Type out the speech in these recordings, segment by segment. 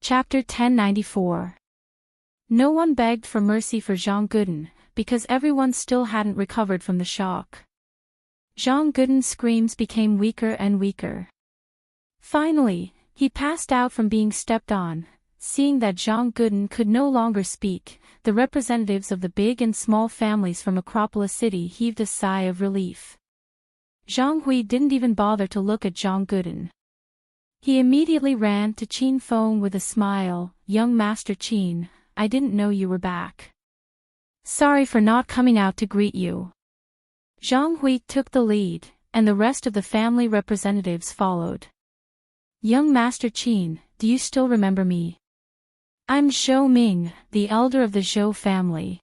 Chapter 1094. No one begged for mercy for Jean Gouden, because everyone still hadn't recovered from the shock. Jean Gouden's screams became weaker and weaker. Finally, he passed out from being stepped on. Seeing that Jean Gouden could no longer speak, the representatives of the big and small families from Acropolis City heaved a sigh of relief. Zhang Hui didn't even bother to look at Jean Gouden. He immediately ran to Qin Feng with a smile. "Young Master Qin, I didn't know you were back. Sorry for not coming out to greet you." Zhang Hui took the lead, and the rest of the family representatives followed. "Young Master Qin, do you still remember me? I'm Zhou Ming, the elder of the Zhou family.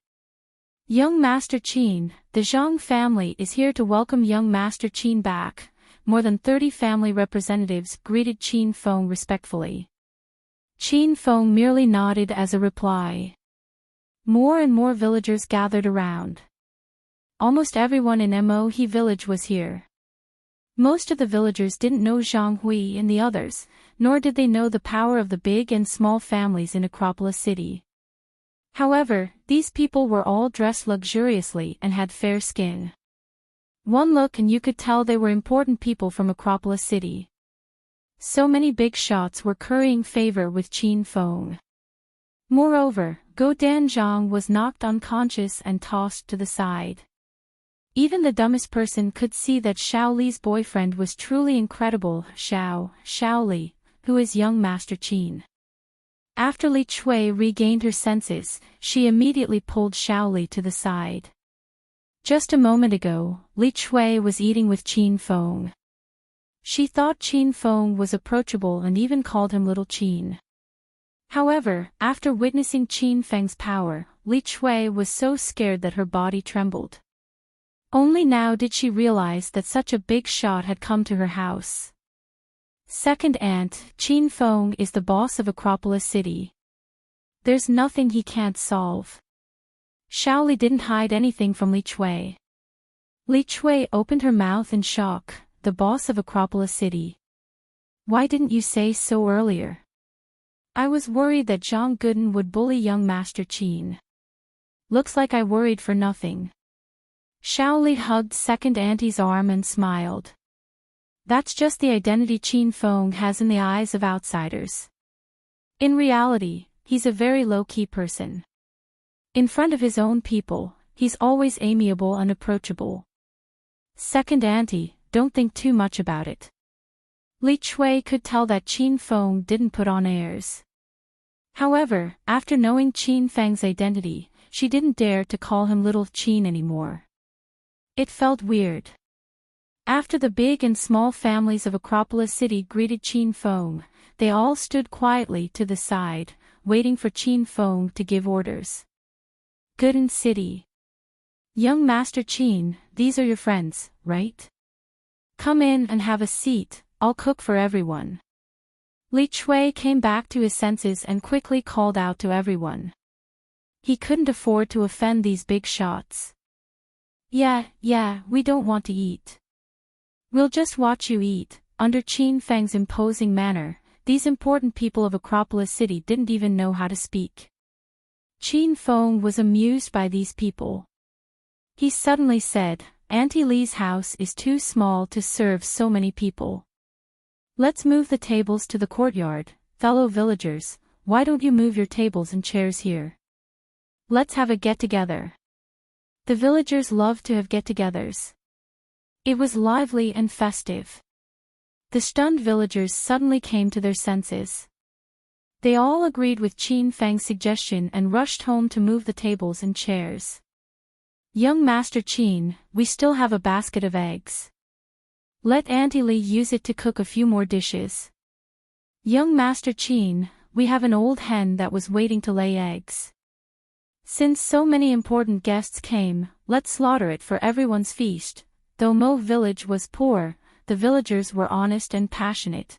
Young Master Qin, the Zhang family is here to welcome young Master Qin back." More than 30 family representatives greeted Qin Feng respectfully. Qin Feng merely nodded as a reply. More and more villagers gathered around. Almost everyone in Mohe village was here. Most of the villagers didn't know Zhang Hui and the others, nor did they know the power of the big and small families in Acropolis City. However, these people were all dressed luxuriously and had fair skin. One look and you could tell they were important people from Acropolis City. So many big shots were currying favor with Qin Feng. Moreover, Go Danzhang was knocked unconscious and tossed to the side. Even the dumbest person could see that Xiao Li's boyfriend was truly incredible. Xiao Li, who is young Master Qin. After Li Chui regained her senses, she immediately pulled Xiao Li to the side. Just a moment ago, Li Chui was eating with Qin Feng. She thought Qin Feng was approachable and even called him Little Qin. However, after witnessing Qin Feng's power, Li Chui was so scared that her body trembled. Only now did she realize that such a big shot had come to her house. Second aunt, Qin Feng is the boss of Acropolis City. There's nothing he can't solve. Xiao Li didn't hide anything from Li Chui. Li Chui opened her mouth in shock. The boss of Acropolis City. Why didn't you say so earlier? I was worried that Zhang Gouden would bully young Master Qin. Looks like I worried for nothing. Xiao Li hugged second auntie's arm and smiled. That's just the identity Qin Feng has in the eyes of outsiders. In reality, he's a very low-key person. In front of his own people, he's always amiable and approachable. Second auntie, don't think too much about it. Li Chui could tell that Qin Feng didn't put on airs. However, after knowing Qin Feng's identity, she didn't dare to call him Little Qin anymore. It felt weird. After the big and small families of Acropolis City greeted Qin Feng, they all stood quietly to the side, waiting for Qin Feng to give orders. Gouden City. Young Master Qin, these are your friends, right? Come in and have a seat, I'll cook for everyone. Li Chui came back to his senses and quickly called out to everyone. He couldn't afford to offend these big shots. Yeah, we don't want to eat. We'll just watch you eat. Under Qin Feng's imposing manner, these important people of Acropolis City didn't even know how to speak. Qin Feng was amused by these people. He suddenly said, Auntie Li's house is too small to serve so many people. Let's move the tables to the courtyard. Fellow villagers, why don't you move your tables and chairs here? Let's have a get-together. The villagers loved to have get-togethers. It was lively and festive. The stunned villagers suddenly came to their senses. They all agreed with Qin Feng's suggestion and rushed home to move the tables and chairs. Young Master Qin, we still have a basket of eggs. Let Auntie Li use it to cook a few more dishes. Young Master Qin, we have an old hen that was waiting to lay eggs. Since so many important guests came, let's slaughter it for everyone's feast. Though Mo village was poor, the villagers were honest and passionate.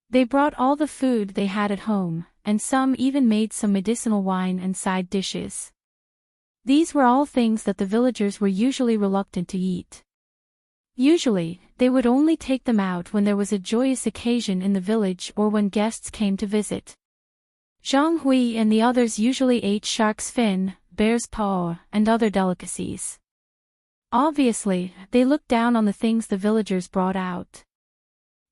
They brought all the food they had at home, and some even made some medicinal wine and side dishes. These were all things that the villagers were usually reluctant to eat. Usually, they would only take them out when there was a joyous occasion in the village or when guests came to visit. Zhang Hui and the others usually ate shark's fin, bear's paw, and other delicacies. Obviously, they looked down on the things the villagers brought out.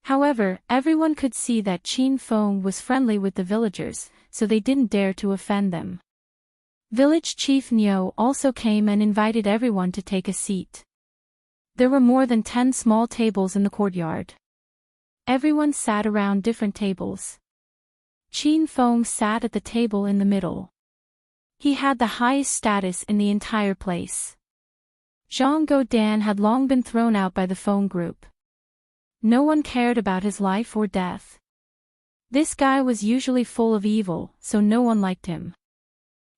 However, everyone could see that Qin Feng was friendly with the villagers, so they didn't dare to offend them. Village Chief Niu also came and invited everyone to take a seat. There were more than 10 small tables in the courtyard. Everyone sat around different tables. Qin Feng sat at the table in the middle. He had the highest status in the entire place. Zhang Guodan had long been thrown out by the Feng group. No one cared about his life or death. This guy was usually full of evil, so no one liked him.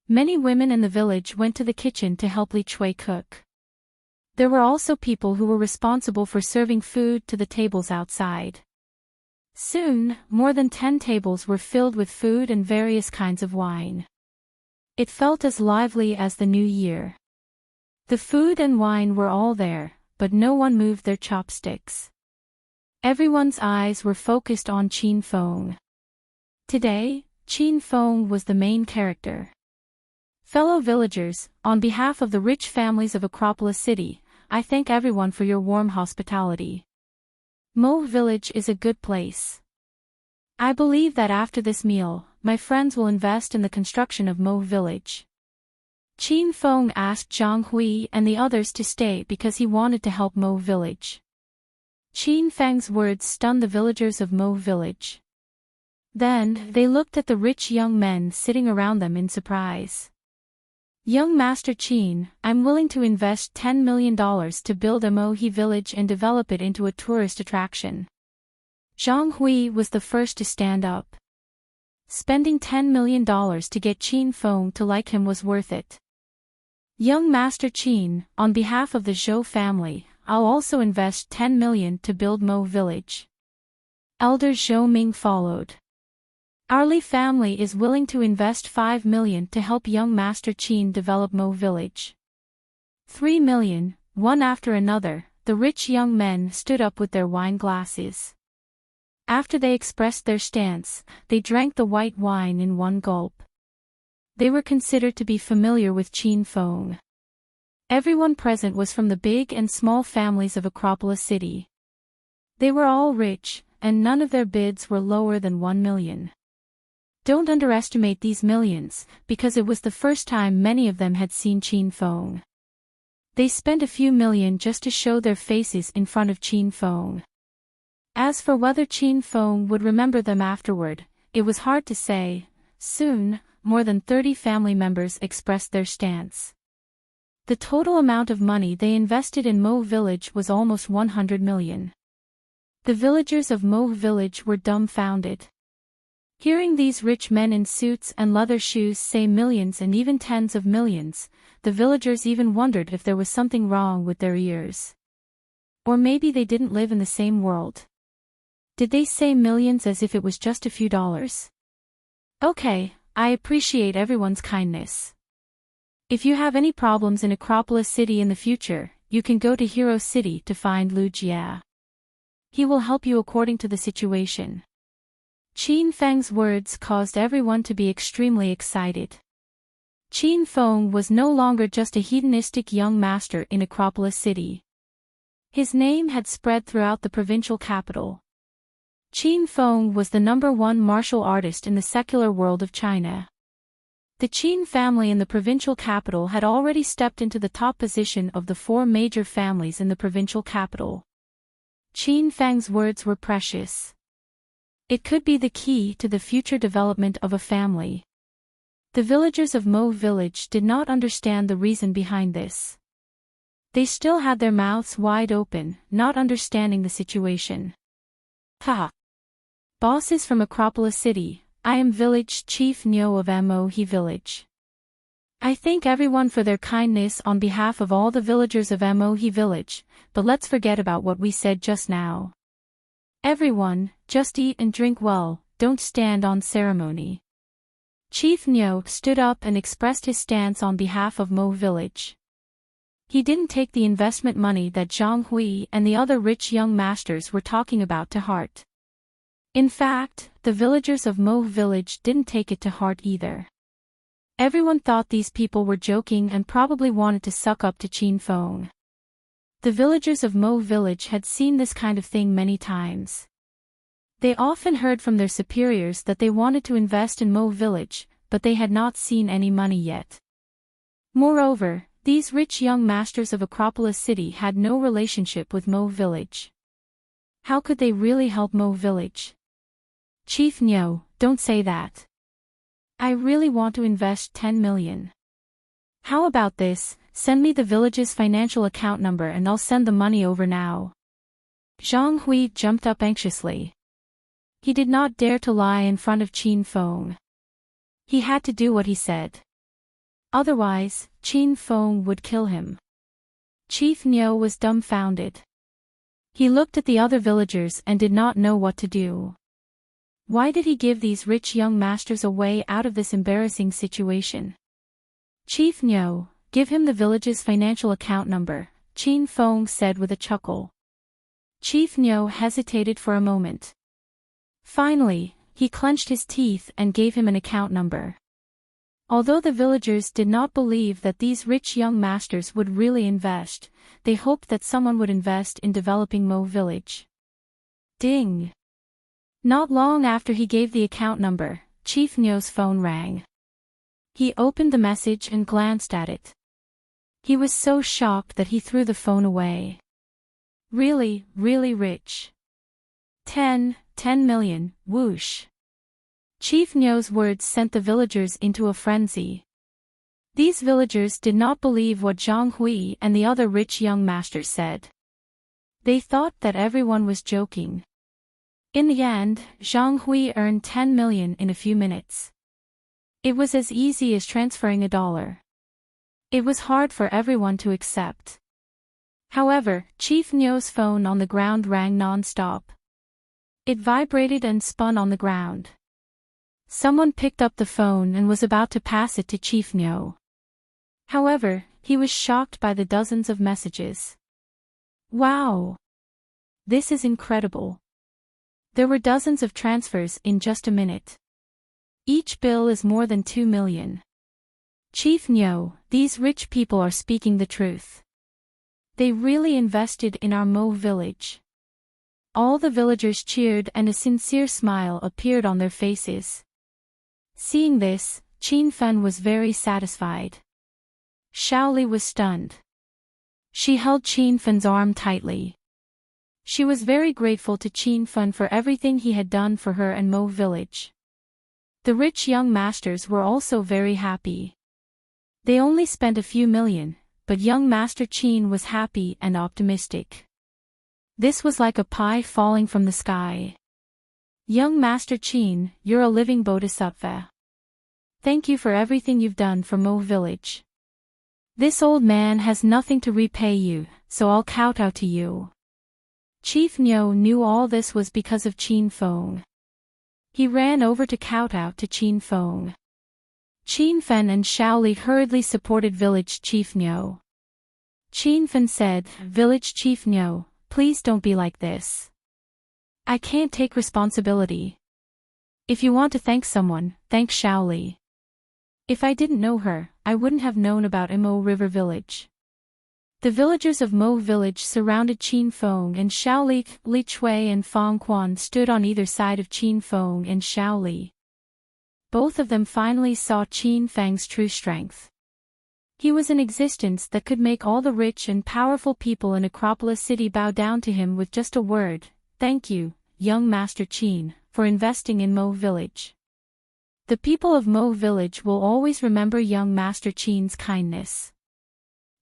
Many women in the village went to the kitchen to help Li Chui cook. There were also people who were responsible for serving food to the tables outside. Soon, more than 10 tables were filled with food and various kinds of wine. It felt as lively as the new year. The food and wine were all there, but no one moved their chopsticks. Everyone's eyes were focused on Qin Feng. Today, Qin Feng was the main character. Fellow villagers, on behalf of the rich families of Acropolis City, I thank everyone for your warm hospitality. Mo Village is a good place. I believe that after this meal, my friends will invest in the construction of Mo Village. Qin Feng asked Zhang Hui and the others to stay because he wanted to help Mo Village. Qin Feng's words stunned the villagers of Mo Village. Then, they looked at the rich young men sitting around them in surprise. Young Master Qin, I'm willing to invest $10 million to build a Mohi village and develop it into a tourist attraction. Zhang Hui was the first to stand up. Spending $10 million to get Qin Feng to like him was worth it. Young Master Qin, on behalf of the Zhou family, I'll also invest $10 million to build Mo Village. Elder Zhou Ming followed. Our Li family is willing to invest $5 million to help young Master Qin develop Mo Village. 3 million, one after another, the rich young men stood up with their wine glasses. After they expressed their stance, they drank the white wine in one gulp. They were considered to be familiar with Qin Feng. Everyone present was from the big and small families of Acropolis City. They were all rich, and none of their bids were lower than 1 million. Don't underestimate these millions, because it was the first time many of them had seen Qin Feng. They spent a few million just to show their faces in front of Qin Feng. As for whether Qin Feng would remember them afterward, it was hard to say. Soon, more than 30 family members expressed their stance. The total amount of money they invested in Mo Village was almost 100 million. The villagers of Mo Village were dumbfounded. Hearing these rich men in suits and leather shoes say millions and even tens of millions, the villagers even wondered if there was something wrong with their ears. Or maybe they didn't live in the same world. Did they say millions as if it was just a few dollars? Okay, I appreciate everyone's kindness. If you have any problems in Acropolis City in the future, you can go to Hero City to find Lu Jia. He will help you according to the situation. Qin Feng's words caused everyone to be extremely excited. Qin Feng was no longer just a hedonistic young master in Acropolis City. His name had spread throughout the provincial capital. Qin Feng was the #1 martial artist in the secular world of China. The Qin family in the provincial capital had already stepped into the top position of the 4 major families in the provincial capital. Qin Feng's words were precious. It could be the key to the future development of a family. The villagers of Mo Village did not understand the reason behind this. They still had their mouths wide open, not understanding the situation. Ha! Bosses from Acropolis City, I am Village Chief Niu of Mohi Village. I thank everyone for their kindness on behalf of all the villagers of Mohi Village, but let's forget about what we said just now. Everyone, just eat and drink well, don't stand on ceremony. Chief Niu stood up and expressed his stance on behalf of Mo Village. He didn't take the investment money that Zhang Hui and the other rich young masters were talking about to heart. In fact, the villagers of Mo village didn't take it to heart either. Everyone thought these people were joking and probably wanted to suck up to Qin Feng. The villagers of Mo village had seen this kind of thing many times. They often heard from their superiors that they wanted to invest in Mo village, but they had not seen any money yet. Moreover, these rich young masters of Acropolis City had no relationship with Mo village. How could they really help Mo village? Chief Nyo, don't say that. I really want to invest 10 million. How about this, send me the village's financial account number and I'll send the money over now. Zhang Hui jumped up anxiously. He did not dare to lie in front of Qin Feng. He had to do what he said. Otherwise, Qin Feng would kill him. Chief Nyo was dumbfounded. He looked at the other villagers and did not know what to do. Why did he give these rich young masters a way out of this embarrassing situation? Chief Nyo, give him the village's financial account number, Qin Feng said with a chuckle. Chief Nyo hesitated for a moment. Finally, he clenched his teeth and gave him an account number. Although the villagers did not believe that these rich young masters would really invest, they hoped that someone would invest in developing Mo village. Ding! Not long after he gave the account number, Chief Nyo's phone rang. He opened the message and glanced at it. He was so shocked that he threw the phone away. Really, really rich. 10 million, whoosh. Chief Nyo's words sent the villagers into a frenzy. These villagers did not believe what Zhang Hui and the other rich young masters said. They thought that everyone was joking. In the end, Zhang Hui earned 10 million in a few minutes. It was as easy as transferring $1. It was hard for everyone to accept. However, Chief Nyo's phone on the ground rang non-stop. It vibrated and spun on the ground. Someone picked up the phone and was about to pass it to Chief Nyo. However, he was shocked by the dozens of messages. Wow! This is incredible. There were dozens of transfers in just a minute. Each bill is more than 2 million. Chief Nyo, these rich people are speaking the truth. They really invested in our Mo village. All the villagers cheered and a sincere smile appeared on their faces. Seeing this, Qin Fen was very satisfied. Shaoli was stunned. She held Qin Fen's arm tightly. She was very grateful to Qin Fen for everything he had done for her and Mo village. The rich young masters were also very happy. They only spent a few million, but young Master Qin was happy and optimistic. This was like a pie falling from the sky. Young Master Qin, you're a living bodhisattva. Thank you for everything you've done for Mo village. This old man has nothing to repay you, so I'll kowtow to you. Chief Nyo knew all this was because of Qin Feng. He ran over to kowtow to Qin Feng. Qin Fen and Shaoli hurriedly supported village Chief Nyo. Qin Fen said, Village Chief Nyo, please don't be like this. I can't take responsibility. If you want to thank someone, thank Shaoli. If I didn't know her, I wouldn't have known about Imo River Village. The villagers of Mo village surrounded Qin Feng and Shaoli. Li Chui and Fang Quan stood on either side of Qin Feng and Shaoli. Both of them finally saw Qin Feng's true strength. He was an existence that could make all the rich and powerful people in Acropolis City bow down to him with just a word, thank you, young Master Qin, for investing in Mo village. The people of Mo village will always remember young Master Qin's kindness.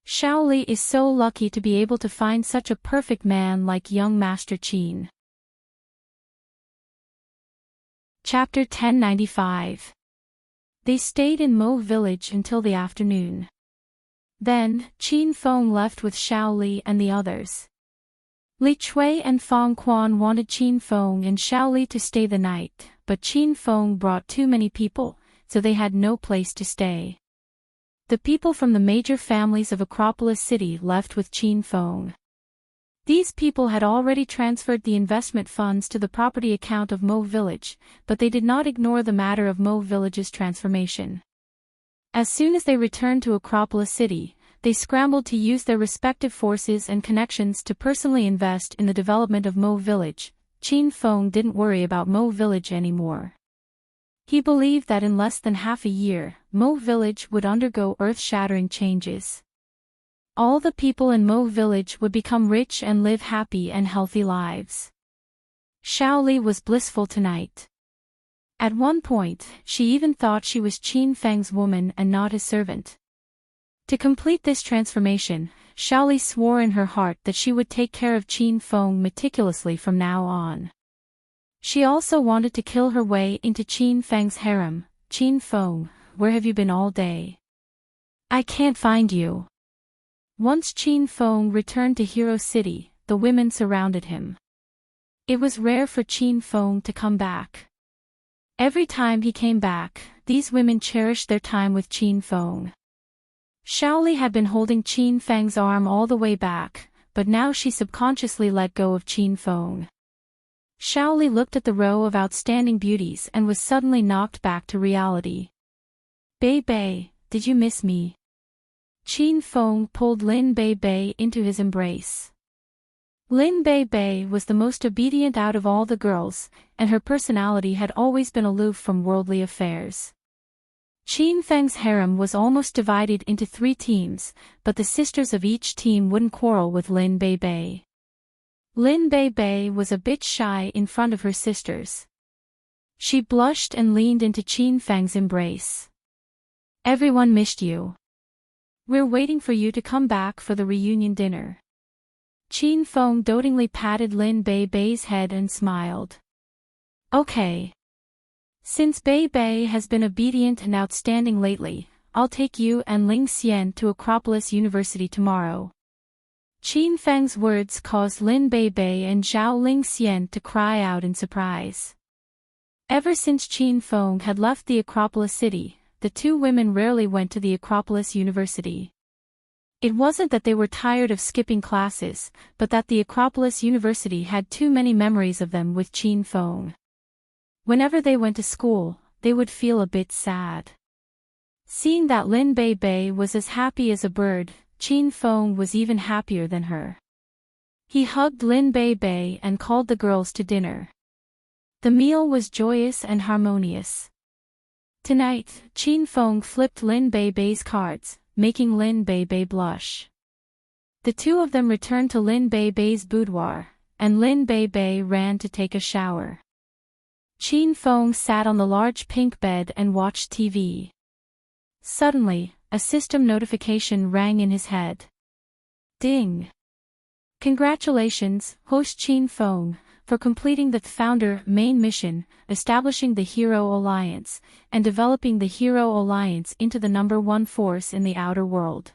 Shaoli is so lucky to be able to find such a perfect man like young Master Qin. Chapter 1095. They stayed in Mo village until the afternoon. Then, Qin Feng left with Shaoli and the others. Li Chui and Fang Quan wanted Qin Feng and Shaoli to stay the night, but Qin Feng brought too many people, so they had no place to stay. The people from the major families of Acropolis City left with Qin Feng. These people had already transferred the investment funds to the property account of Mo Village, but they did not ignore the matter of Mo Village's transformation. As soon as they returned to Acropolis City, they scrambled to use their respective forces and connections to personally invest in the development of Mo Village. Qin Feng didn't worry about Mo Village anymore. He believed that in less than half a year, Mo Village would undergo earth-shattering changes. All the people in Mo Village would become rich and live happy and healthy lives. Xiaoli was blissful tonight. At one point, she even thought she was Qin Feng's woman and not his servant. To complete this transformation, Xiaoli swore in her heart that she would take care of Qin Feng meticulously from now on. She also wanted to kill her way into Qin Feng's harem. Qin Feng, where have you been all day? I can't find you. Once Qin Feng returned to Hero City, the women surrounded him. It was rare for Qin Feng to come back. Every time he came back, these women cherished their time with Qin Feng. Xiaoli had been holding Qin Feng's arm all the way back, but now she subconsciously let go of Qin Feng. Xiaoli looked at the row of outstanding beauties and was suddenly knocked back to reality. Bei Bei, did you miss me? Qin Feng pulled Lin Bei Bei into his embrace. Lin Bei Bei was the most obedient out of all the girls, and her personality had always been aloof from worldly affairs. Qin Feng's harem was almost divided into 3 teams, but the sisters of each team wouldn't quarrel with Lin Bei Bei. Lin Bei Bei was a bit shy in front of her sisters. She blushed and leaned into Qin Feng's embrace. Everyone missed you. We're waiting for you to come back for the reunion dinner. Qin Feng dotingly patted Lin Bei Bei's head and smiled. Okay. Since Bei Bei has been obedient and outstanding lately, I'll take you and Ling Xian to Acropolis University tomorrow. Qin Feng's words caused Lin Bei Bei and Zhao Ling Xian to cry out in surprise. Ever since Qin Feng had left the Acropolis City, the 2 women rarely went to the Acropolis University. It wasn't that they were tired of skipping classes, but that the Acropolis University had too many memories of them with Qin Feng. Whenever they went to school, they would feel a bit sad. Seeing that Lin Bei Bei was as happy as a bird, Qin Feng was even happier than her. He hugged Lin Bei Bei and called the girls to dinner. The meal was joyous and harmonious. Tonight, Qin Feng flipped Lin Bei Bei's cards, making Lin Bei Bei blush. The 2 of them returned to Lin Bei Bei's boudoir, and Lin Bei Bei ran to take a shower. Qin Feng sat on the large pink bed and watched TV. Suddenly, a system notification rang in his head. Ding! Congratulations, host Qin Feng, for completing the Founder main mission, establishing the Hero Alliance, and developing the Hero Alliance into the #1 force in the outer world.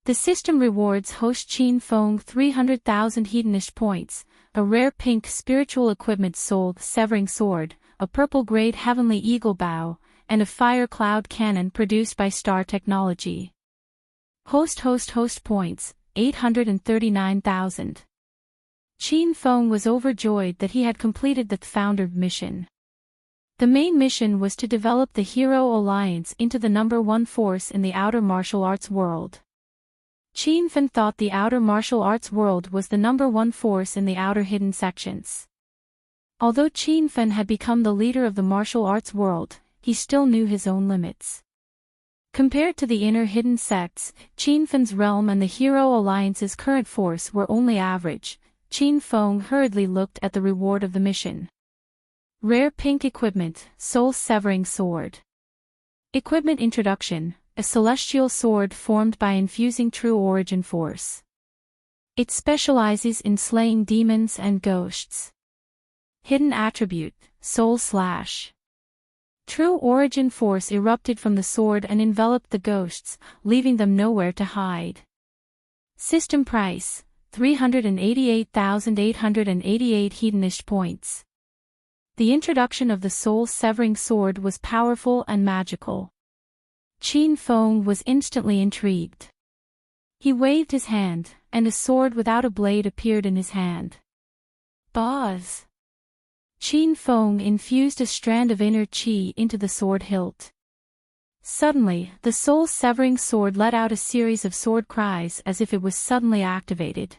The system rewards host Qin Feng 300,000 Hedonist points, a rare pink spiritual equipment soul severing sword, a purple-grade heavenly eagle bow, and a fire cloud cannon produced by Star Technology. Host points, 839,000. Qin Feng was overjoyed that he had completed the Founder mission. The main mission was to develop the Hero Alliance into the #1 force in the outer martial arts world. Qin Feng thought the outer martial arts world was the #1 force in the outer hidden sections. Although Qin Feng had become the leader of the martial arts world, he still knew his own limits. Compared to the inner hidden sects, Qin Feng's realm and the Hero Alliance's current force were only average. Qin Feng hurriedly looked at the reward of the mission. Rare pink equipment, soul-severing sword. Equipment introduction, a celestial sword formed by infusing true origin force. It specializes in slaying demons and ghosts. Hidden attribute, soul slash. True origin force erupted from the sword and enveloped the ghosts, leaving them nowhere to hide. System price, 388,888 Hedonist points. The introduction of the soul-severing sword was powerful and magical. Qin Feng was instantly intrigued. He waved his hand, and a sword without a blade appeared in his hand. Buzz! Qin Feng infused a strand of inner qi into the sword hilt. Suddenly, the soul-severing sword let out a series of sword cries as if it was suddenly activated.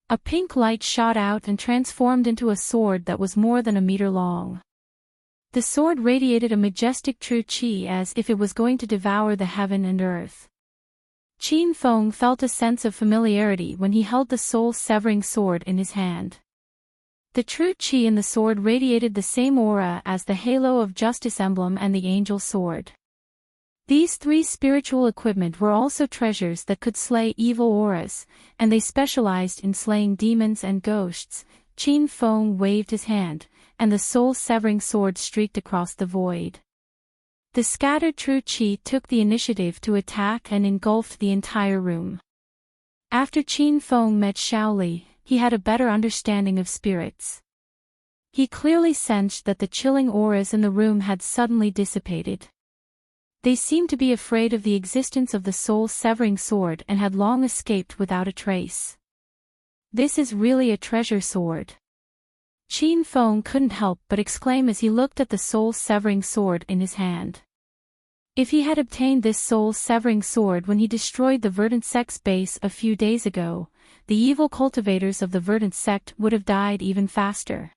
A pink light shot out and transformed into a sword that was more than a meter long. The sword radiated a majestic true qi as if it was going to devour the heaven and earth. Qin Feng felt a sense of familiarity when he held the soul-severing sword in his hand. The true qi in the sword radiated the same aura as the halo of justice emblem and the angel sword. These three spiritual equipment were also treasures that could slay evil auras, and they specialized in slaying demons and ghosts. Qin Feng waved his hand, and the soul-severing sword streaked across the void. The scattered true qi took the initiative to attack and engulfed the entire room. After Qin Feng met Shaoli, he had a better understanding of spirits. He clearly sensed that the chilling auras in the room had suddenly dissipated. They seemed to be afraid of the existence of the soul-severing sword and had long escaped without a trace. This is really a treasure sword. Qin Feng couldn't help but exclaim as he looked at the soul-severing sword in his hand. If he had obtained this soul-severing sword when he destroyed the Verdant Sect's base a few days ago, the evil cultivators of the Verdant Sect would have died even faster.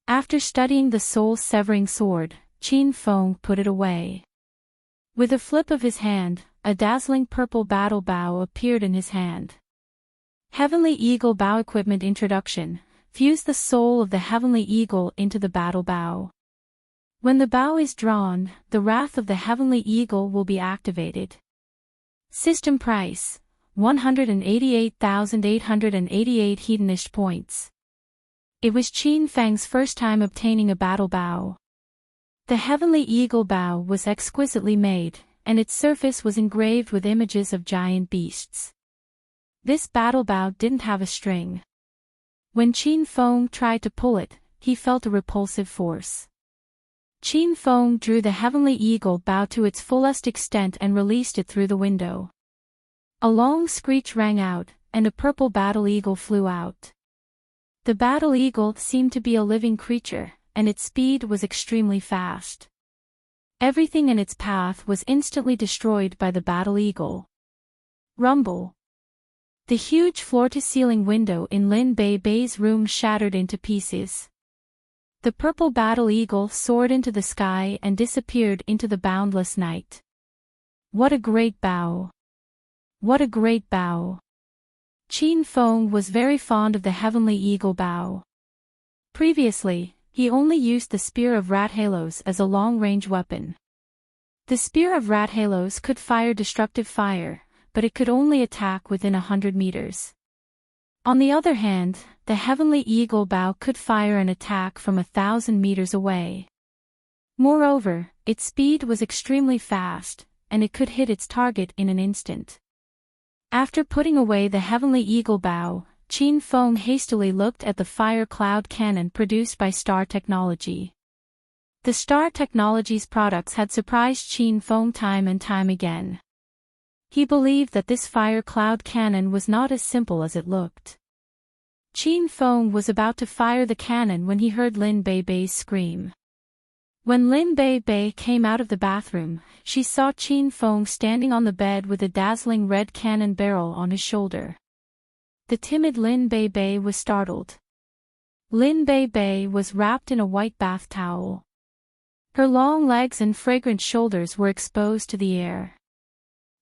After studying the soul-severing sword, Qin Feng put it away. With a flip of his hand, a dazzling purple battle bow appeared in his hand. Heavenly Eagle Bow Equipment Introduction. Fuse the soul of the Heavenly Eagle into the battle bow. When the bow is drawn, the wrath of the Heavenly Eagle will be activated. System price: 188,888 Hedonist points. It was Qin Feng's first time obtaining a battle bow. The Heavenly Eagle bow was exquisitely made, and its surface was engraved with images of giant beasts. This battle bow didn't have a string. When Qin Feng tried to pull it, he felt a repulsive force. Qin Feng drew the Heavenly Eagle bow to its fullest extent and released it through the window. A long screech rang out, and a purple battle eagle flew out. The battle eagle seemed to be a living creature, and its speed was extremely fast. Everything in its path was instantly destroyed by the battle eagle. Rumble. The huge floor-to-ceiling window in Lin Bei's room shattered into pieces. The purple battle eagle soared into the sky and disappeared into the boundless night. What a great bow! What a great bow! Qin Feng was very fond of the Heavenly Eagle bow. Previously, he only used the Spear of Rat Halos as a long-range weapon. The Spear of Rat Halos could fire destructive fire, but it could only attack within 100 meters. On the other hand, the Heavenly Eagle bow could fire an attack from 1,000 meters away. Moreover, its speed was extremely fast, and it could hit its target in an instant. After putting away the Heavenly Eagle bow, Qin Feng hastily looked at the fire cloud cannon produced by Star Technology. The Star Technology's products had surprised Qin Feng time and time again. He believed that this fire cloud cannon was not as simple as it looked. Qin Feng was about to fire the cannon when he heard Lin Bei's scream. When Lin Bei came out of the bathroom, she saw Qin Feng standing on the bed with a dazzling red cannon barrel on his shoulder. The timid Lin Bei was startled. Lin Bei was wrapped in a white bath towel. Her long legs and fragrant shoulders were exposed to the air.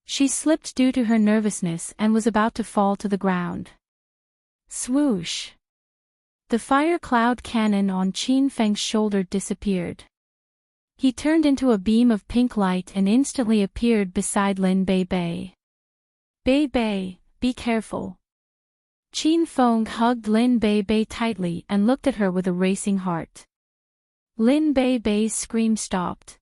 She slipped due to her nervousness and was about to fall to the ground. Swoosh! The fire cloud cannon on Qin Feng's shoulder disappeared. He turned into a beam of pink light and instantly appeared beside Lin Bei. Bei, be careful. Qin Feng hugged Lin Bei tightly and looked at her with a racing heart. Lin Bei's scream stopped.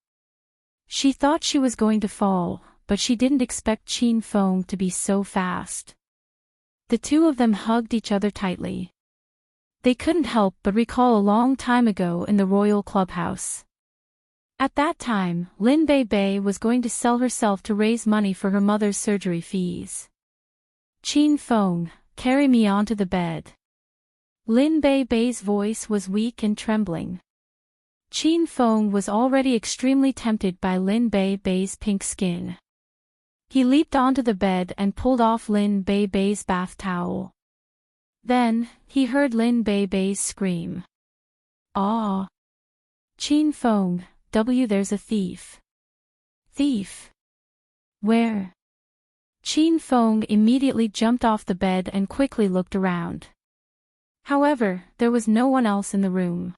She thought she was going to fall, but she didn't expect Qin Feng to be so fast. The two of them hugged each other tightly. They couldn't help but recall a long time ago in the royal clubhouse. At that time, Lin Bei was going to sell herself to raise money for her mother's surgery fees. Qin Feng, carry me onto the bed. Lin Bei Bei's voice was weak and trembling. Qin Feng was already extremely tempted by Lin Bei Bei's pink skin. He leaped onto the bed and pulled off Lin Bei Bei's bath towel. Then, he heard Lin Bei Bei's scream. "Ah! Qin Feng, there's a thief." "Thief? Where?" Qin Feng immediately jumped off the bed and quickly looked around. However, there was no one else in the room.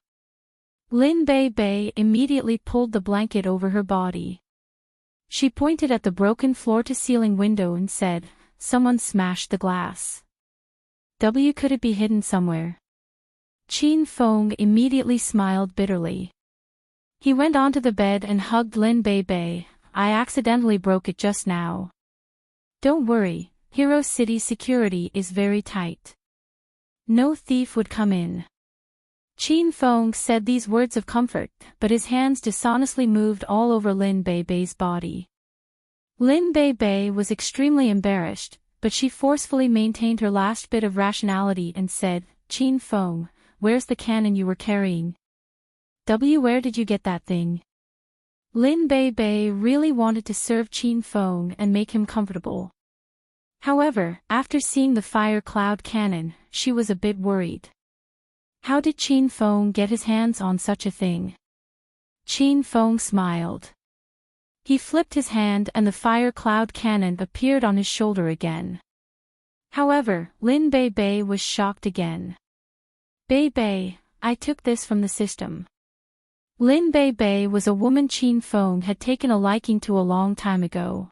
Lin Bei Bei immediately pulled the blanket over her body. She pointed at the broken floor-to-ceiling window and said, "Someone smashed the glass. Could it be hidden somewhere?" Qin Feng immediately smiled bitterly. He went onto the bed and hugged Lin Bei Bei. "I accidentally broke it just now. Don't worry, Hero City's security is very tight. No thief would come in." Qin Feng said these words of comfort, but his hands dishonestly moved all over Lin Bei Bei's body. Lin Bei Bei was extremely embarrassed, but she forcefully maintained her last bit of rationality and said, "Qin Feng, where's the cannon you were carrying? Where did you get that thing?" Lin Bei Bei really wanted to serve Qin Feng and make him comfortable. However, after seeing the fire cloud cannon, she was a bit worried. How did Qin Feng get his hands on such a thing? Qin Feng smiled. He flipped his hand and the fire cloud cannon appeared on his shoulder again. However, Lin Bei Bei was shocked again. "Bei Bei, I took this from the system." Lin Bei Bei was a woman Qin Feng had taken a liking to a long time ago.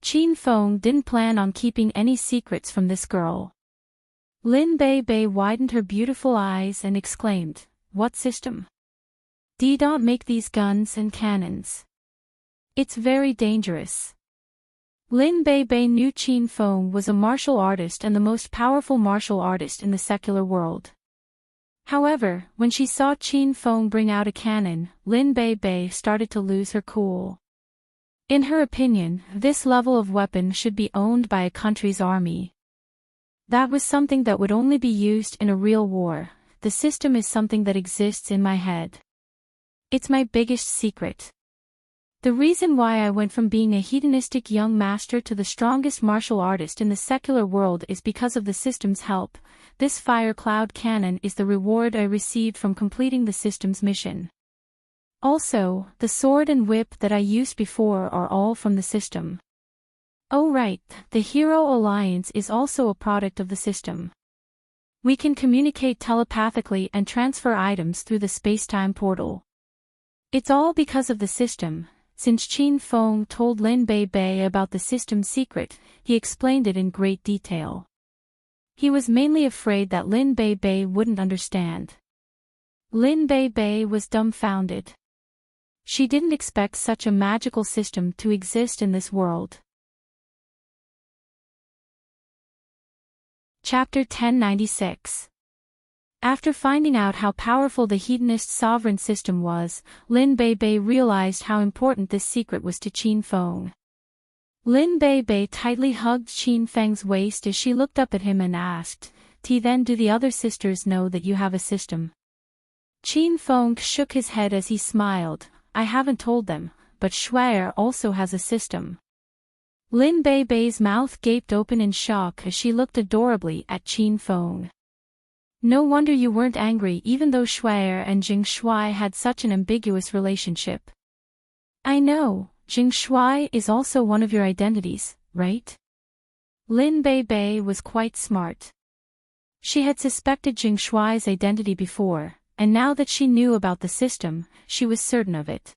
Qin Feng didn't plan on keeping any secrets from this girl. Lin Bei Bei widened her beautiful eyes and exclaimed, "What system? Don't make these guns and cannons. It's very dangerous." Lin Bei Bei knew Qin Feng was a martial artist and the most powerful martial artist in the secular world. However, when she saw Qin Feng bring out a cannon, Lin Bei Bei started to lose her cool. In her opinion, this level of weapon should be owned by a country's army. That was something that would only be used in a real war. The system is something that exists in my head. It's my biggest secret. The reason why I went from being a hedonistic young master to the strongest martial artist in the secular world is because of the system's help. This fire cloud cannon is the reward I received from completing the system's mission. Also, the sword and whip that I used before are all from the system. Oh right, the Hero Alliance is also a product of the system. We can communicate telepathically and transfer items through the space-time portal. It's all because of the system. Since Qin Feng told Lin Bei Bei about the system's secret, he explained it in great detail. He was mainly afraid that Lin Bei Bei wouldn't understand. Lin Bei Bei was dumbfounded. She didn't expect such a magical system to exist in this world. Chapter 1096. After finding out how powerful the hedonist sovereign system was, Lin Bei Bei realized how important this secret was to Qin Feng. Lin Bei Bei tightly hugged Qin Feng's waist as she looked up at him and asked, Then do the other sisters know that you have a system?" Qin Feng shook his head as he smiled. "I haven't told them, but Shuai also has a system." Lin Bei Bei's mouth gaped open in shock as she looked adorably at Qin Feng. "No wonder you weren't angry even though Shuai and Jing Shuai had such an ambiguous relationship." "I know, Jing Shuai is also one of your identities, right?" Lin Bei Bei was quite smart. She had suspected Jing Shuai's identity before, and now that she knew about the system, she was certain of it.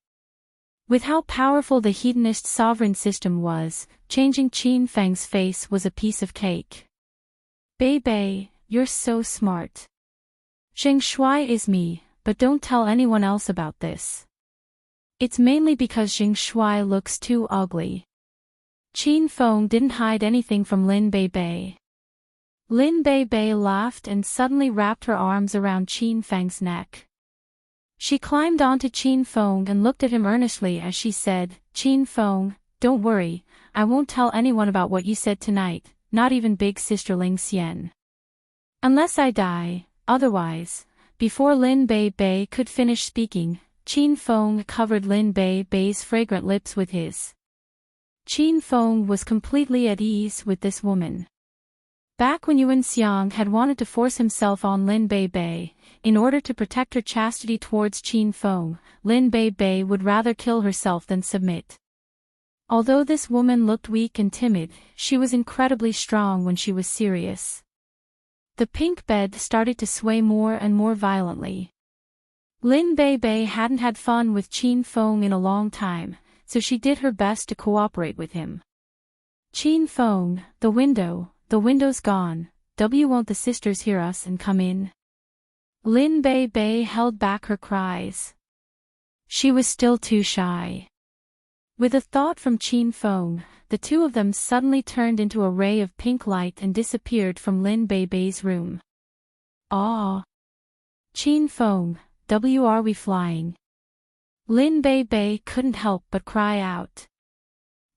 With how powerful the hedonist sovereign system was, changing Qin Feng's face was a piece of cake. "Bei Bei, you're so smart. Jing Shuai is me, but don't tell anyone else about this. It's mainly because Jing Shuai looks too ugly." Qin Feng didn't hide anything from Lin Bei Bei. Lin Bei Bei laughed and suddenly wrapped her arms around Qin Feng's neck. She climbed onto Qin Feng and looked at him earnestly as she said, "Qin Feng, don't worry, I won't tell anyone about what you said tonight, not even big sister Ling Xian. Unless I die, otherwise. Before Lin Bei Bei could finish speaking, Qin Feng covered Lin Bei Bei's fragrant lips with his. Qin Feng was completely at ease with this woman. Back when Yuan Xiang had wanted to force himself on Lin Bei Bei, in order to protect her chastity towards Qin Feng, Lin Bei Bei would rather kill herself than submit. Although this woman looked weak and timid, she was incredibly strong when she was serious. The pink bed started to sway more and more violently. Lin Bei Bei hadn't had fun with Qin Feng in a long time, so she did her best to cooperate with him. Qin Feng, the window's gone. Won't the sisters hear us and come in? Lin Bei Bei held back her cries. She was still too shy. With a thought from Qin Feng, the two of them suddenly turned into a ray of pink light and disappeared from Lin Bei Bei's room. Ah! Qin Feng, are we flying? Lin Bei Bei couldn't help but cry out.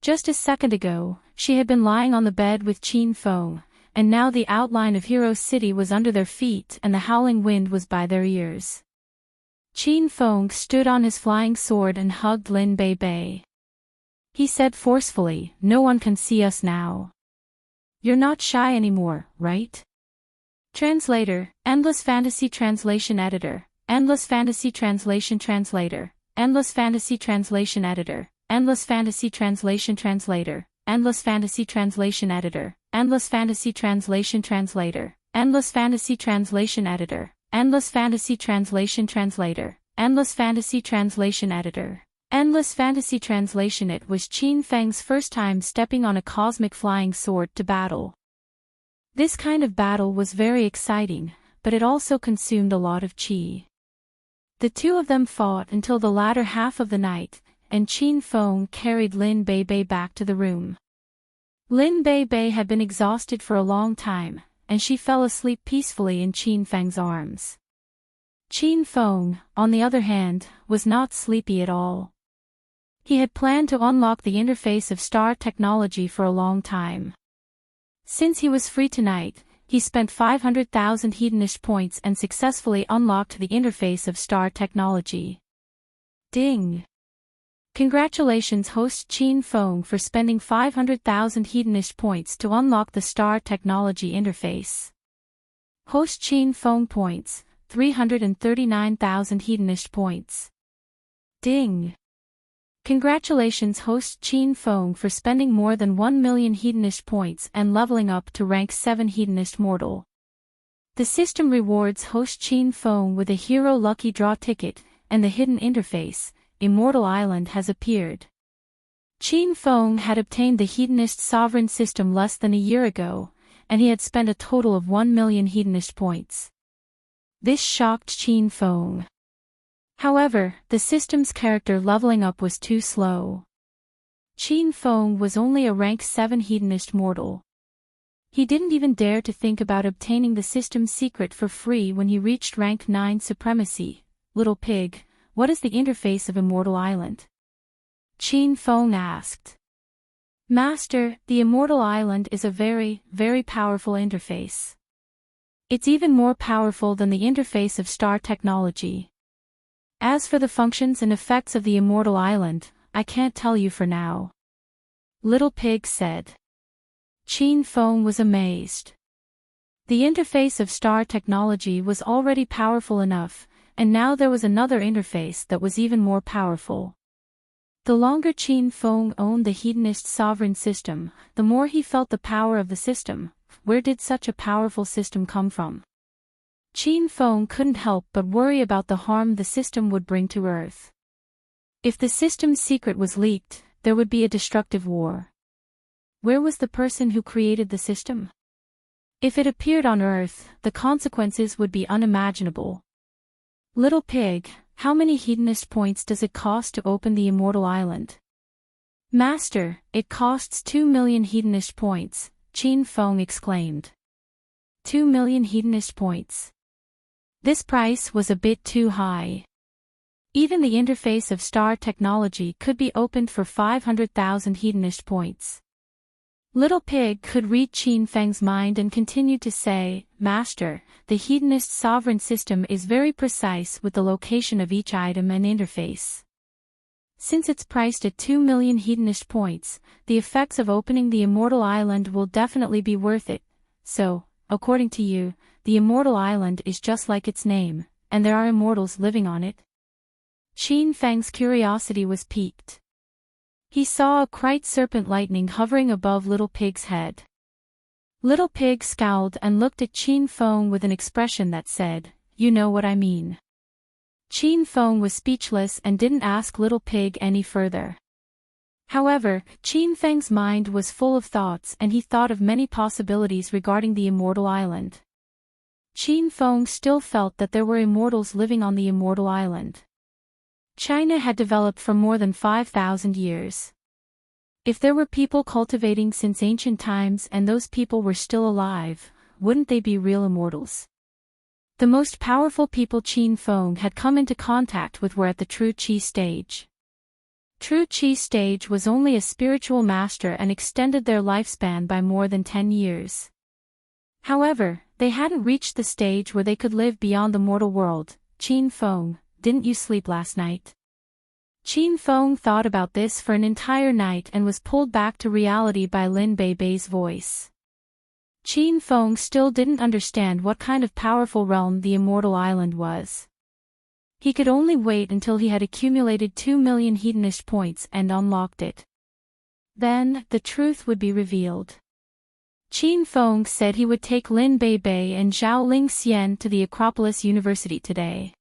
Just a second ago, she had been lying on the bed with Qin Feng, and now the outline of Hero City was under their feet and the howling wind was by their ears. Qin Feng stood on his flying sword and hugged Lin Bei Bei. He said forcefully, "No one can see us now. You're not shy anymore, right?" Translator, Endless Fantasy Translation Editor, Endless Fantasy Translation Translator, Endless Fantasy Translation Editor, Endless Fantasy Translation Translator, Endless Fantasy Translation Editor, Endless Fantasy Translation Translator, Endless Fantasy Translation Editor, Endless Fantasy Translation Translator, Endless Fantasy Translation Editor. Endless Fantasy Translation. It was Qin Feng's first time stepping on a cosmic flying sword to battle. This kind of battle was very exciting, but it also consumed a lot of qi. The two of them fought until the latter half of the night, and Qin Feng carried Lin Bei Bei back to the room. Lin Bei Bei had been exhausted for a long time, and she fell asleep peacefully in Qin Feng's arms. Qin Feng, on the other hand, was not sleepy at all. He had planned to unlock the interface of star technology for a long time. Since he was free tonight, he spent 500,000 hedonist points and successfully unlocked the interface of star technology. Ding! Congratulations host Qin Feng for spending 500,000 hedonist points to unlock the star technology interface. Host Qin Feng points, 339,000 hedonist points. Ding! Congratulations host Qin Feng for spending more than 1 million hedonist points and leveling up to rank 7 hedonist mortal. The system rewards host Qin Feng with a hero lucky draw ticket, and the hidden interface, Immortal Island, has appeared. Qin Feng had obtained the hedonist sovereign system less than a year ago, and he had spent a total of 1 million hedonist points. This shocked Qin Feng. However, the system's character leveling up was too slow. Qin Feng was only a rank 7 hedonist mortal. He didn't even dare to think about obtaining the system's secret for free when he reached rank 9 supremacy. Little pig, what is the interface of Immortal Island? Qin Feng asked. Master, the Immortal Island is a very, very powerful interface. It's even more powerful than the interface of star technology. As for the functions and effects of the Immortal Island, I can't tell you for now. Little Pig said. Qin Feng was amazed. The interface of star technology was already powerful enough, and now there was another interface that was even more powerful. The longer Qin Feng owned the hedonist sovereign system, the more he felt the power of the system. Where did such a powerful system come from? Qin Feng couldn't help but worry about the harm the system would bring to Earth. If the system's secret was leaked, there would be a destructive war. Where was the person who created the system? If it appeared on Earth, the consequences would be unimaginable. Little Pig, how many hedonist points does it cost to open the Immortal Island? Master, it costs 2 million hedonist points, Qin Feng exclaimed. 2 million hedonist points. This price was a bit too high. Even the interface of star technology could be opened for 500,000 hedonist points. Little Pig could read Qin Feng's mind and continued to say, "Master, the hedonist sovereign system is very precise with the location of each item and interface. Since it's priced at 2 million hedonist points, the effects of opening the Immortal Island will definitely be worth it. So, according to you, the Immortal Island is just like its name, and there are immortals living on it?" Qin Feng's curiosity was piqued. He saw a bright serpent lightning hovering above Little Pig's head. Little Pig scowled and looked at Qin Feng with an expression that said, "You know what I mean." Qin Feng was speechless and didn't ask Little Pig any further. However, Qin Feng's mind was full of thoughts and he thought of many possibilities regarding the Immortal Island. Qin Feng still felt that there were immortals living on the Immortal Island. China had developed for more than 5,000 years. If there were people cultivating since ancient times and those people were still alive, wouldn't they be real immortals? The most powerful people Qin Feng had come into contact with were at the True Qi stage. True Qi stage was only a spiritual master and extended their lifespan by more than 10 years. However, they hadn't reached the stage where they could live beyond the mortal world. "Qin Feng, didn't you sleep last night?" Qin Feng thought about this for an entire night and was pulled back to reality by Lin Beibei's voice. Qin Feng still didn't understand what kind of powerful realm the Immortal Island was. He could only wait until he had accumulated 2 million hedonist points and unlocked it. Then, the truth would be revealed. Qin Feng said he would take Lin Beibei and Zhao Lingxian to the Acropolis University today.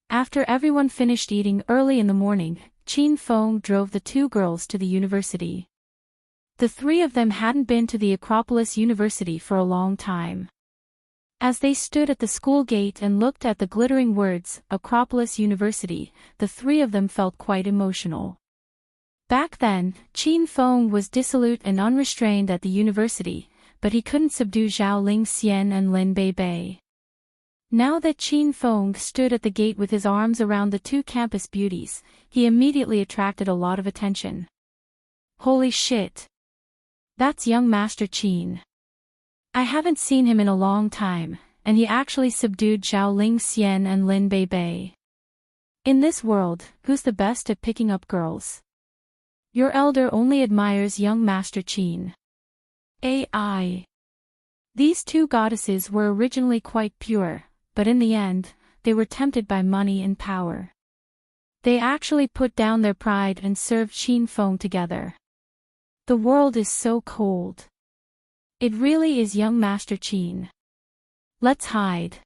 After everyone finished eating early in the morning, Qin Feng drove the two girls to the university. The three of them hadn't been to the Acropolis University for a long time. As they stood at the school gate and looked at the glittering words, Acropolis University, the three of them felt quite emotional. Back then, Qin Feng was dissolute and unrestrained at the university, but he couldn't subdue Zhao Lingxian and Lin Beibei. Now that Qin Feng stood at the gate with his arms around the two campus beauties, he immediately attracted a lot of attention. Holy shit! That's young Master Qin. I haven't seen him in a long time, and he actually subdued Zhao Lingxian and Lin Beibei. In this world, who's the best at picking up girls? Your elder only admires young Master Qin. AI. These two goddesses were originally quite pure, but in the end, they were tempted by money and power. They actually put down their pride and served Qin Feng together. The world is so cold. It really is young Master Qin. Let's hide.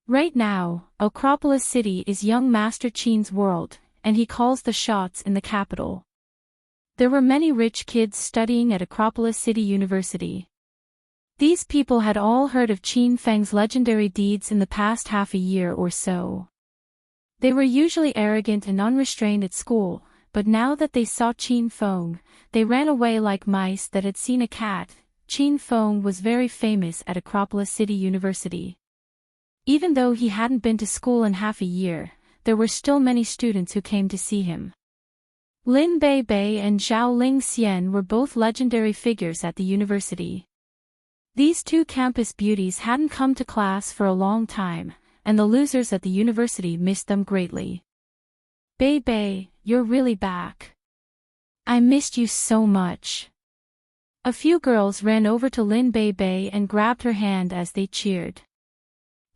Right now, Acropolis City is young Master Qin's world, and he calls the shots in the capital. There were many rich kids studying at Acropolis City University. These people had all heard of Qin Feng's legendary deeds in the past half a year or so. They were usually arrogant and unrestrained at school, but now that they saw Qin Feng, they ran away like mice that had seen a cat. Qin Feng was very famous at Acropolis City University. Even though he hadn't been to school in half a year, there were still many students who came to see him. Lin Beibei and Zhao Lingxian were both legendary figures at the university. These two campus beauties hadn't come to class for a long time, and the losers at the university missed them greatly. Beibei, you're really back. I missed you so much. A few girls ran over to Lin Beibei and grabbed her hand as they cheered.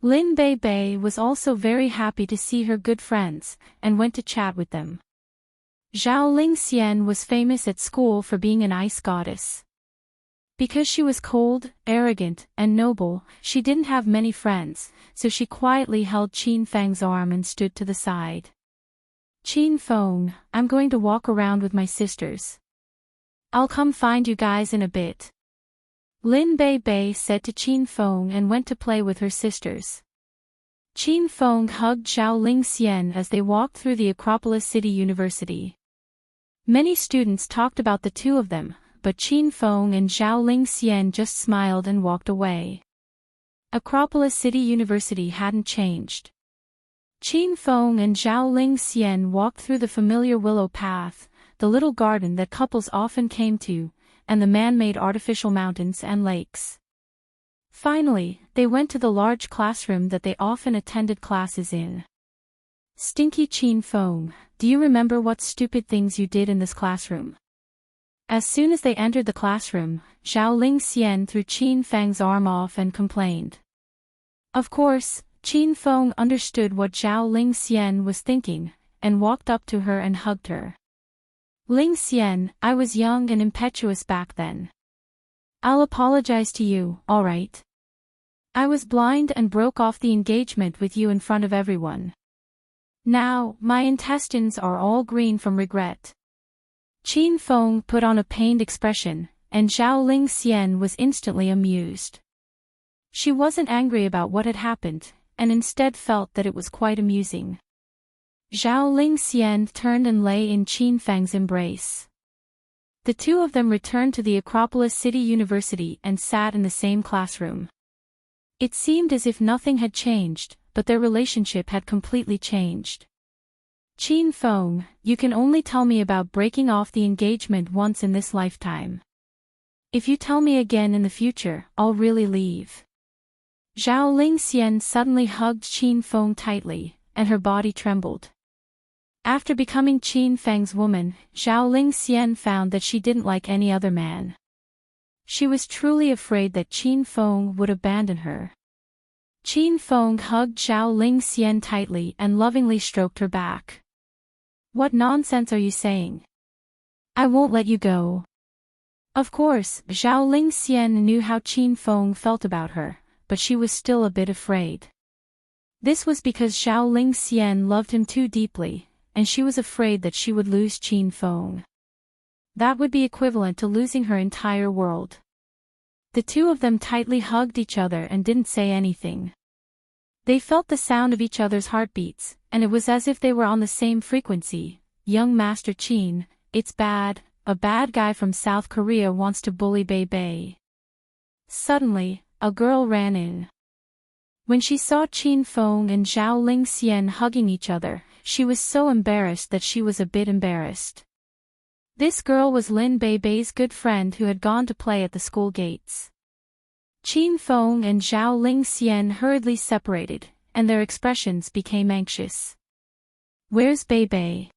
Lin Beibei was also very happy to see her good friends, and went to chat with them. Zhao Lingxian was famous at school for being an ice goddess. Because she was cold, arrogant, and noble, she didn't have many friends, so she quietly held Qin Feng's arm and stood to the side. Qin Feng, I'm going to walk around with my sisters. I'll come find you guys in a bit. Lin Beibei said to Qin Feng and went to play with her sisters. Qin Feng hugged Zhao Lingxian as they walked through the Acropolis City University. Many students talked about the two of them, but Qin Feng and Zhao Lingxian just smiled and walked away. Acropolis City University hadn't changed. Qin Feng and Zhao Lingxian walked through the familiar willow path, the little garden that couples often came to, and the man-made artificial mountains and lakes. Finally, they went to the large classroom that they often attended classes in. Stinky Qin Feng, do you remember what stupid things you did in this classroom? As soon as they entered the classroom, Zhao Lingxian threw Qin Feng's arm off and complained. Of course, Qin Feng understood what Zhao Lingxian was thinking, and walked up to her and hugged her. Lingxian, I was young and impetuous back then. I'll apologize to you, alright? I was blind and broke off the engagement with you in front of everyone. Now, my intestines are all green from regret. Qin Feng put on a pained expression, and Zhao Lingxian was instantly amused. She wasn't angry about what had happened, and instead felt that it was quite amusing. Zhao Lingxian turned and lay in Qin Feng's embrace. The two of them returned to the Acropolis City University and sat in the same classroom. It seemed as if nothing had changed, but their relationship had completely changed. Qin Feng, you can only tell me about breaking off the engagement once in this lifetime. If you tell me again in the future, I'll really leave. Zhao Lingxian suddenly hugged Qin Feng tightly, and her body trembled. After becoming Qin Feng's woman, Zhao Lingxian found that she didn't like any other man. She was truly afraid that Qin Feng would abandon her. Qin Feng hugged Zhao Lingxian tightly and lovingly stroked her back. What nonsense are you saying? I won't let you go. Of course, Zhao Lingxian knew how Qin Feng felt about her, but she was still a bit afraid. This was because Zhao Lingxian loved him too deeply, and she was afraid that she would lose Qin Feng. That would be equivalent to losing her entire world. The two of them tightly hugged each other and didn't say anything. They felt the sound of each other's heartbeats, and it was as if they were on the same frequency. Young Master Qin, it's bad, a bad guy from South Korea wants to bully Bei Bei. Suddenly, a girl ran in. When she saw Qin Feng and Zhao Lingxian hugging each other, she was so embarrassed that she was a bit embarrassed. This girl was Lin Bei Bei's good friend who had gone to play at the school gates. Qin Feng and Zhao Lingxian hurriedly separated, and their expressions became anxious. Where's Bei Bei?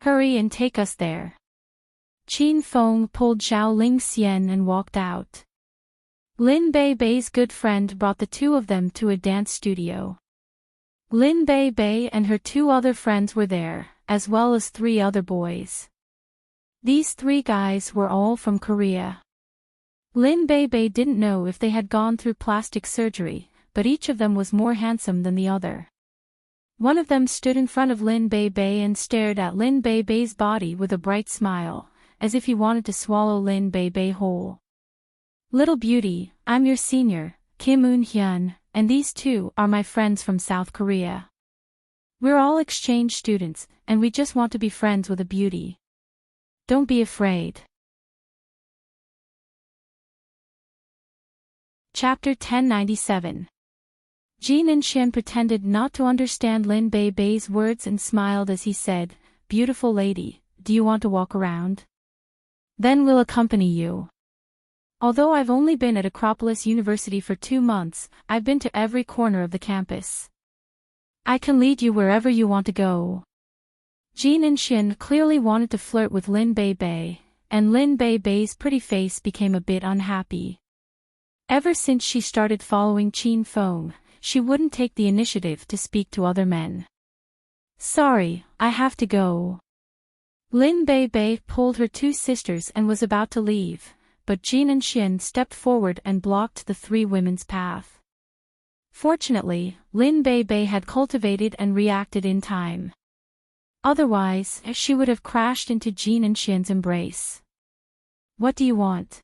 Hurry and take us there. Qin Feng pulled Zhao Lingxian and walked out. Lin Bei Bei's good friend brought the two of them to a dance studio. Lin Bei Bei and her two other friends were there, as well as 3 other boys. These 3 guys were all from Korea. Lin Bei Bei didn't know if they had gone through plastic surgery, but each of them was more handsome than the other. One of them stood in front of Lin Bei Bei and stared at Lin Bei Bei's body with a bright smile, as if he wanted to swallow Lin Bei Bei whole. Little beauty, I'm your senior, Kim Eun-hyun, and these 2 are my friends from South Korea. We're all exchange students, and we just want to be friends with a beauty. Don't be afraid. Chapter 1097. Jin and Xian pretended not to understand Lin Bei Bei's words and smiled as he said, "Beautiful lady, do you want to walk around? Then we'll accompany you. Although I've only been at Acropolis University for 2 months, I've been to every corner of the campus. I can lead you wherever you want to go." Jin and Xian clearly wanted to flirt with Lin Bei Bei, and Lin Bei Bei's pretty face became a bit unhappy. Ever since she started following Qin Feng, she wouldn't take the initiative to speak to other men. "Sorry, I have to go." Lin Bei Bei pulled her 2 sisters and was about to leave, but Jin and Xian stepped forward and blocked the 3 women's path. Fortunately, Lin Bei Bei had cultivated and reacted in time. Otherwise, she would have crashed into Jin and Xian's embrace. "What do you want?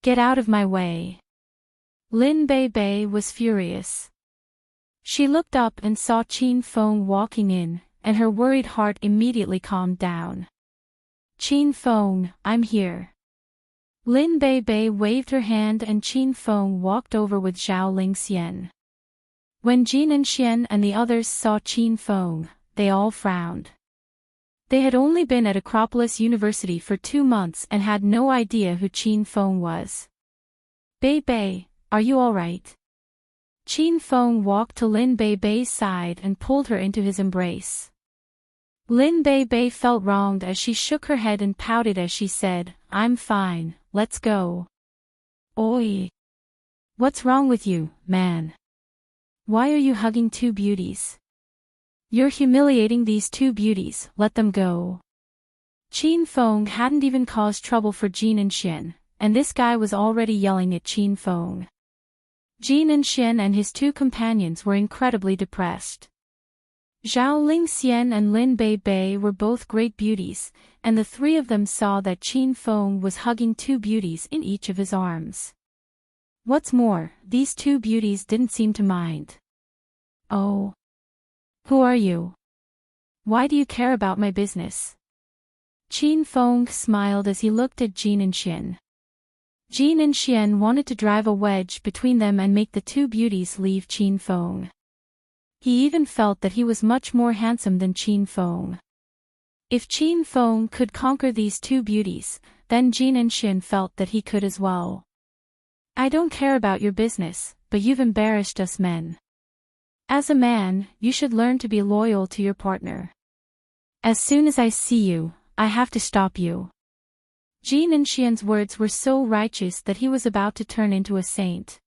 Get out of my way." Lin Bei Bei was furious. She looked up and saw Qin Feng walking in, and her worried heart immediately calmed down. "Qin Feng, I'm here." Lin Bei Bei waved her hand and Qin Feng walked over with Zhao Lingxian. When Jin and Xian and the others saw Qin Feng, they all frowned. They had only been at Acropolis University for 2 months and had no idea who Qin Feng was. Bei Bei, are you alright? Qin Feng walked to Lin Bei Bei's side and pulled her into his embrace. Lin Bei Bei felt wronged as she shook her head and pouted as she said, I'm fine, let's go. Oi! What's wrong with you, man? Why are you hugging 2 beauties? You're humiliating these 2 beauties, let them go. Qin Feng hadn't even caused trouble for Jin and Xian, and this guy was already yelling at Qin Feng. Jin and Xian and his 2 companions were incredibly depressed. Zhao Lingxian and Lin Bei Bei were both great beauties, and the 3 of them saw that Qin Feng was hugging 2 beauties in each of his arms. What's more, these 2 beauties didn't seem to mind. Oh. Who are you? Why do you care about my business? Qin Feng smiled as he looked at Jin and Xian. Jin and Xian wanted to drive a wedge between them and make the 2 beauties leave Qin Feng. He even felt that he was much more handsome than Qin Feng. If Qin Feng could conquer these 2 beauties, then Jin and Xian felt that he could as well. I don't care about your business, but you've embarrassed us men. As a man, you should learn to be loyal to your partner. As soon as I see you, I have to stop you. Jin and Xian's words were so righteous that he was about to turn into a saint.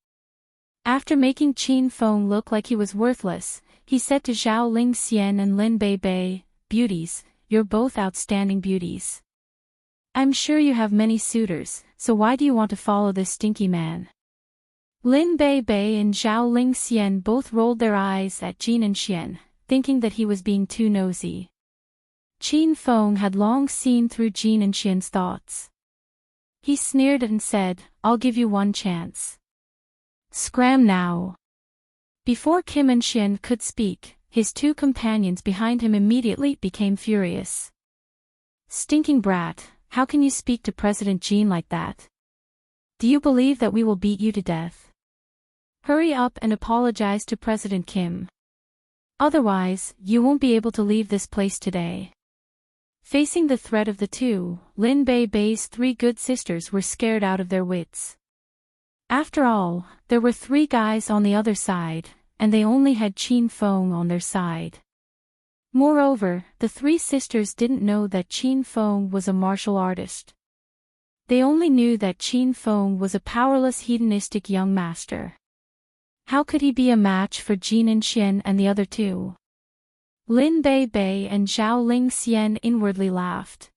After making Qin Feng look like he was worthless, he said to Zhao Lingxian and Lin Bei Bei, beauties, you're both outstanding beauties. I'm sure you have many suitors, so why do you want to follow this stinky man? Lin Bei Bei and Zhao Lingxian both rolled their eyes at Jin and Xian, thinking that he was being too nosy. Qin Feng had long seen through Jin and Xian's thoughts. He sneered and said, I'll give you 1 chance. Scram now. Before Kim and Xian could speak, his 2 companions behind him immediately became furious. Stinking brat, how can you speak to President Jin like that? Do you believe that we will beat you to death? Hurry up and apologize to President Kim. Otherwise, you won't be able to leave this place today. Facing the threat of the 2, Lin Bei Bei's 3 good sisters were scared out of their wits. After all, there were 3 guys on the other side, and they only had Qin Feng on their side. Moreover, the 3 sisters didn't know that Qin Feng was a martial artist. They only knew that Qin Feng was a powerless hedonistic young master. How could he be a match for Jin and Xian and the other 2? Lin Bei Bei and Zhao Lingxian inwardly laughed.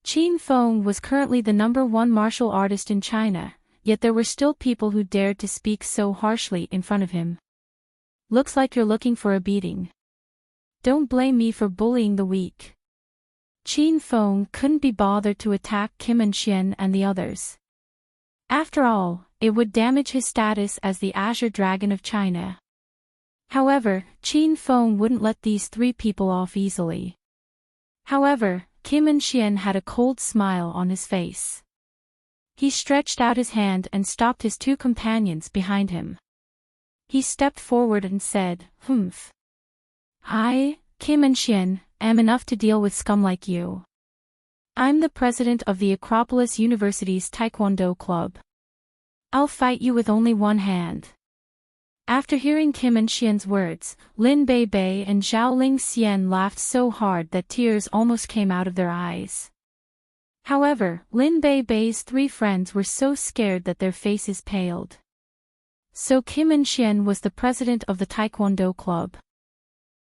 Qin Feng was currently the #1 martial artist in China, yet there were still people who dared to speak so harshly in front of him. Looks like you're looking for a beating. Don't blame me for bullying the weak. Qin Feng couldn't be bothered to attack Kim and Xian and the others. After all, it would damage his status as the Azure Dragon of China. However, Qin Feng wouldn't let these 3 people off easily. However, Kim and Xian had a cold smile on his face. He stretched out his hand and stopped his 2 companions behind him. He stepped forward and said, Humph. I, Kim and Xian, am enough to deal with scum like you. I'm the president of the Acropolis University's Taekwondo Club. I'll fight you with only 1 hand. After hearing Kim and Xian's words, Lin Bei Bei and Zhao Lingxian laughed so hard that tears almost came out of their eyes. However, Lin Bei Bei's 3 friends were so scared that their faces paled. So Kim and Xian was the president of the Taekwondo Club.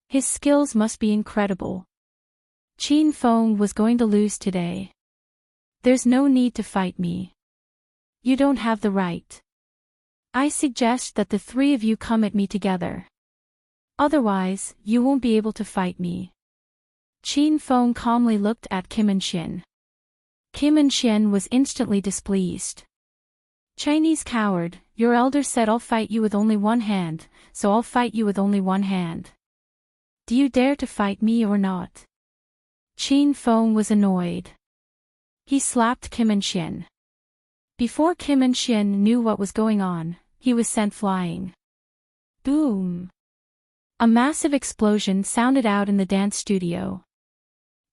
His skills must be incredible. Qin Feng was going to lose today. There's no need to fight me. You don't have the right. I suggest that the 3 of you come at me together. Otherwise, you won't be able to fight me. Qin Feng calmly looked at Kim and Xian. Kim and Xian was instantly displeased. Chinese coward, your elder said I'll fight you with only 1 hand, so I'll fight you with only 1 hand. Do you dare to fight me or not? Qin Feng was annoyed. He slapped Kim and Xian. Before Kim and Xian knew what was going on, he was sent flying. Boom! A massive explosion sounded out in the dance studio.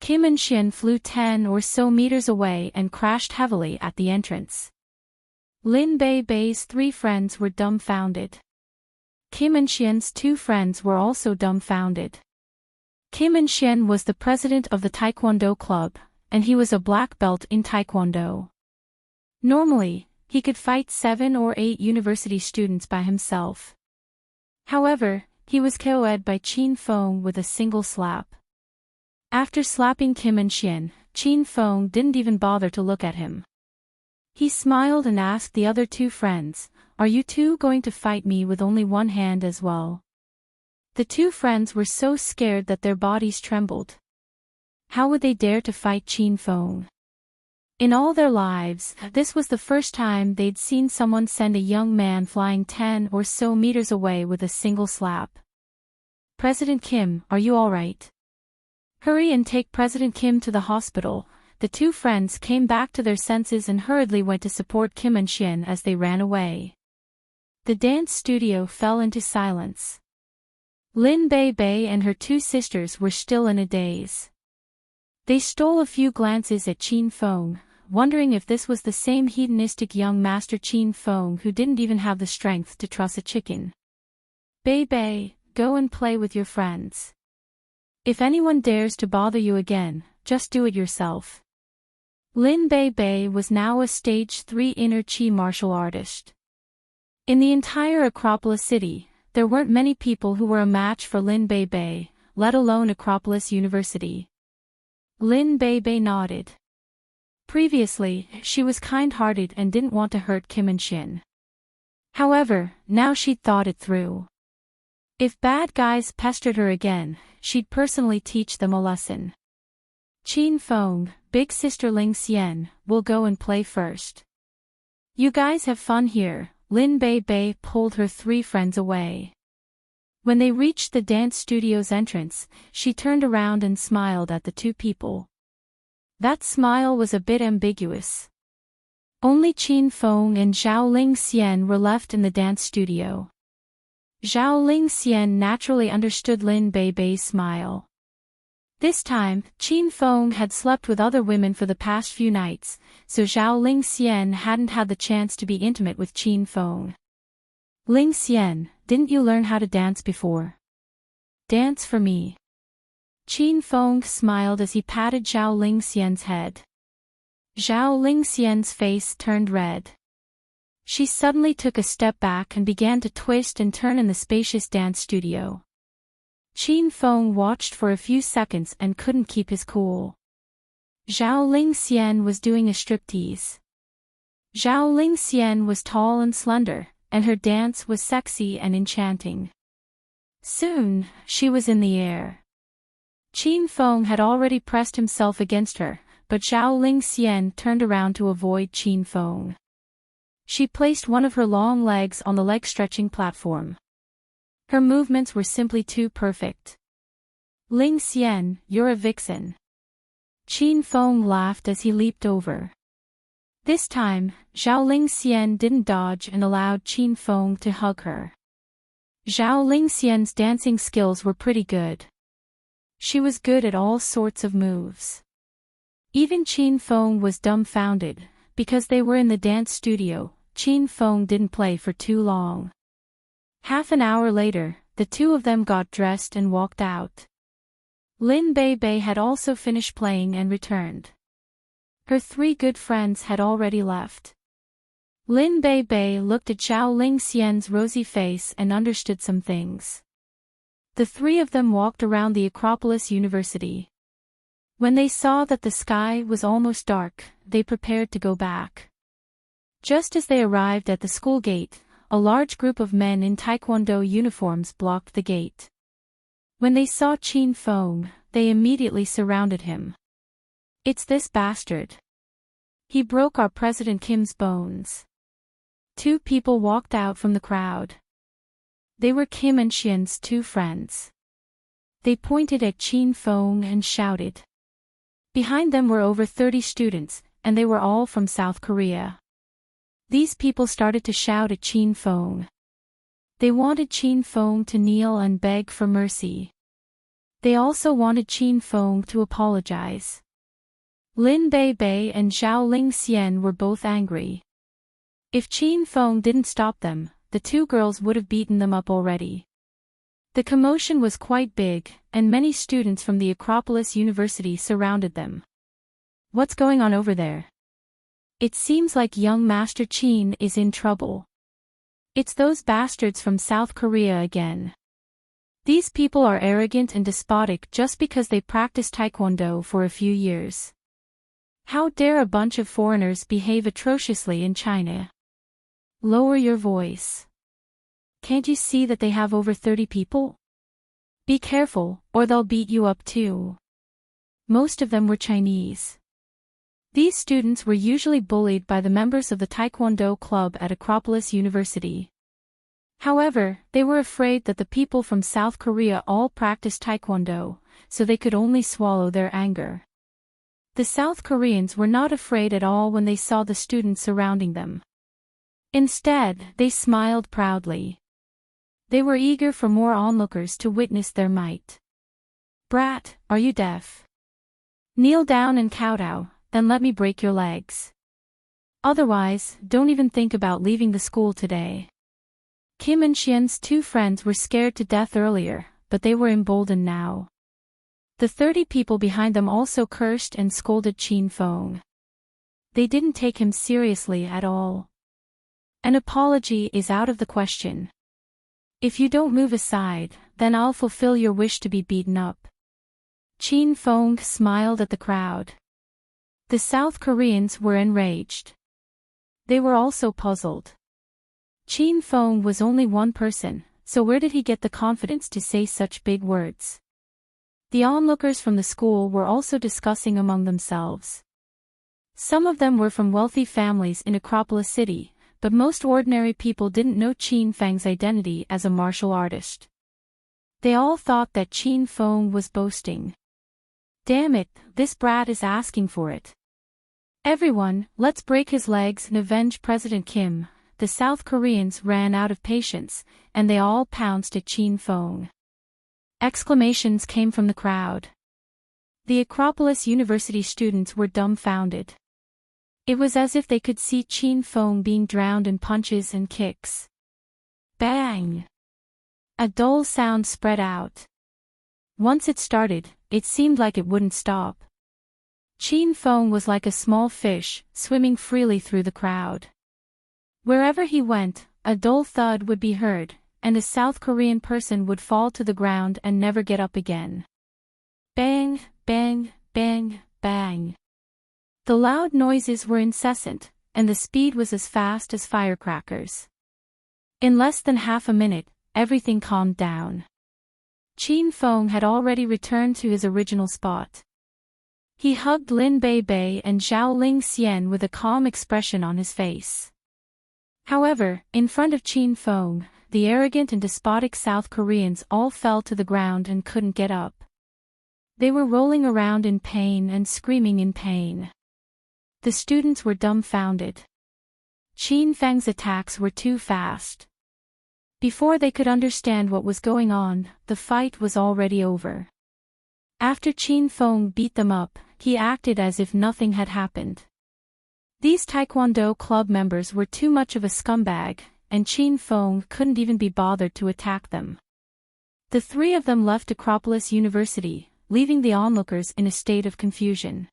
Kim and Xian flew 10 or so meters away and crashed heavily at the entrance. Lin Bei's 3 friends were dumbfounded. Kim and Xian's 2 friends were also dumbfounded. Kim and Xian was the president of the Taekwondo club, and he was a black belt in Taekwondo. Normally, he could fight 7 or 8 university students by himself. However, he was KO'd by Qin Feng with a single slap. After slapping Kim and Xian, Qin Feng didn't even bother to look at him. He smiled and asked the other 2 friends, "Are you two going to fight me with only one hand as well?" The 2 friends were so scared that their bodies trembled. How would they dare to fight Qin Feng? In all their lives, this was the first time they'd seen someone send a young man flying 10 or so meters away with a single slap. "President Kim, are you all right? Hurry and take President Kim to the hospital." The 2 friends came back to their senses and hurriedly went to support Kim and Xian as they ran away. The dance studio fell into silence. Lin Bei and her 2 sisters were still in a daze. They stole a few glances at Qin Feng, wondering if this was the same hedonistic young master Qin Feng who didn't even have the strength to truss a chicken. Bei, go and play with your friends. If anyone dares to bother you again, just do it yourself. Lin Bei was now a stage 3 inner chi martial artist. In the entire Acropolis city, there weren't many people who were a match for Lin Bei, let alone Acropolis University. Lin Bei nodded. Previously, she was kind-hearted and didn't want to hurt Kim and Xian. However, now she'd thought it through. If bad guys pestered her again, she'd personally teach them a lesson. Qin Feng, big sister Ling Xian, will go and play first. You guys have fun here. Lin Bei pulled her 3 friends away. When they reached the dance studio's entrance, she turned around and smiled at the 2 people. That smile was a bit ambiguous. Only Qin Feng and Zhao Ling Xian were left in the dance studio. Zhao Ling Xian naturally understood Lin Bei's smile. This time, Qin Feng had slept with other women for the past few nights, so Zhao Ling Xian hadn't had the chance to be intimate with Qin Feng. "Ling Xian, didn't you learn how to dance before? Dance for me." Qin Feng smiled as he patted Zhao Ling Xian's head. Zhao Ling Xian's face turned red. She suddenly took a step back and began to twist and turn in the spacious dance studio. Qin Feng watched for a few seconds and couldn't keep his cool. Zhao Ling Xian was doing a striptease. Zhao Ling Xian was tall and slender, and her dance was sexy and enchanting. Soon, she was in the air. Qin Feng had already pressed himself against her, but Zhao Ling Xian turned around to avoid Qin Feng. She placed one of her long legs on the leg-stretching platform. Her movements were simply too perfect. "Ling Xian, you're a vixen." Qin Feng laughed as he leaped over. This time, Zhao Ling Xian didn't dodge and allowed Qin Feng to hug her. Zhao Ling Xian's dancing skills were pretty good. She was good at all sorts of moves. Even Qin Feng was dumbfounded. Because they were in the dance studio, Qin Feng didn't play for too long. Half an hour later, the 2 of them got dressed and walked out. Lin Bei had also finished playing and returned. Her 3 good friends had already left. Lin Bei looked at Zhao Ling Xian's rosy face and understood some things. The 3 of them walked around the Acropolis University. When they saw that the sky was almost dark, they prepared to go back. Just as they arrived at the school gate, a large group of men in Taekwondo uniforms blocked the gate. When they saw Qin Feng, they immediately surrounded him. "It's this bastard. He broke our President Kim's bones." 2 people walked out from the crowd. They were Kim and Xian's 2 friends. They pointed at Qin Feng and shouted. Behind them were over 30 students, and they were all from South Korea. These people started to shout at Qin Feng. They wanted Qin Feng to kneel and beg for mercy. They also wanted Qin Feng to apologize. Lin Bei and Zhao Ling Xian were both angry. If Qin Feng didn't stop them, the two girls would have beaten them up already. The commotion was quite big, and many students from the Acropolis University surrounded them. What's going on over there? It seems like young Master Qin is in trouble. It's those bastards from South Korea again. These people are arrogant and despotic just because they practiced Taekwondo for a few years. How dare a bunch of foreigners behave atrociously in China? Lower your voice. Can't you see that they have over 30 people? Be careful, or they'll beat you up too. Most of them were Chinese. These students were usually bullied by the members of the Taekwondo club at Acropolis University. However, they were afraid that the people from South Korea all practiced Taekwondo, so they could only swallow their anger. The South Koreans were not afraid at all when they saw the students surrounding them. Instead, they smiled proudly. They were eager for more onlookers to witness their might. Brat, are you deaf? Kneel down and kowtow, then let me break your legs. Otherwise, don't even think about leaving the school today. Kim and Xian's two friends were scared to death earlier, but they were emboldened now. The 30 people behind them also cursed and scolded Qin Feng. They didn't take him seriously at all. An apology is out of the question. If you don't move aside, then I'll fulfill your wish to be beaten up. Qin Feng smiled at the crowd. The South Koreans were enraged. They were also puzzled. Qin Feng was only one person, so where did he get the confidence to say such big words? The onlookers from the school were also discussing among themselves. Some of them were from wealthy families in Acropolis City, but most ordinary people didn't know Qin Feng's identity as a martial artist. They all thought that Qin Feng was boasting. Damn it, this brat is asking for it. Everyone, let's break his legs and avenge President Kim. The South Koreans ran out of patience, and they all pounced at Qin Feng. Exclamations came from the crowd. The Acropolis University students were dumbfounded. It was as if they could see Qin Feng being drowned in punches and kicks. Bang! A dull sound spread out. Once it started, it seemed like it wouldn't stop. Qin Feng was like a small fish, swimming freely through the crowd. Wherever he went, a dull thud would be heard, and a South Korean person would fall to the ground and never get up again. Bang, bang, bang, bang. The loud noises were incessant, and the speed was as fast as firecrackers. In less than half a minute, everything calmed down. Qin Feng had already returned to his original spot. He hugged Lin Bei and Zhao Ling Xian with a calm expression on his face. However, in front of Qin Feng, the arrogant and despotic South Koreans all fell to the ground and couldn't get up. They were rolling around in pain and screaming in pain. The students were dumbfounded. Qin Feng's attacks were too fast. Before they could understand what was going on, the fight was already over. After Qin Feng beat them up, he acted as if nothing had happened. These Taekwondo club members were too much of a scumbag, and Qin Feng couldn't even be bothered to attack them. The three of them left Acropolis University, leaving the onlookers in a state of confusion.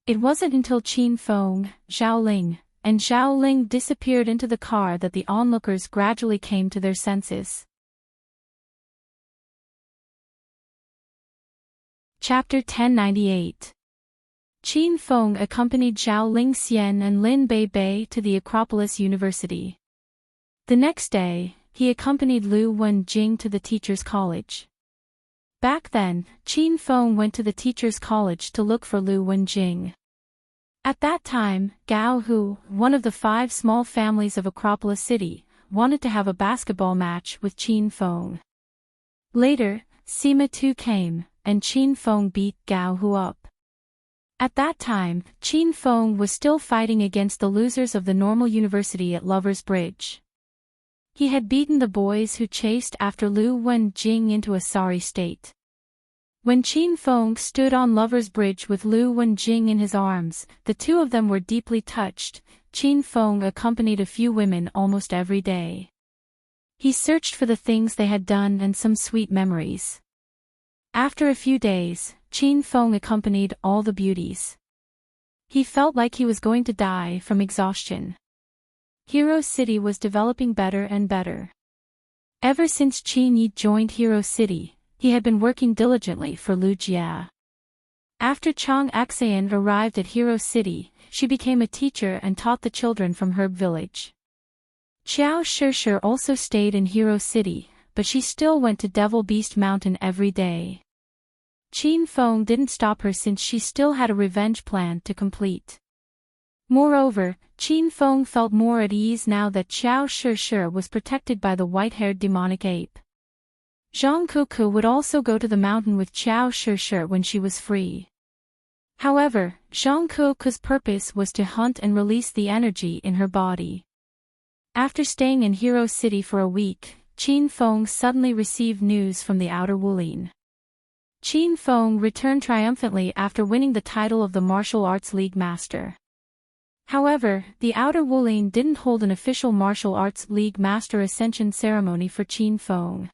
It wasn't until Qin Feng, Zhao Ling, and Zhao Ling disappeared into the car that the onlookers gradually came to their senses. Chapter 1098. Qin Feng accompanied Zhao Ling Xian and Lin Bei to the Acropolis University. The next day, he accompanied Lu Wenjing to the teacher's college. Back then, Qin Feng went to the teacher's college to look for Lu Wenjing. At that time, Gao Hu, one of the 5 small families of Acropolis City, wanted to have a basketball match with Qin Feng. Later, Sima too came, and Qin Feng beat Gao Hu up. At that time, Qin Feng was still fighting against the losers of the normal university at Lover's Bridge. He had beaten the boys who chased after Lu Wenjing into a sorry state. When Qin Feng stood on Lover's Bridge with Lu Wenjing in his arms, the two of them were deeply touched. Qin Feng accompanied a few women almost every day. He searched for the things they had done and some sweet memories. After a few days, Qin Feng accompanied all the beauties. He felt like he was going to die from exhaustion. Hero City was developing better and better. Ever since Qin Yi joined Hero City, he had been working diligently for Lu Jia. After Chang Axayan arrived at Hero City, she became a teacher and taught the children from Herb Village. Xiao Shishir also stayed in Hero City, but she still went to Devil Beast Mountain every day. Qin Feng didn't stop her since she still had a revenge plan to complete. Moreover, Qin Feng felt more at ease now that Xiao Shishir was protected by the white-haired demonic ape. Zhang Kuku would also go to the mountain with Xiao Shishir when she was free. However, Zhang Kuku's purpose was to hunt and release the energy in her body. After staying in Hero City for a week, Qin Feng suddenly received news from the Outer Wulin. Qin Feng returned triumphantly after winning the title of the Martial Arts League Master. However, the Outer Wulin didn't hold an official Martial Arts League Master Ascension ceremony for Qin Feng.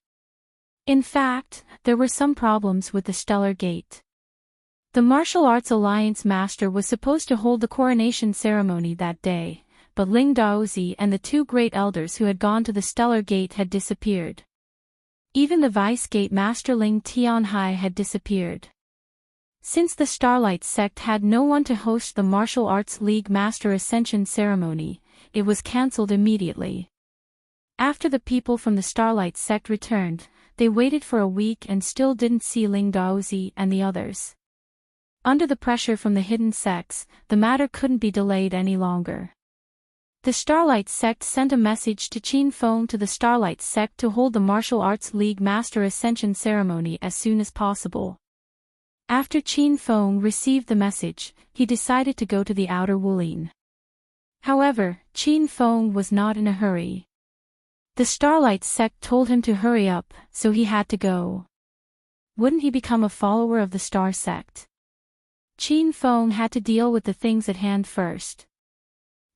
In fact, there were some problems with the Stellar Gate. The Martial Arts Alliance Master was supposed to hold the coronation ceremony that day, but Ling Daozi and the two great elders who had gone to the Stellar Gate had disappeared. Even the Vice Gate Master Ling Tianhai had disappeared. Since the Starlight Sect had no one to host the Martial Arts League Master Ascension ceremony, it was cancelled immediately. After the people from the Starlight Sect returned, they waited for a week and still didn't see Ling Daozi and the others. Under the pressure from the hidden sects, the matter couldn't be delayed any longer. The Starlight Sect sent a message to Qin Feng to the Starlight Sect to hold the Martial Arts League Master Ascension ceremony as soon as possible. After Qin Feng received the message, he decided to go to the Outer Wulin. However, Qin Feng was not in a hurry. The Starlight Sect told him to hurry up, so he had to go. Wouldn't he become a follower of the Star Sect? Qin Feng had to deal with the things at hand first.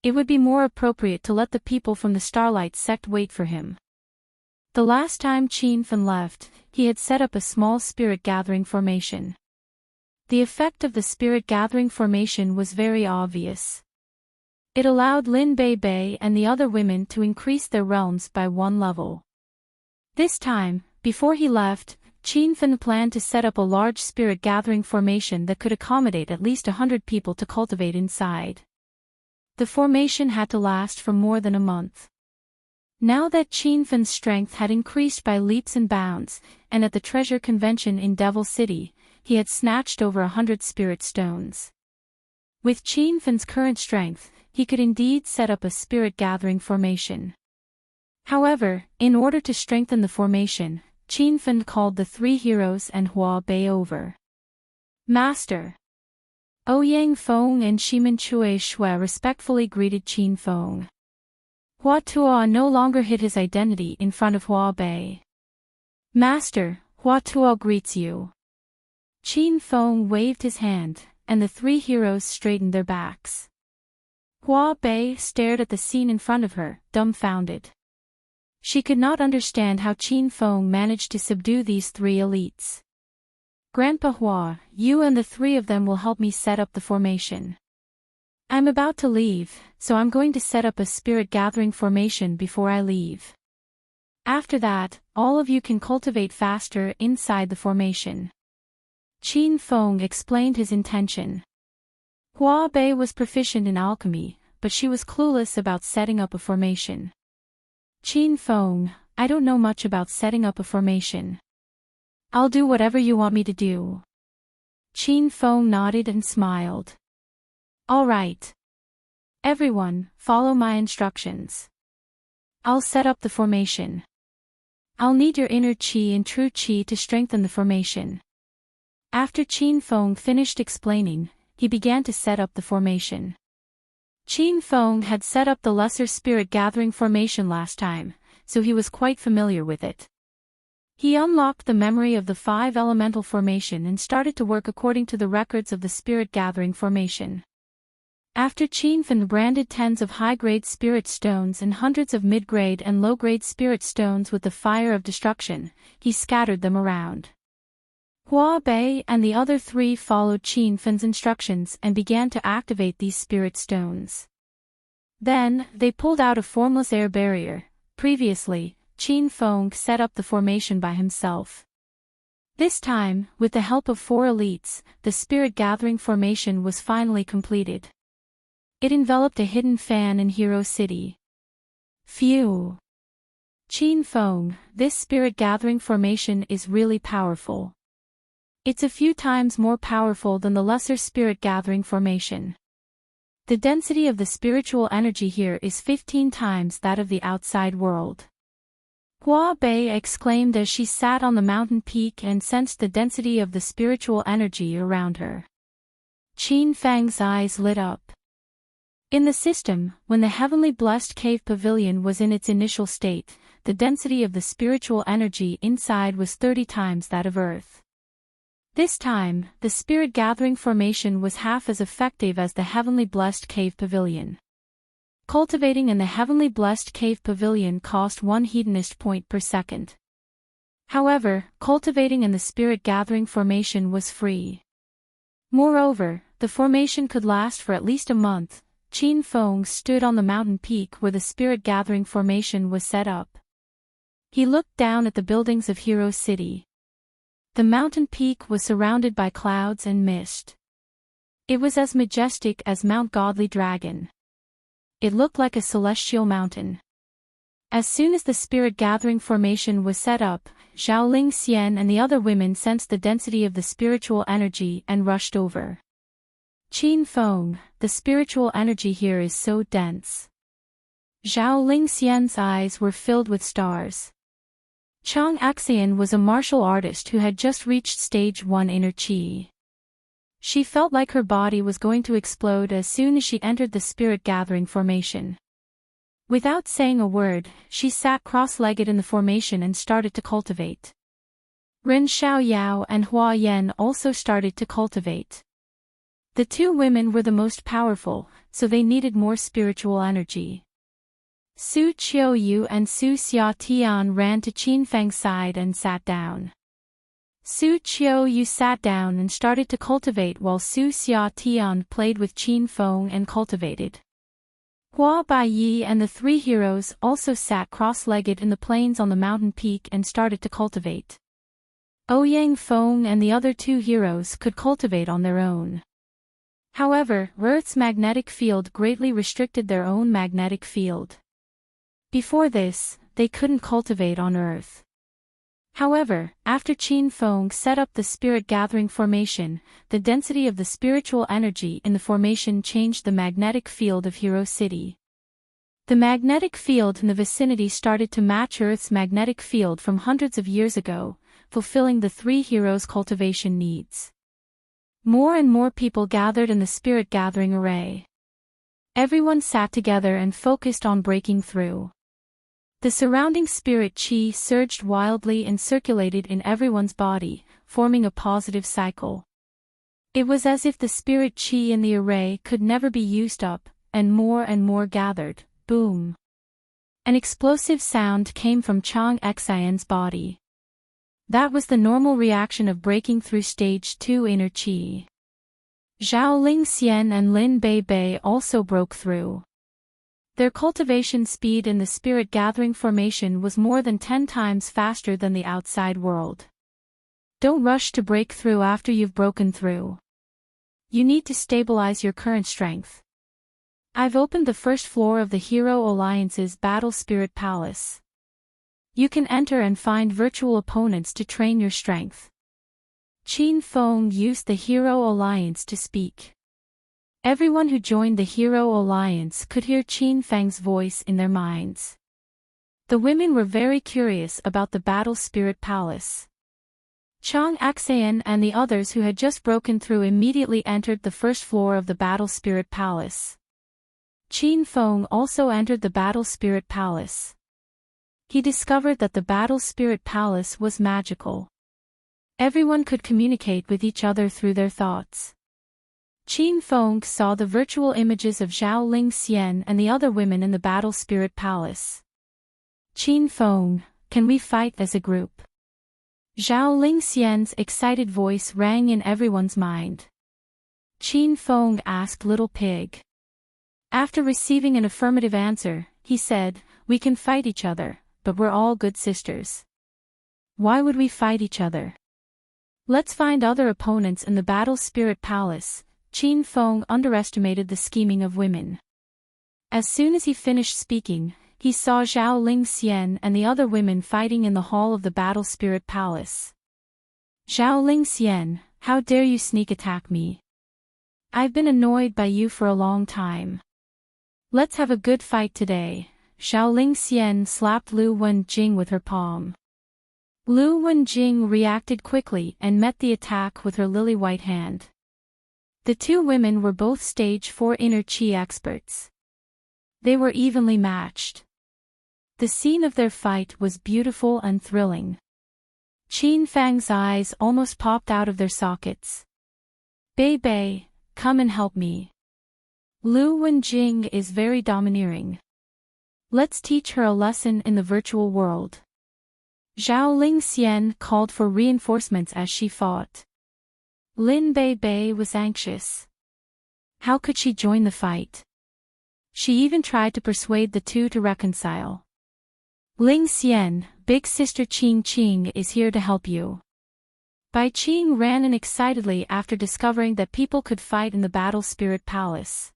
It would be more appropriate to let the people from the Starlight Sect wait for him. The last time Qin Feng left, he had set up a small spirit gathering formation. The effect of the spirit gathering formation was very obvious. It allowed Lin Bei and the other women to increase their realms by one level. This time, before he left, Qin Feng planned to set up a large spirit gathering formation that could accommodate at least 100 people to cultivate inside. The formation had to last for more than a month. Now that Qin Feng's strength had increased by leaps and bounds, and at the treasure convention in Devil City, he had snatched over 100 spirit stones. With Qin Feng's current strength, he could indeed set up a spirit gathering formation. However, in order to strengthen the formation, Qin Feng called the three heroes and Hua Bei over. Master! Ouyang Feng and Shimen Chui Shui respectfully greeted Qin Feng. Hua Tuo no longer hid his identity in front of Hua Bei. Master, Hua Tuo greets you. Qin Feng waved his hand, and the three heroes straightened their backs. Hua Bei stared at the scene in front of her, dumbfounded. She could not understand how Qin Feng managed to subdue these three elites. Grandpa Hua, you and the three of them will help me set up the formation. I'm about to leave, so I'm going to set up a spirit gathering formation before I leave. After that, all of you can cultivate faster inside the formation. Qin Feng explained his intention. Hua Bei was proficient in alchemy, but she was clueless about setting up a formation. Qin Feng, I don't know much about setting up a formation. I'll do whatever you want me to do. Qin Feng nodded and smiled. All right. Everyone, follow my instructions. I'll set up the formation. I'll need your inner qi and true qi to strengthen the formation. After Qin Feng finished explaining, he began to set up the formation. Qin Feng had set up the lesser spirit gathering formation last time, so he was quite familiar with it. He unlocked the memory of the 5 elemental formation and started to work according to the records of the spirit gathering formation. After Qin Fan branded tens of high-grade spirit stones and hundreds of mid-grade and low-grade spirit stones with the fire of destruction, he scattered them around. Hua Bei and the other 3 followed Qin Fan's instructions and began to activate these spirit stones. Then, they pulled out a formless air barrier. Previously, Qin Feng set up the formation by himself. This time, with the help of 4 elites, the spirit gathering formation was finally completed. It enveloped a hidden fan in Hero City. Phew! Qin Feng, this spirit gathering formation is really powerful. It's a few times more powerful than the lesser spirit gathering formation. The density of the spiritual energy here is 15 times that of the outside world. Hua Bei exclaimed as she sat on the mountain peak and sensed the density of the spiritual energy around her. Qin Feng's eyes lit up. In the system, when the heavenly blessed cave pavilion was in its initial state, the density of the spiritual energy inside was 30 times that of Earth. This time, the spirit gathering formation was half as effective as the heavenly blessed cave pavilion. Cultivating in the heavenly blessed cave pavilion cost 1 hedonist point per second. However, cultivating in the spirit gathering formation was free. Moreover, the formation could last for at least a month. Qin Feng stood on the mountain peak where the spirit gathering formation was set up. He looked down at the buildings of Hero City. The mountain peak was surrounded by clouds and mist. It was as majestic as Mount Godly Dragon. It looked like a celestial mountain. As soon as the spirit gathering formation was set up, Zhao Ling Xian and the other women sensed the density of the spiritual energy and rushed over. Qin Feng, the spiritual energy here is so dense. Zhao Ling Xian's eyes were filled with stars. Chang Axian was a martial artist who had just reached stage 1 inner chi. She felt like her body was going to explode as soon as she entered the spirit gathering formation. Without saying a word, she sat cross-legged in the formation and started to cultivate. Ren Xiaoyao and Hua Yan also started to cultivate. The 2 women were the most powerful, so they needed more spiritual energy. Su Qiuyu and Su Xiatian ran to Qin Feng's side and sat down. Su Qiuyu sat down and started to cultivate while Su Xiatian played with Qin Feng and cultivated. Hua Baiyi and the 3 heroes also sat cross-legged in the plains on the mountain peak and started to cultivate. Ouyang Feng and the other 2 heroes could cultivate on their own. However, Earth's magnetic field greatly restricted their own magnetic field. Before this, they couldn't cultivate on Earth. However, after Qin Feng set up the spirit gathering formation, the density of the spiritual energy in the formation changed the magnetic field of Hero City. The magnetic field in the vicinity started to match Earth's magnetic field from hundreds of years ago, fulfilling the 3 heroes' cultivation needs. More and more people gathered in the spirit gathering array. Everyone sat together and focused on breaking through. The surrounding spirit chi surged wildly and circulated in everyone's body, forming a positive cycle. It was as if the spirit chi in the array could never be used up, and more gathered. Boom! An explosive sound came from Chang Xian's body. That was the normal reaction of breaking through stage 2 inner chi. Zhao Ling Xian and Lin Bei Bei also broke through. Their cultivation speed in the spirit gathering formation was more than 10 times faster than the outside world. Don't rush to break through after you've broken through. You need to stabilize your current strength. I've opened the first floor of the Hero Alliance's Battle Spirit Palace. You can enter and find virtual opponents to train your strength. Qin Feng used the Hero Alliance to speak. Everyone who joined the Hero Alliance could hear Qin Feng's voice in their minds. The women were very curious about the Battle Spirit Palace. Chang Axian and the others who had just broken through immediately entered the first floor of the Battle Spirit Palace. Qin Feng also entered the Battle Spirit Palace. He discovered that the Battle Spirit Palace was magical. Everyone could communicate with each other through their thoughts. Qin Feng saw the virtual images of Zhao Ling Xian and the other women in the Battle Spirit Palace. Qin Feng, can we fight as a group? Zhao Ling Xian's excited voice rang in everyone's mind. Qin Feng asked Little Pig. After receiving an affirmative answer, he said, "We can fight each other, but we're all good sisters." Why would we fight each other? Let's find other opponents in the Battle Spirit Palace. Qin Feng underestimated the scheming of women. As soon as he finished speaking, he saw Zhao Ling Xian and the other women fighting in the hall of the Battle Spirit Palace. Zhao Ling Xian, how dare you sneak attack me? I've been annoyed by you for a long time. Let's have a good fight today. Zhao Ling Xian slapped Lu Wenjing with her palm. Lu Wenjing reacted quickly and met the attack with her lily-white hand. The two women were both stage 4 inner chi experts. They were evenly matched. The scene of their fight was beautiful and thrilling. Qin Feng's eyes almost popped out of their sockets. "Bei Bei, come and help me. Lu Wenjing is very domineering. Let's teach her a lesson in the virtual world." Zhao Ling Xian called for reinforcements as she fought. Lin Bei Bei was anxious. How could she join the fight? She even tried to persuade the two to reconcile. "Ling Xian, big sister Qing Qing is here to help you." Bai Qing ran in excitedly after discovering that people could fight in the Battle Spirit Palace.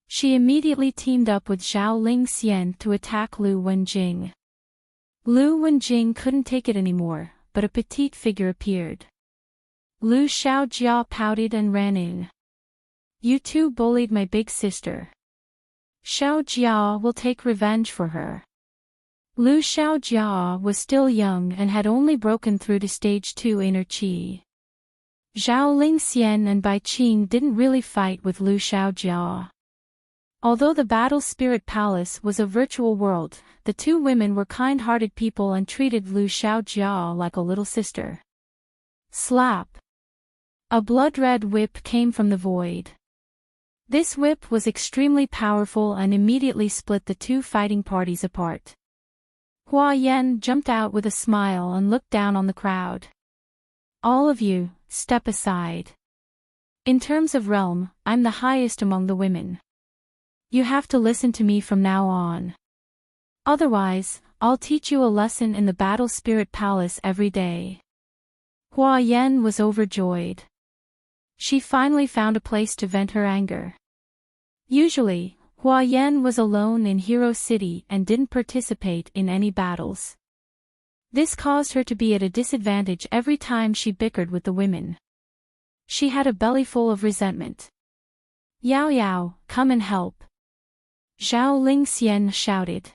She immediately teamed up with Zhao Ling Xian to attack Lu Wenjing. Lu Wenjing couldn't take it anymore, but a petite figure appeared. Lu Xiaojia pouted and ran in. "You two bullied my big sister. Xiaojia will take revenge for her." Lu Xiaojia was still young and had only broken through to stage 2 inner chi. Zhao Ling Xian and Bai Qing didn't really fight with Lu Xiaojia. Although the Battle Spirit Palace was a virtual world, the two women were kind-hearted people and treated Lu Xiaojia like a little sister. Slap! A blood-red whip came from the void. This whip was extremely powerful and immediately split the two fighting parties apart. Hua Yan jumped out with a smile and looked down on the crowd. "All of you, step aside. In terms of realm, I'm the highest among the women. You have to listen to me from now on. Otherwise, I'll teach you a lesson in the Battle Spirit Palace every day." Hua Yan was overjoyed. She finally found a place to vent her anger. Usually, Hua Yan was alone in Hero City and didn't participate in any battles. This caused her to be at a disadvantage every time she bickered with the women. She had a bellyful of resentment. "Yao Yao, come and help." Zhao Ling Xian shouted.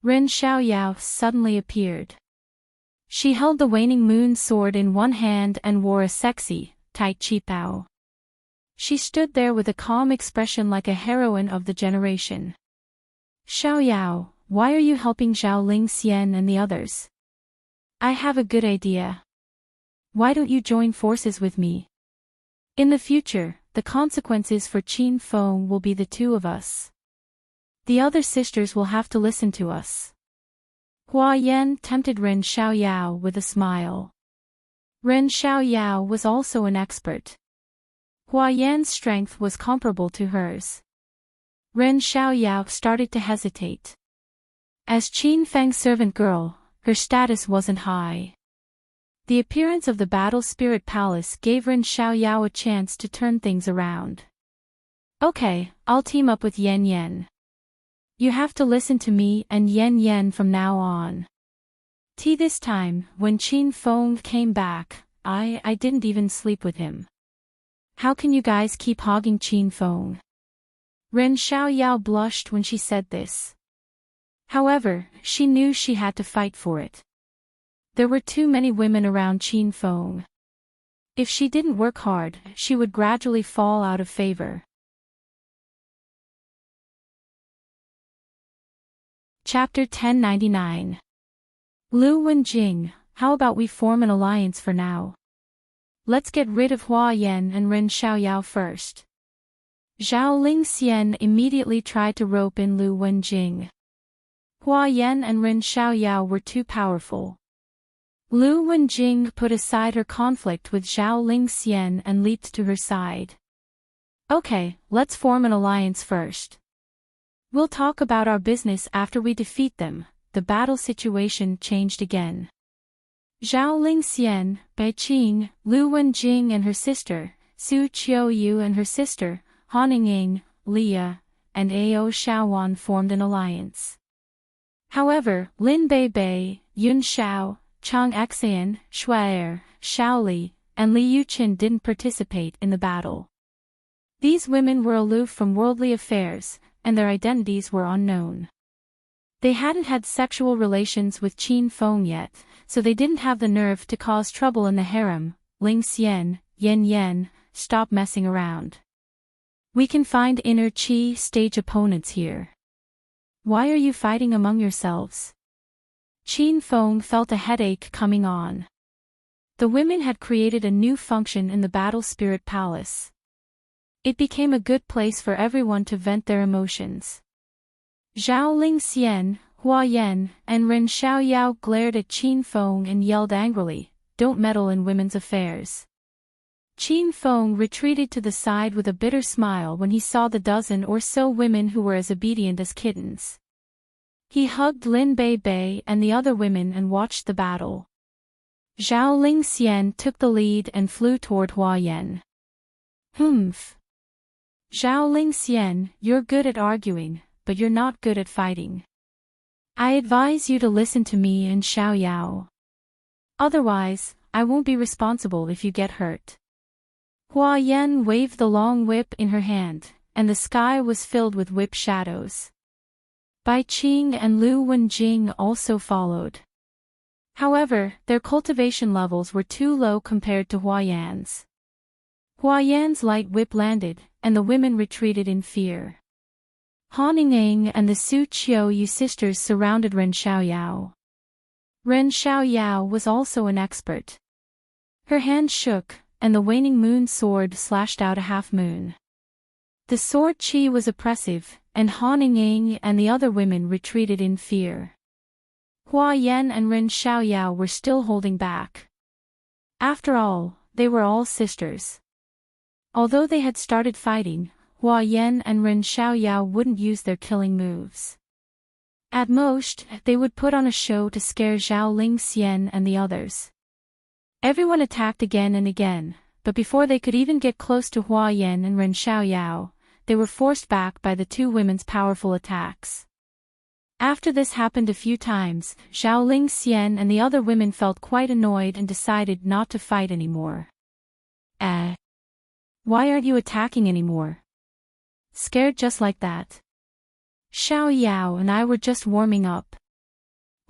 Ren Xiaoyao suddenly appeared. She held the waning moon sword in one hand and wore a sexy, tight qipao. She stood there with a calm expression like a heroine of the generation. "Xiaoyao, why are you helping Zhao Ling Xian and the others?" "I have a good idea. Why don't you join forces with me? In the future, the consequences for Qin Feng will be the two of us. The other sisters will have to listen to us." Hua Yan tempted Ren Xiaoyao with a smile. Ren Xiaoyao was also an expert. Hua Yan's strength was comparable to hers. Ren Xiaoyao started to hesitate. As Qin Feng's servant girl, her status wasn't high. The appearance of the Battle Spirit Palace gave Ren Xiaoyao a chance to turn things around. "Okay, I'll team up with Yan Yan. You have to listen to me and Yan Yan from now on." This time, when Qin Feng came back, I didn't even sleep with him. How can you guys keep hogging Qin Feng? Ren Xiaoyao blushed when she said this. However, she knew she had to fight for it. There were too many women around Qin Feng. If she didn't work hard, she would gradually fall out of favor. Chapter 1099. Lu Wenjing, how about we form an alliance for now? Let's get rid of Hua Yan and Ren Xiaoyao first. Zhao Lingxian immediately tried to rope in Lu Wenjing. Hua Yan and Ren Xiaoyao were too powerful. Lu Wenjing put aside her conflict with Zhao Lingxian and leaped to her side. Okay, let's form an alliance first. We'll talk about our business after we defeat them. The battle situation changed again. Zhao Lingxian, Bai Qing, Lu Wenjing and her sister, Su Qiuyu and her sister, Han Ying, Leah, and Ao Xiaowan formed an alliance. However, Lin Beibei, Yun Xiao, Chang Xian, Shuai, Shaoli, and Li Yuqin didn't participate in the battle. These women were aloof from worldly affairs, and their identities were unknown. They hadn't had sexual relations with Qin Feng yet, so they didn't have the nerve to cause trouble in the harem. Ling Xian, Yen Yen, stop messing around. We can find inner qi stage opponents here. Why are you fighting among yourselves? Qin Feng felt a headache coming on. The women had created a new function in the Battle Spirit Palace. It became a good place for everyone to vent their emotions. Zhao Lingxian, Hua Yan, and Ren Xiaoyao glared at Qin Feng and yelled angrily, "Don't meddle in women's affairs." Qin Feng retreated to the side with a bitter smile when he saw the dozen or so women who were as obedient as kittens. He hugged Lin Beibei and the other women and watched the battle. Zhao Lingxian took the lead and flew toward Hua Yan. Humph. Zhao Lingxian, you're good at arguing, but you're not good at fighting. I advise you to listen to me and Xiaoyao. Otherwise, I won't be responsible if you get hurt. Hua Yan waved the long whip in her hand, and the sky was filled with whip shadows. Bai Qing and Lu Wenjing also followed. However, their cultivation levels were too low compared to Hua Yan's. Hua Yan's light whip landed, and the women retreated in fear. Han Ying and the Su Qiuyu sisters surrounded Ren Xiaoyao. Ren Xiaoyao was also an expert. Her hand shook, and the waning moon sword slashed out a half-moon. The sword qi was oppressive, and Han Ying and the other women retreated in fear. Hua Yan and Ren Xiaoyao were still holding back. After all, they were all sisters. Although they had started fighting, Hua Yan and Ren Xiaoyao wouldn't use their killing moves. At most, they would put on a show to scare Zhao Lingxian and the others. Everyone attacked again and again, but before they could even get close to Hua Yan and Ren Xiaoyao, they were forced back by the two women's powerful attacks. After this happened a few times, Zhao Lingxian and the other women felt quite annoyed and decided not to fight anymore. Why aren't you attacking anymore? Scared just like that? Xiaoyao and I were just warming up.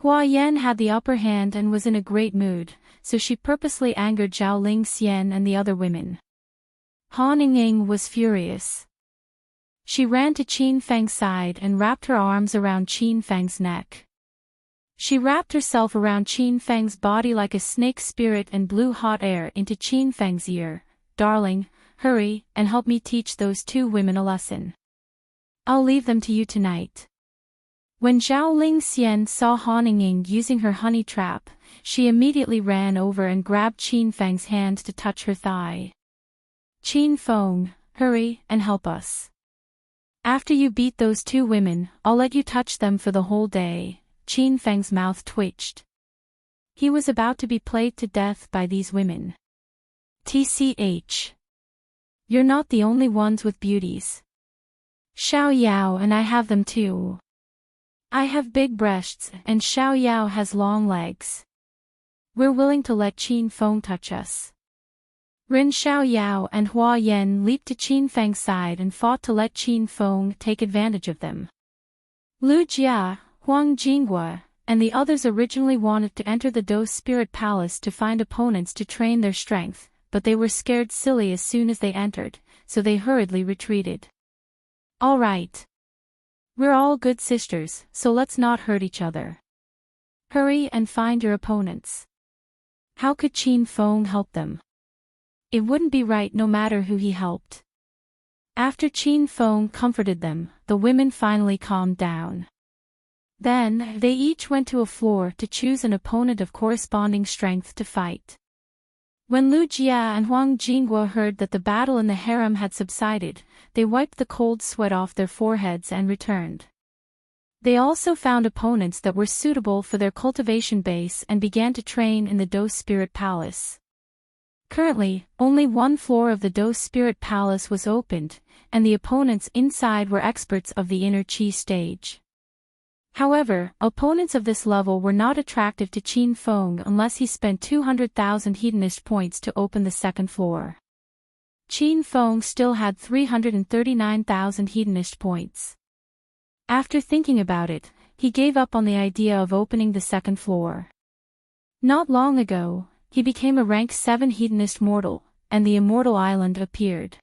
Hua Yan had the upper hand and was in a great mood, so she purposely angered Zhao Lingxian and the other women. Han Ying was furious. She ran to Qin Feng's side and wrapped her arms around Qin Feng's neck. She wrapped herself around Qin Feng's body like a snake spirit and blew hot air into Qin Feng's ear. "Darling, hurry and help me teach those two women a lesson. I'll leave them to you tonight." When Zhao Lingxian saw Han Ying using her honey trap, she immediately ran over and grabbed Qin Feng's hand to touch her thigh. "Qin Feng, hurry and help us. After you beat those two women, I'll let you touch them for the whole day." Qin Feng's mouth twitched. He was about to be played to death by these women. TCH. You're not the only ones with beauties. Xiaoyao and I have them too. I have big breasts and Xiaoyao has long legs. We're willing to let Qin Feng touch us. Ren Xiaoyao and Hua Yan leaped to Qin Feng's side and fought to let Qin Feng take advantage of them. Lu Jia, Huang Jinghua, and the others originally wanted to enter the Dou Spirit Palace to find opponents to train their strength, but they were scared silly as soon as they entered, so they hurriedly retreated. All right. We're all good sisters, so let's not hurt each other. Hurry and find your opponents. How could Qin Feng help them? It wouldn't be right no matter who he helped. After Qin Feng comforted them, the women finally calmed down. Then, they each went to a floor to choose an opponent of corresponding strength to fight. When Lu Jia and Huang Jinghua heard that the battle in the harem had subsided, they wiped the cold sweat off their foreheads and returned. They also found opponents that were suitable for their cultivation base and began to train in the Do Spirit Palace. Currently, only one floor of the Do Spirit Palace was opened, and the opponents inside were experts of the inner Qi stage. However, opponents of this level were not attractive to Qin Feng unless he spent 200,000 hedonist points to open the second floor. Qin Feng still had 339,000 hedonist points. After thinking about it, he gave up on the idea of opening the second floor. Not long ago, he became a rank 7 hedonist mortal, and the Immortal Island appeared.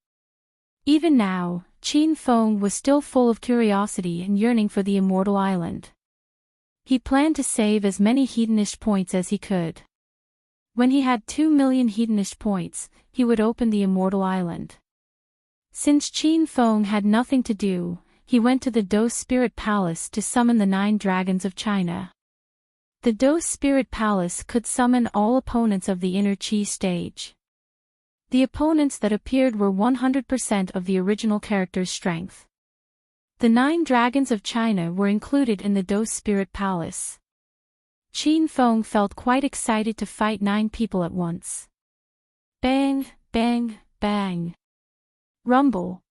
Even now, Qin Feng was still full of curiosity and yearning for the Immortal Island. He planned to save as many hedonist points as he could. When he had 2 million hedonist points, he would open the Immortal Island. Since Qin Feng had nothing to do, he went to the Do Spirit Palace to summon the 9 dragons of China. The Do Spirit Palace could summon all opponents of the inner Qi stage. The opponents that appeared were 100% of the original character's strength. The 9 dragons of China were included in the Do Spirit Palace. Qin Feng felt quite excited to fight 9 people at once. Bang, bang, bang. Rumble.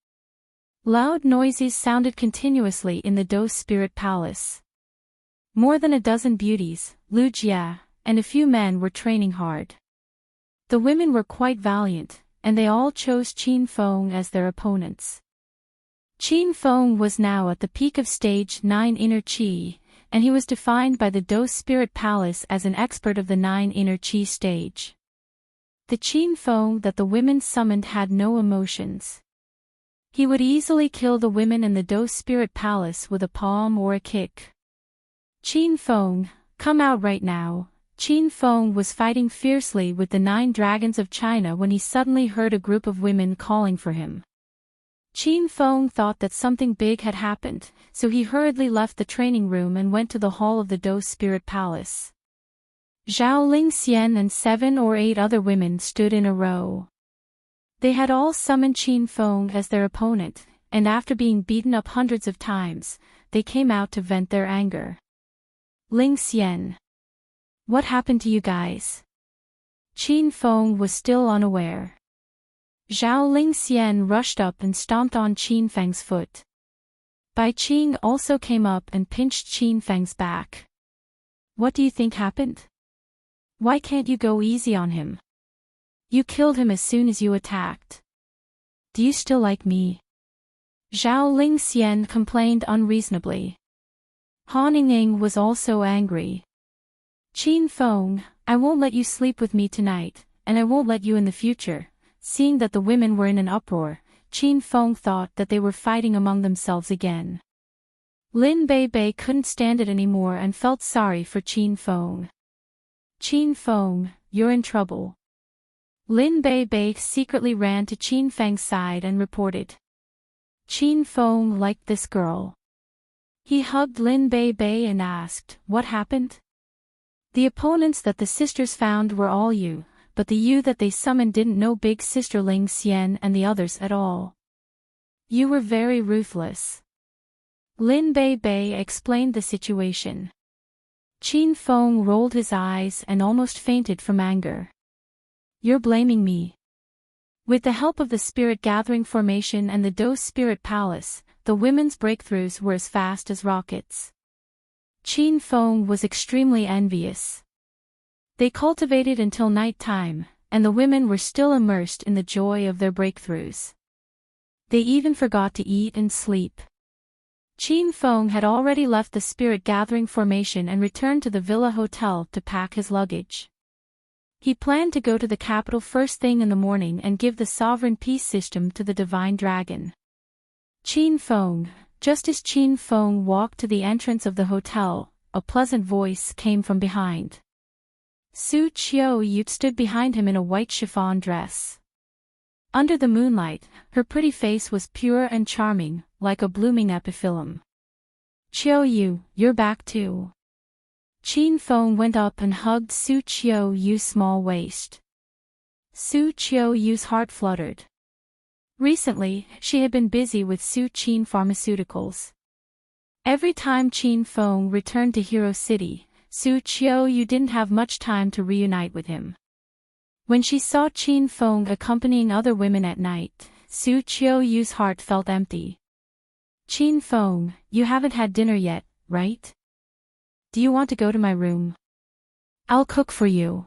Loud noises sounded continuously in the Do Spirit Palace. More than a dozen beauties, Lu Jia, and a few men were training hard. The women were quite valiant, and they all chose Qin Feng as their opponents. Qin Feng was now at the peak of stage 9 inner Qi, and he was defined by the Do Spirit Palace as an expert of the 9 inner Qi stage. The Qin Feng that the women summoned had no emotions. He would easily kill the women in the Do Spirit Palace with a palm or a kick. Qin Feng, come out right now. Qin Feng was fighting fiercely with the 9 dragons of China when he suddenly heard a group of women calling for him. Qin Feng thought that something big had happened, so he hurriedly left the training room and went to the hall of the Do Spirit Palace. Zhao Lingxian and 7 or 8 other women stood in a row. They had all summoned Qin Feng as their opponent, and after being beaten up hundreds of times, they came out to vent their anger. Lingxian. What happened to you guys? Qin Feng was still unaware. Zhao Lingxian rushed up and stomped on Qin Feng's foot. Bai Qing also came up and pinched Qin Feng's back. What do you think happened? Why can't you go easy on him? You killed him as soon as you attacked. Do you still like me? Zhao Lingxian complained unreasonably. Han Yingning was also angry. Qin Feng, I won't let you sleep with me tonight, and I won't let you in the future. Seeing that the women were in an uproar, Qin Feng thought that they were fighting among themselves again. Lin Bei couldn't stand it anymore and felt sorry for Qin Feng. Qin Feng, you're in trouble. Lin Bei secretly ran to Qin Feng's side and reported. Qin Feng liked this girl. He hugged Lin Bei and asked, what happened? The opponents that the sisters found were all you, but the you that they summoned didn't know big sister Ling Xian and the others at all. You were very ruthless. Lin Bei explained the situation. Qin Feng rolled his eyes and almost fainted from anger. You're blaming me. With the help of the Spirit Gathering Formation and the Do Spirit Palace, the women's breakthroughs were as fast as rockets. Qin Feng was extremely envious. They cultivated until night time, and the women were still immersed in the joy of their breakthroughs. They even forgot to eat and sleep. Qin Feng had already left the Spirit Gathering Formation and returned to the Villa Hotel to pack his luggage. He planned to go to the capital first thing in the morning and give the Sovereign Peace System to the Divine Dragon. Qin Feng, Just as Qin Feng walked to the entrance of the hotel, a pleasant voice came from behind. Su Qiuyu stood behind him in a white chiffon dress. Under the moonlight, her pretty face was pure and charming, like a blooming epiphyllum. Qiuyu, you're back too. Qin Feng went up and hugged Su Qiuyu's small waist. Su Qiuyu's heart fluttered. Recently, she had been busy with Su Qin Pharmaceuticals. Every time Qin Feng returned to Hero City, Su Qiuyu didn't have much time to reunite with him. When she saw Qin Feng accompanying other women at night, Su Qiuyu's heart felt empty. Qin Feng, you haven't had dinner yet, right? Do you want to go to my room? I'll cook for you.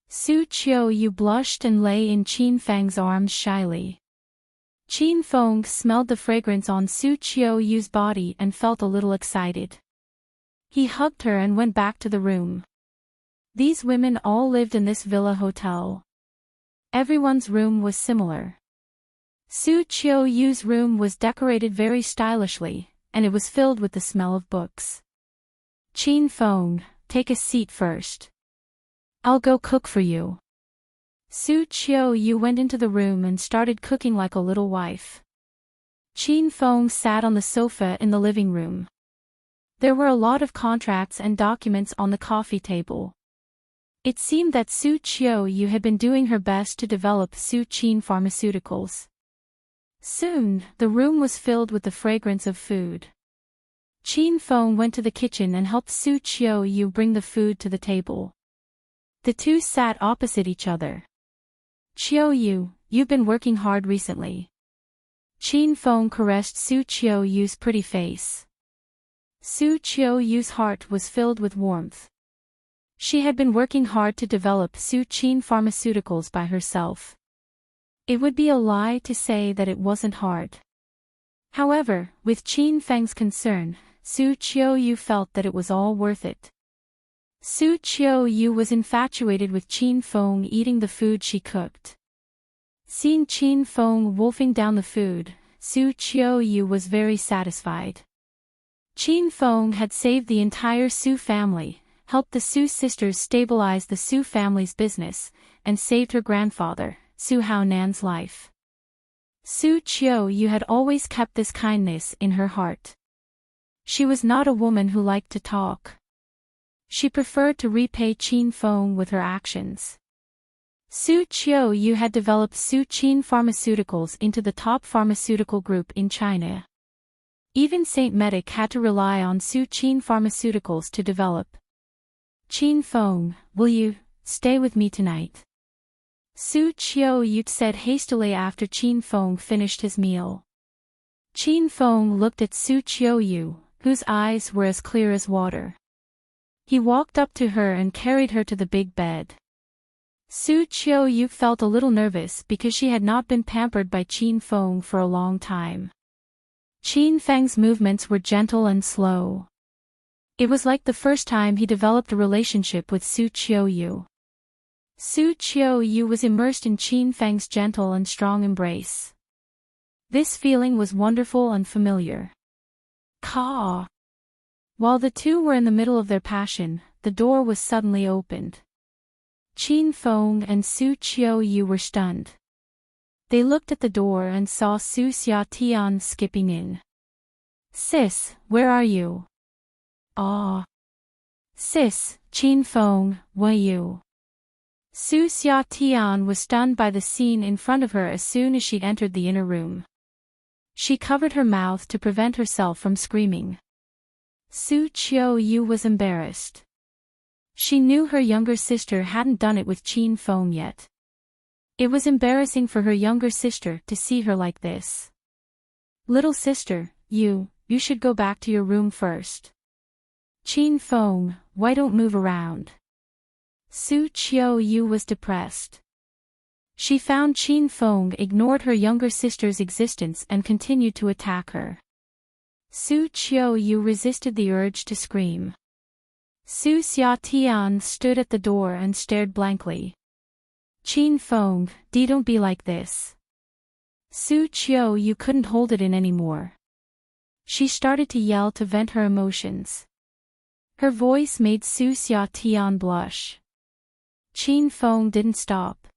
Su Qiuyu blushed and lay in Qin Feng's arms shyly. Qin Feng smelled the fragrance on Su Qiuyu's body and felt a little excited. He hugged her and went back to the room. These women all lived in this villa hotel. Everyone's room was similar. Su Qiuyu's room was decorated very stylishly, and it was filled with the smell of books. Qin Feng, take a seat first. I'll go cook for you. Su Qiuyu went into the room and started cooking like a little wife. Qin Feng sat on the sofa in the living room. There were a lot of contracts and documents on the coffee table. It seemed that Su Qiuyu had been doing her best to develop Su Qin Pharmaceuticals. Soon, the room was filled with the fragrance of food. Qin Feng went to the kitchen and helped Su Qiuyu bring the food to the table. The two sat opposite each other. Qiuyu, you've been working hard recently. Qin Feng caressed Su Qiuyu's pretty face. Su Qiuyu's heart was filled with warmth. She had been working hard to develop Su Qin Pharmaceuticals by herself. It would be a lie to say that it wasn't hard. However, with Qin Feng's concern, Su Qiuyu felt that it was all worth it. Su Qiuyu was infatuated with Qin Feng eating the food she cooked. Seeing Qin Feng wolfing down the food, Su Qiuyu was very satisfied. Qin Feng had saved the entire Su family, helped the Su sisters stabilize the Su family's business, and saved her grandfather, Su Haonan's life. Su Qiuyu had always kept this kindness in her heart. She was not a woman who liked to talk. She preferred to repay Qin Feng with her actions. Su Qiuyu had developed Su Qin Pharmaceuticals into the top pharmaceutical group in China. Even Saint Medic had to rely on Su Qin Pharmaceuticals to develop. Qin Feng, will you stay with me tonight? Su Qiuyu said hastily after Qin Feng finished his meal. Qin Feng looked at Su Qiuyu, whose eyes were as clear as water. He walked up to her and carried her to the big bed. Su Qiuyu felt a little nervous because she had not been pampered by Qin Feng for a long time. Qin Feng's movements were gentle and slow. It was like the first time he developed a relationship with Su Qiuyu. Su Qiuyu was immersed in Qin Feng's gentle and strong embrace. This feeling was wonderful and familiar. Caw! While the two were in the middle of their passion, the door was suddenly opened. Qin Feng and Su Qiuyu were stunned. They looked at the door and saw Su Xiatian skipping in. Sis, where are you? Ah. Sis, Qin Feng, were you? Su Xiatian was stunned by the scene in front of her as soon as she entered the inner room. She covered her mouth to prevent herself from screaming. Su Qiuyu was embarrassed. She knew her younger sister hadn't done it with Qin Feng yet. It was embarrassing for her younger sister to see her like this. Little sister, you should go back to your room first. Qin Feng, why don't move around? Su Qiuyu was depressed. She found Qin Feng ignored her younger sister's existence and continued to attack her. Su Qiuyu resisted the urge to scream. Su Xiatian stood at the door and stared blankly. Qin Feng, don't be like this. Su Qiuyu couldn't hold it in anymore. She started to yell to vent her emotions. Her voice made Su Xia Tian blush. Qin Feng didn't stop.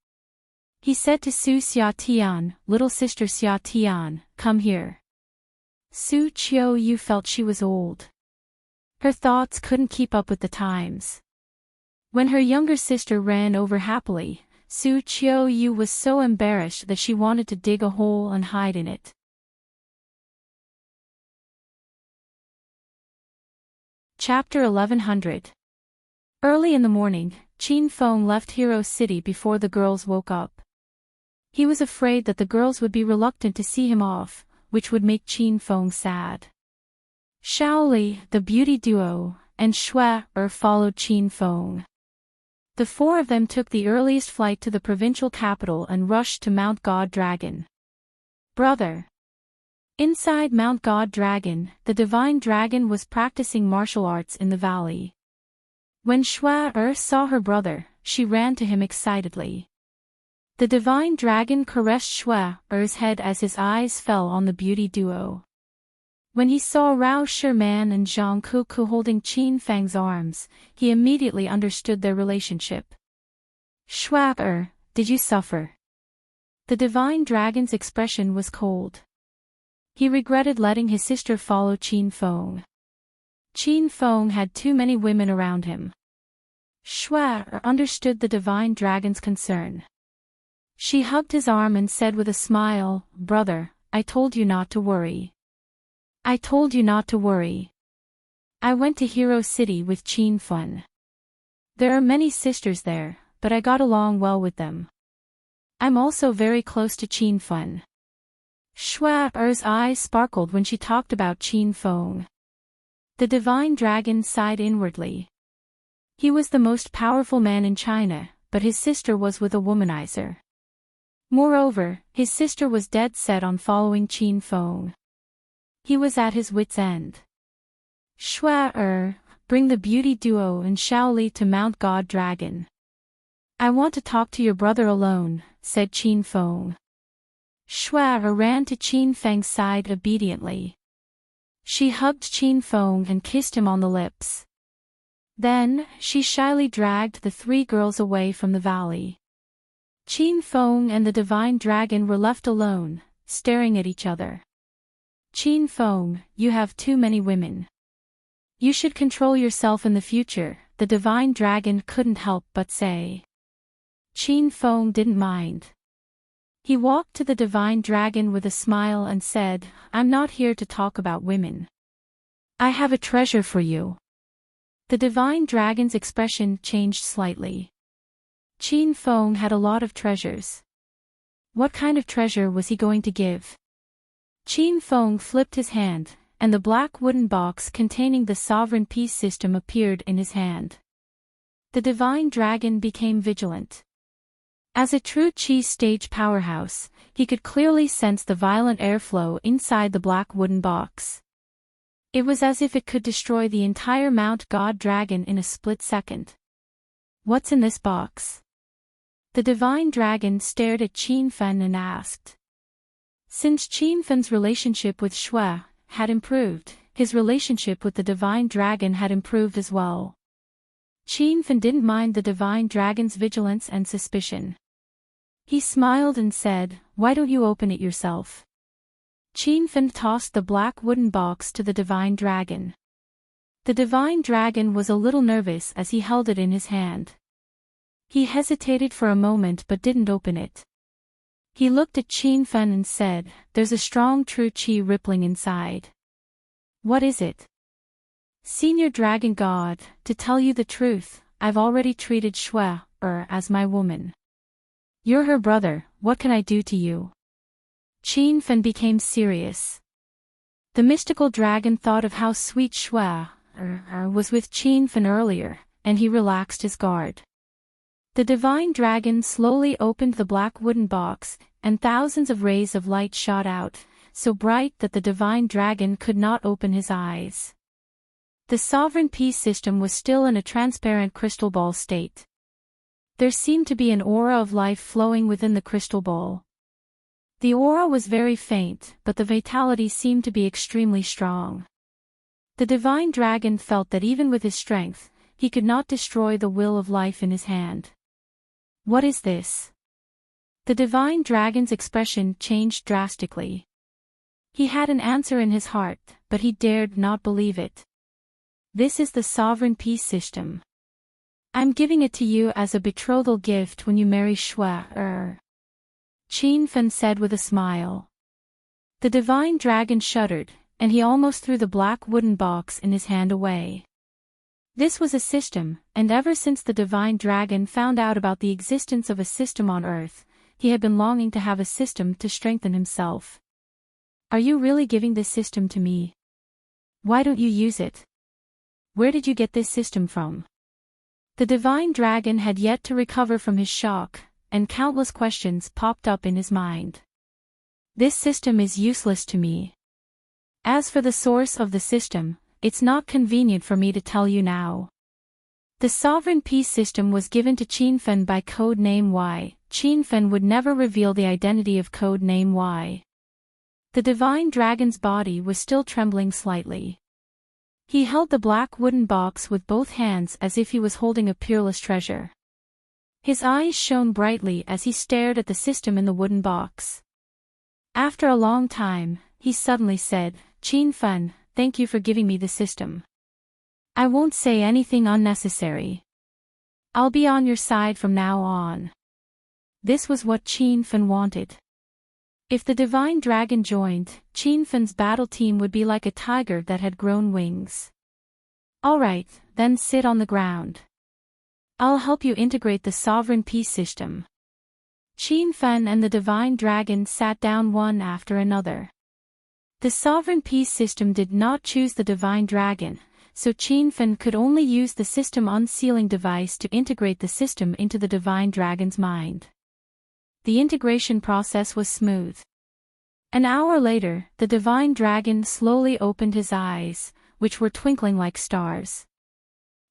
He said to Su Xia Tian, "Little sister Xia Tian, come here." Su Qiu felt she was old. Her thoughts couldn't keep up with the times. When her younger sister ran over happily, Su Qiu was so embarrassed that she wanted to dig a hole and hide in it. Chapter 1100. Early in the morning, Qin Feng left Hero City before the girls woke up. He was afraid that the girls would be reluctant to see him off, which would make Qin Feng sad. Shaoli, the beauty duo, and Xue followed Qin Feng. The four of them took the earliest flight to the provincial capital and rushed to Mount God Dragon. Brother. Inside Mount God Dragon, the divine dragon was practicing martial arts in the valley. When Xue saw her brother, she ran to him excitedly. The divine dragon caressed Xue's head as his eyes fell on the beauty duo. When he saw Rao Sherman and Zhang Kuku holding Qin Feng's arms, he immediately understood their relationship. Xue, did you suffer? The divine dragon's expression was cold. He regretted letting his sister follow Qin Feng. Qin Feng had too many women around him. Xue understood the divine dragon's concern. She hugged his arm and said with a smile, "Brother, I told you not to worry. I told you not to worry. I went to Hero City with Qin Feng. There are many sisters there, but I got along well with them. I'm also very close to Qin Feng." Xue's eyes sparkled when she talked about Qin Feng. The divine dragon sighed inwardly. He was the most powerful man in China, but his sister was with a womanizer. Moreover, his sister was dead set on following Qin Feng. He was at his wit's end. Xue, bring the beauty duo and Shaoli to Mount God Dragon. I want to talk to your brother alone, said Qin Feng. Xue ran to Qin Feng's side obediently. She hugged Qin Feng and kissed him on the lips. Then, she shyly dragged the three girls away from the valley. Qin Feng and the divine dragon were left alone, staring at each other. Qin Feng, you have too many women. You should control yourself in the future, the divine dragon couldn't help but say. Qin Feng didn't mind. He walked to the divine dragon with a smile and said, I'm not here to talk about women. I have a treasure for you. The divine dragon's expression changed slightly. Qin Feng had a lot of treasures. What kind of treasure was he going to give? Qin Feng flipped his hand, and the black wooden box containing the sovereign peace system appeared in his hand. The divine dragon became vigilant. As a true Qi stage powerhouse, he could clearly sense the violent airflow inside the black wooden box. It was as if it could destroy the entire Mount God Dragon in a split second. What's in this box? The divine dragon stared at Qin Feng and asked. Since Qin Feng's relationship with Xue had improved, his relationship with the divine dragon had improved as well. Qin Feng didn't mind the divine dragon's vigilance and suspicion. He smiled and said, Why don't you open it yourself? Qin Feng tossed the black wooden box to the divine dragon. The divine dragon was a little nervous as he held it in his hand. He hesitated for a moment but didn't open it. He looked at Qin Feng and said, There's a strong true Qi rippling inside. What is it? Senior Dragon God, to tell you the truth, I've already treated Xue as my woman. You're her brother, what can I do to you? Qin Feng became serious. The mystical dragon thought of how sweet Xue was with Qin Feng earlier, and he relaxed his guard. The divine dragon slowly opened the black wooden box, and thousands of rays of light shot out, so bright that the divine dragon could not open his eyes. The sovereign peace system was still in a transparent crystal ball state. There seemed to be an aura of life flowing within the crystal ball. The aura was very faint, but the vitality seemed to be extremely strong. The divine dragon felt that even with his strength, he could not destroy the will of life in his hand. What is this? The divine dragon's expression changed drastically. He had an answer in his heart, but he dared not believe it. This is the sovereign peace system. I'm giving it to you as a betrothal gift when you marry Shui. Qin Fen said with a smile. The divine dragon shuddered, and he almost threw the black wooden box in his hand away. This was a system, and ever since the divine dragon found out about the existence of a system on Earth, he had been longing to have a system to strengthen himself. Are you really giving this system to me? Why don't you use it? Where did you get this system from? The divine dragon had yet to recover from his shock, and countless questions popped up in his mind. This system is useless to me. As for the source of the system, it's not convenient for me to tell you now. The sovereign peace system was given to Qin Fen by code name Y. Qin Fen would never reveal the identity of code name Y. The divine dragon's body was still trembling slightly. He held the black wooden box with both hands as if he was holding a peerless treasure. His eyes shone brightly as he stared at the system in the wooden box. After a long time, he suddenly said, Qin Fen, thank you for giving me the system. I won't say anything unnecessary. I'll be on your side from now on. This was what Qin Fen wanted. If the divine dragon joined, Qin Fen's battle team would be like a tiger that had grown wings. Alright, then sit on the ground. I'll help you integrate the sovereign peace system. Qin Fen and the divine dragon sat down one after another. The sovereign peace system did not choose the divine dragon, so Qin Fen could only use the system unsealing device to integrate the system into the divine dragon's mind. The integration process was smooth. An hour later, the divine dragon slowly opened his eyes, which were twinkling like stars.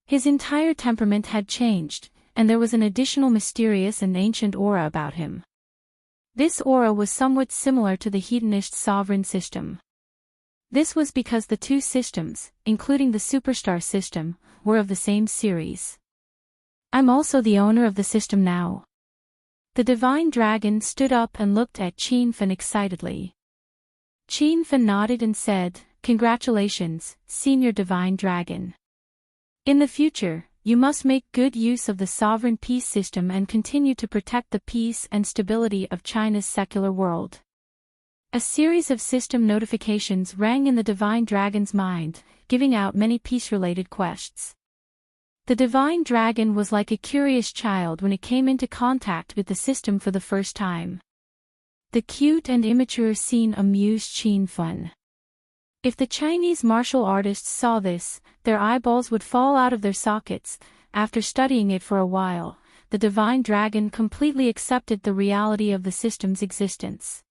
His entire temperament had changed, and there was an additional mysterious and ancient aura about him. This aura was somewhat similar to the hedonist sovereign system. This was because the two systems, including the superstar system, were of the same series. I'm also the owner of the system now. The divine dragon stood up and looked at Qin Fen excitedly. Qin Fen nodded and said, Congratulations, Senior Divine Dragon. In the future, you must make good use of the sovereign peace system and continue to protect the peace and stability of China's secular world. A series of system notifications rang in the divine dragon's mind, giving out many peace-related quests. The divine dragon was like a curious child when it came into contact with the system for the first time. The cute and immature scene amused Qin Fen. If the Chinese martial artists saw this, their eyeballs would fall out of their sockets. After studying it for a while, the divine dragon completely accepted the reality of the system's existence.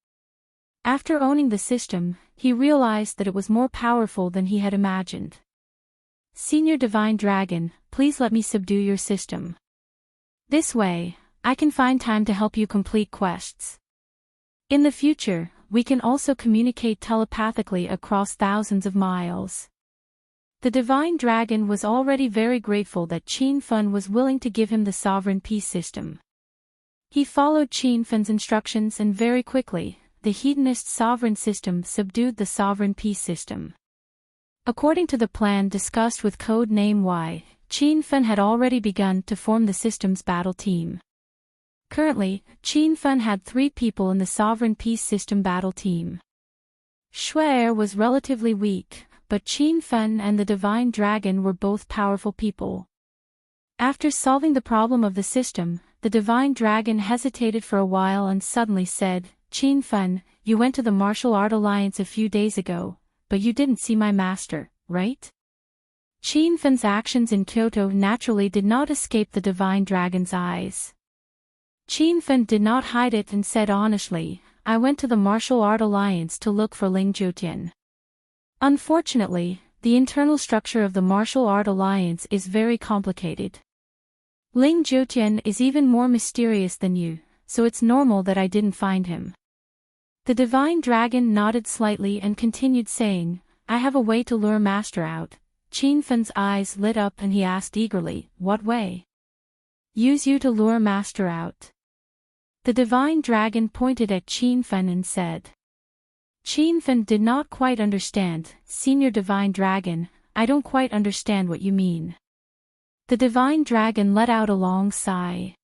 After owning the system, he realized that it was more powerful than he had imagined. Senior Divine Dragon, please let me subdue your system. This way, I can find time to help you complete quests. In the future, we can also communicate telepathically across thousands of miles. The divine dragon was already very grateful that Qin Fen was willing to give him the sovereign peace system. He followed Qin Fen's instructions and very quickly, the hedonist sovereign system subdued the sovereign peace system. According to the plan discussed with code name Y, Qin Fen had already begun to form the system's battle team. Currently, Qin Fen had 3 people in the sovereign peace system battle team. Shui was relatively weak, but Qin Fen and the divine dragon were both powerful people. After solving the problem of the system, the divine dragon hesitated for a while and suddenly said, Qin Fen, you went to the Martial Art Alliance a few days ago, but you didn't see my master, right? Qin Fen's actions in Kyoto naturally did not escape the divine dragon's eyes. Qin Fen did not hide it and said honestly, I went to the Martial Art Alliance to look for Ling Jiutian. Unfortunately, the internal structure of the Martial Art Alliance is very complicated. Ling Jiutian is even more mysterious than you, so it's normal that I didn't find him. The divine dragon nodded slightly and continued saying, I have a way to lure Master out. Qin Fen's eyes lit up and he asked eagerly, what way? Use you to lure Master out. The divine dragon pointed at Qin Fen and said. Qin Fen did not quite understand, Senior Divine Dragon, I don't quite understand what you mean. The divine dragon let out a long sigh.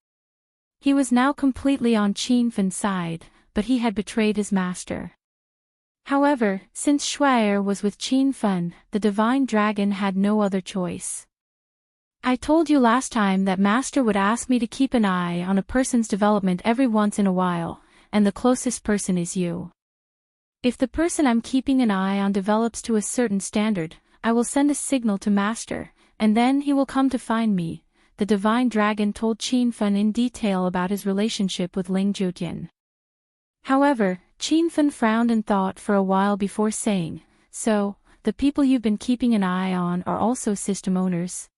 He was now completely on Qin Fen's side, but he had betrayed his master. However, since Shuai was with Qin Fen, the divine dragon had no other choice. I told you last time that Master would ask me to keep an eye on a person's development every once in a while, and the closest person is you. If the person I'm keeping an eye on develops to a certain standard, I will send a signal to Master, and then he will come to find me. The divine dragon told Qin Fen in detail about his relationship with Ling Jiutian. However, Qin Fen frowned and thought for a while before saying, so, the people you've been keeping an eye on are also system owners?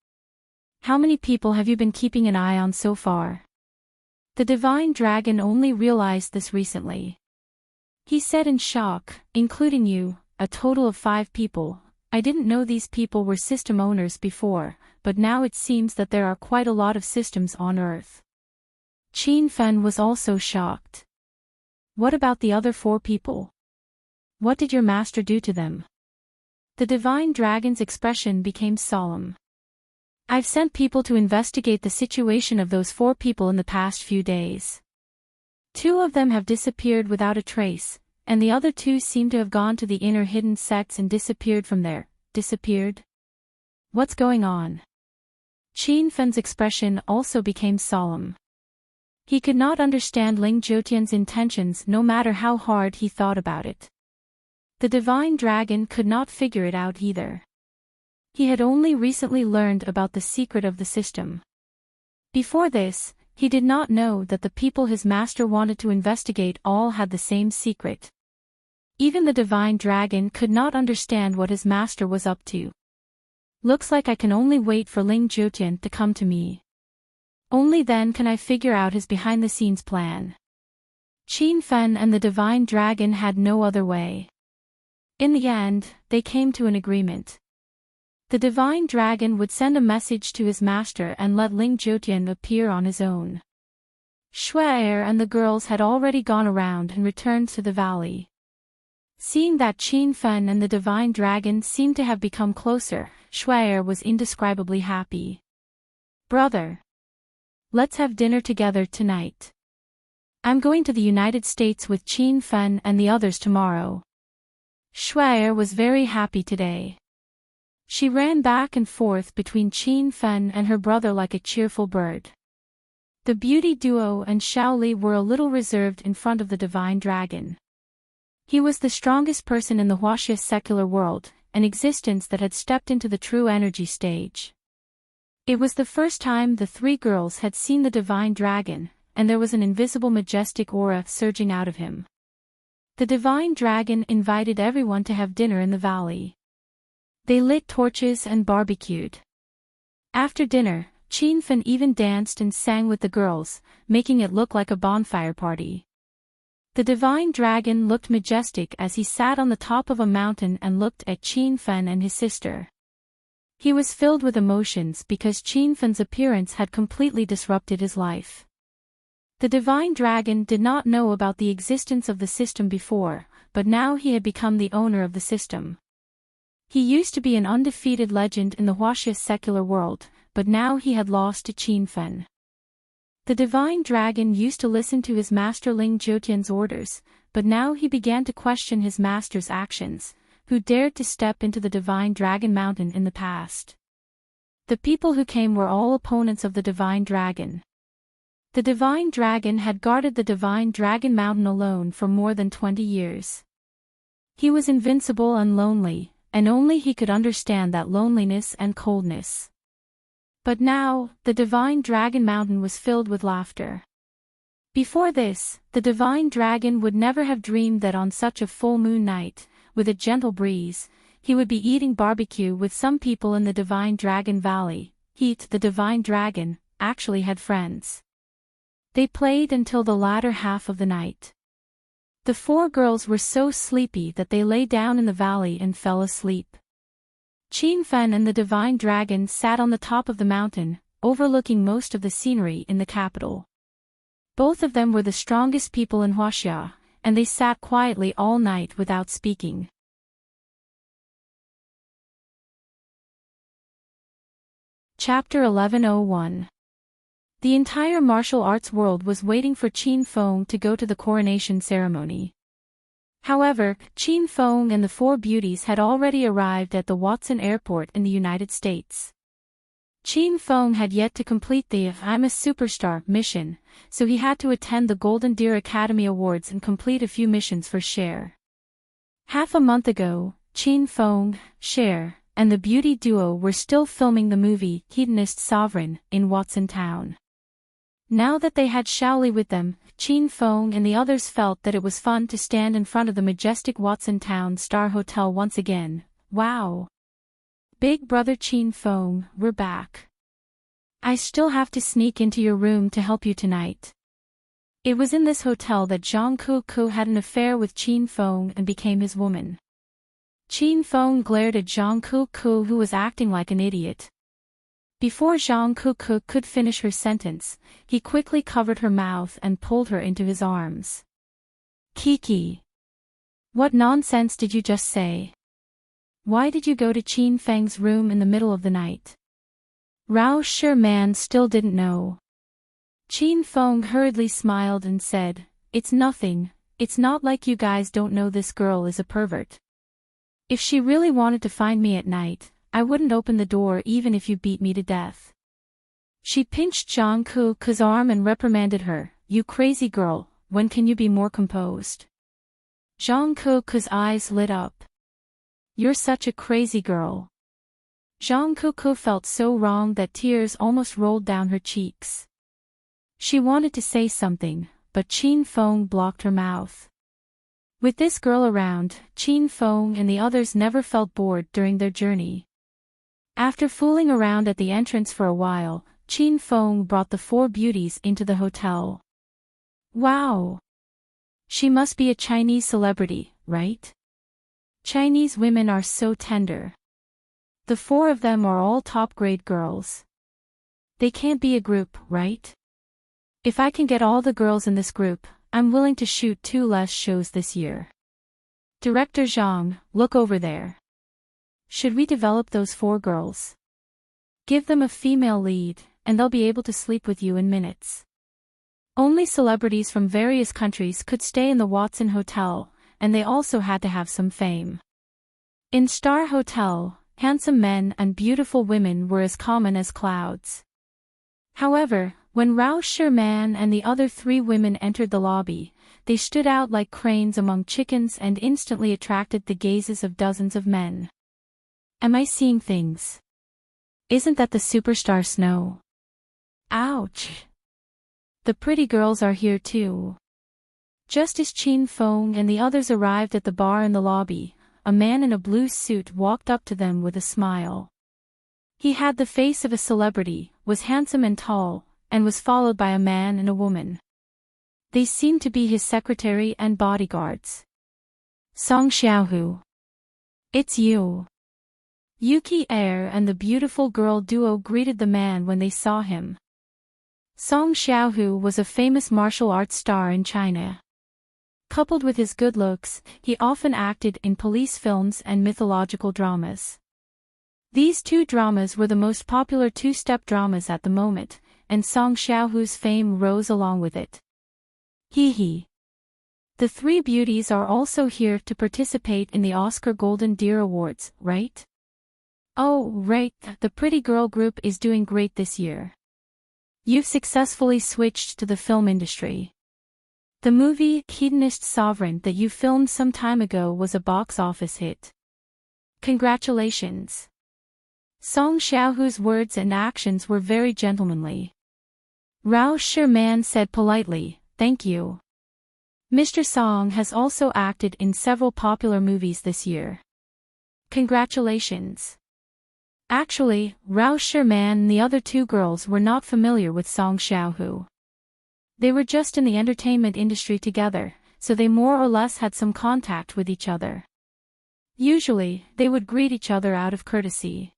How many people have you been keeping an eye on so far? The divine dragon only realized this recently. He said in shock, including you, a total of 5 people. I didn't know these people were system owners before, but now it seems that there are quite a lot of systems on Earth. Qin Fen was also shocked. What about the other 4 people? What did your master do to them? The divine dragon's expression became solemn. I've sent people to investigate the situation of those 4 people in the past few days. 2 of them have disappeared without a trace, and the other 2 seem to have gone to the inner hidden sects and disappeared from there. Disappeared? What's going on? Qin Fen's expression also became solemn. He could not understand Ling Jiutian's intentions no matter how hard he thought about it. The divine dragon could not figure it out either. He had only recently learned about the secret of the system. Before this, he did not know that the people his master wanted to investigate all had the same secret. Even the divine dragon could not understand what his master was up to. Looks like I can only wait for Ling Jiutian to come to me. Only then can I figure out his behind-the-scenes plan. Qin Fen and the divine dragon had no other way. In the end, they came to an agreement. The divine dragon would send a message to his master and let Ling Jiutian appear on his own. Shuai and the girls had already gone around and returned to the valley. Seeing that Qin Fen and the divine dragon seemed to have become closer, Shuai was indescribably happy. Brother, let's have dinner together tonight. I'm going to the United States with Qin Fen and the others tomorrow. Shuai was very happy today. She ran back and forth between Qin Fen and her brother like a cheerful bird. The beauty duo and Shaoli were a little reserved in front of the divine dragon. He was the strongest person in the Huaxia secular world, an existence that had stepped into the true energy stage. It was the first time the 3 girls had seen the divine dragon, and there was an invisible majestic aura surging out of him. The divine dragon invited everyone to have dinner in the valley. They lit torches and barbecued. After dinner, Qin Fen even danced and sang with the girls, making it look like a bonfire party. The divine dragon looked majestic as he sat on the top of a mountain and looked at Qin Fen and his sister. He was filled with emotions because Qin Fen's appearance had completely disrupted his life. The divine dragon did not know about the existence of the system before, but now he had become the owner of the system. He used to be an undefeated legend in the Huaxia secular world, but now he had lost to Qin Fen. The divine dragon used to listen to his master Ling Jiutian's orders, but now he began to question his master's actions, who dared to step into the divine dragon mountain in the past. The people who came were all opponents of the divine dragon. The divine dragon had guarded the divine dragon mountain alone for more than 20 years. He was invincible and lonely, and only he could understand that loneliness and coldness. But now, the divine dragon mountain was filled with laughter. Before this, the divine dragon would never have dreamed that on such a full moon night, with a gentle breeze, he would be eating barbecue with some people in the divine dragon valley. He, the divine dragon, actually had friends. They played until the latter half of the night. The 4 girls were so sleepy that they lay down in the valley and fell asleep. Qin Fen and the divine dragon sat on the top of the mountain, overlooking most of the scenery in the capital. Both of them were the strongest people in Huaxia, and they sat quietly all night without speaking. Chapter 1101. The entire martial arts world was waiting for Qin Feng to go to the coronation ceremony. However, Qin Feng and the 4 beauties had already arrived at the Watson Airport in the United States. Qin Feng had yet to complete the "I'm a Superstar" mission, so he had to attend the Golden Deer Academy Awards and complete a few missions for Cher. Half a month ago, Qin Feng, Cher, and the beauty duo were still filming the movie Hedonist Sovereign in Watson Town. Now that they had Shaoli with them, Qin Feng and the others felt that it was fun to stand in front of the majestic Watson Town Star Hotel once again. Wow! Big brother Qin Feng, we're back. I still have to sneak into your room to help you tonight. It was in this hotel that Zhang Kuku had an affair with Qin Feng and became his woman. Qin Feng glared at Zhang Kuku, who was acting like an idiot. Before Zhang Kuku could finish her sentence, he quickly covered her mouth and pulled her into his arms. Kiki! What nonsense did you just say? Why did you go to Qin Feng's room in the middle of the night? Rao Sherman still didn't know. Qin Feng hurriedly smiled and said, "It's nothing, it's not like you guys don't know this girl is a pervert. If she really wanted to find me at night, I wouldn't open the door even if you beat me to death." She pinched Zhang Kuku's arm and reprimanded her, "You crazy girl, when can you be more composed?" Zhang Kuku's eyes lit up. "You're such a crazy girl." Zhang Kuku felt so wrong that tears almost rolled down her cheeks. She wanted to say something, but Qin Feng blocked her mouth. With this girl around, Qin Feng and the others never felt bored during their journey. After fooling around at the entrance for a while, Qin Feng brought the 4 beauties into the hotel. Wow! She must be a Chinese celebrity, right? Chinese women are so tender. The 4 of them are all top-grade girls. They can't be a group, right? If I can get all the girls in this group, I'm willing to shoot 2 less shows this year. Director Zhang, look over there. Should we develop those 4 girls? Give them a female lead, and they'll be able to sleep with you in minutes. Only celebrities from various countries could stay in the Watson Hotel, and they also had to have some fame. In Star Hotel, handsome men and beautiful women were as common as clouds. However, when Rao Sherman and the other 3 women entered the lobby, they stood out like cranes among chickens and instantly attracted the gazes of dozens of men. Am I seeing things? Isn't that the superstar Snow? Ouch! The pretty girls are here too. Just as Qin Feng and the others arrived at the bar in the lobby, a man in a blue suit walked up to them with a smile. He had the face of a celebrity, was handsome and tall, and was followed by a man and a woman. They seemed to be his secretary and bodyguards. Song Xiaohu. It's you. Yuki Air and the beautiful girl duo greeted the man when they saw him. Song Xiaohu was a famous martial arts star in China. Coupled with his good looks, he often acted in police films and mythological dramas. These 2 dramas were the most popular 2-step dramas at the moment, and Song Xiaohu's fame rose along with it. Hee hee. The 3 beauties are also here to participate in the Oscar Golden Deer Awards, right? Oh, right, the pretty girl group is doing great this year. You've successfully switched to the film industry. The movie Hedonist Sovereign that you filmed some time ago was a box office hit. Congratulations. Song Xiaohu's words and actions were very gentlemanly. Rao Sherman said politely, "Thank you. Mr. Song has also acted in several popular movies this year. Congratulations." Actually, Rao Sherman and the other 2 girls were not familiar with Song Xiaohu. They were just in the entertainment industry together, so they more or less had some contact with each other. Usually, they would greet each other out of courtesy.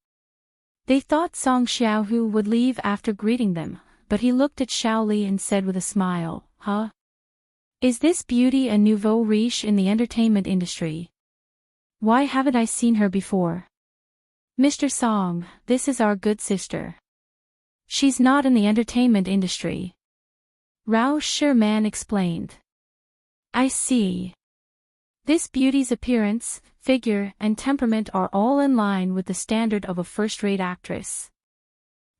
They thought Song Xiaohu would leave after greeting them, but he looked at Xiao Li and said with a smile, "Huh? Is this beauty a nouveau riche in the entertainment industry? Why haven't I seen her before?" "Mr. Song, this is our good sister. She's not in the entertainment industry," Rao Sherman explained. "I see. This beauty's appearance, figure, and temperament are all in line with the standard of a first-rate actress.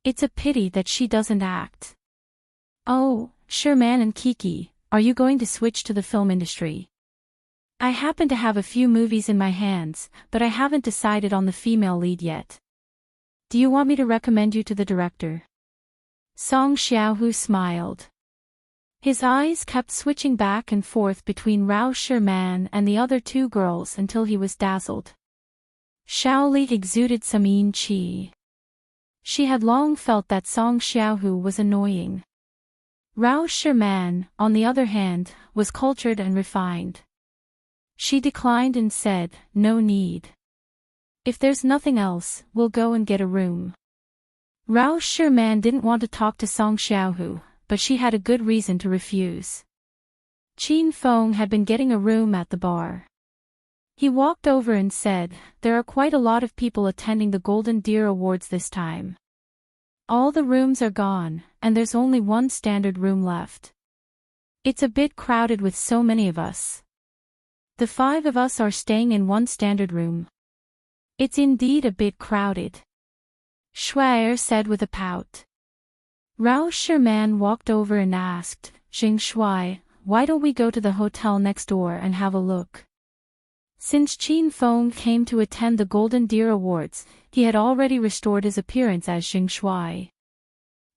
It's a pity that she doesn't act." "Oh, Sherman and Kiki, are you going to switch to the film industry?" "I happen to have a few movies in my hands, but I haven't decided on the female lead yet. Do you want me to recommend you to the director?" Song Xiaohu smiled. His eyes kept switching back and forth between Rao Sherman and the other two girls until he was dazzled. Xiao Li exuded some yin qi. She had long felt that Song Xiaohu was annoying. Rao Sherman, on the other hand, was cultured and refined. She declined and said, "No need. If there's nothing else, we'll go and get a room." Rao Sherman didn't want to talk to Song Xiaohu, but she had a good reason to refuse. Qin Feng had been getting a room at the bar. He walked over and said, "There are quite a lot of people attending the Golden Deer Awards this time. All the rooms are gone, and there's only one standard room left. It's a bit crowded with so many of us. The 5 of us are staying in one standard room." "It's indeed a bit crowded," Shuai said with a pout. Rao Sherman walked over and asked, "Xing Shuai, why don't we go to the hotel next door and have a look?" Since Qin Feng came to attend the Golden Deer Awards, he had already restored his appearance as Xing Shuai.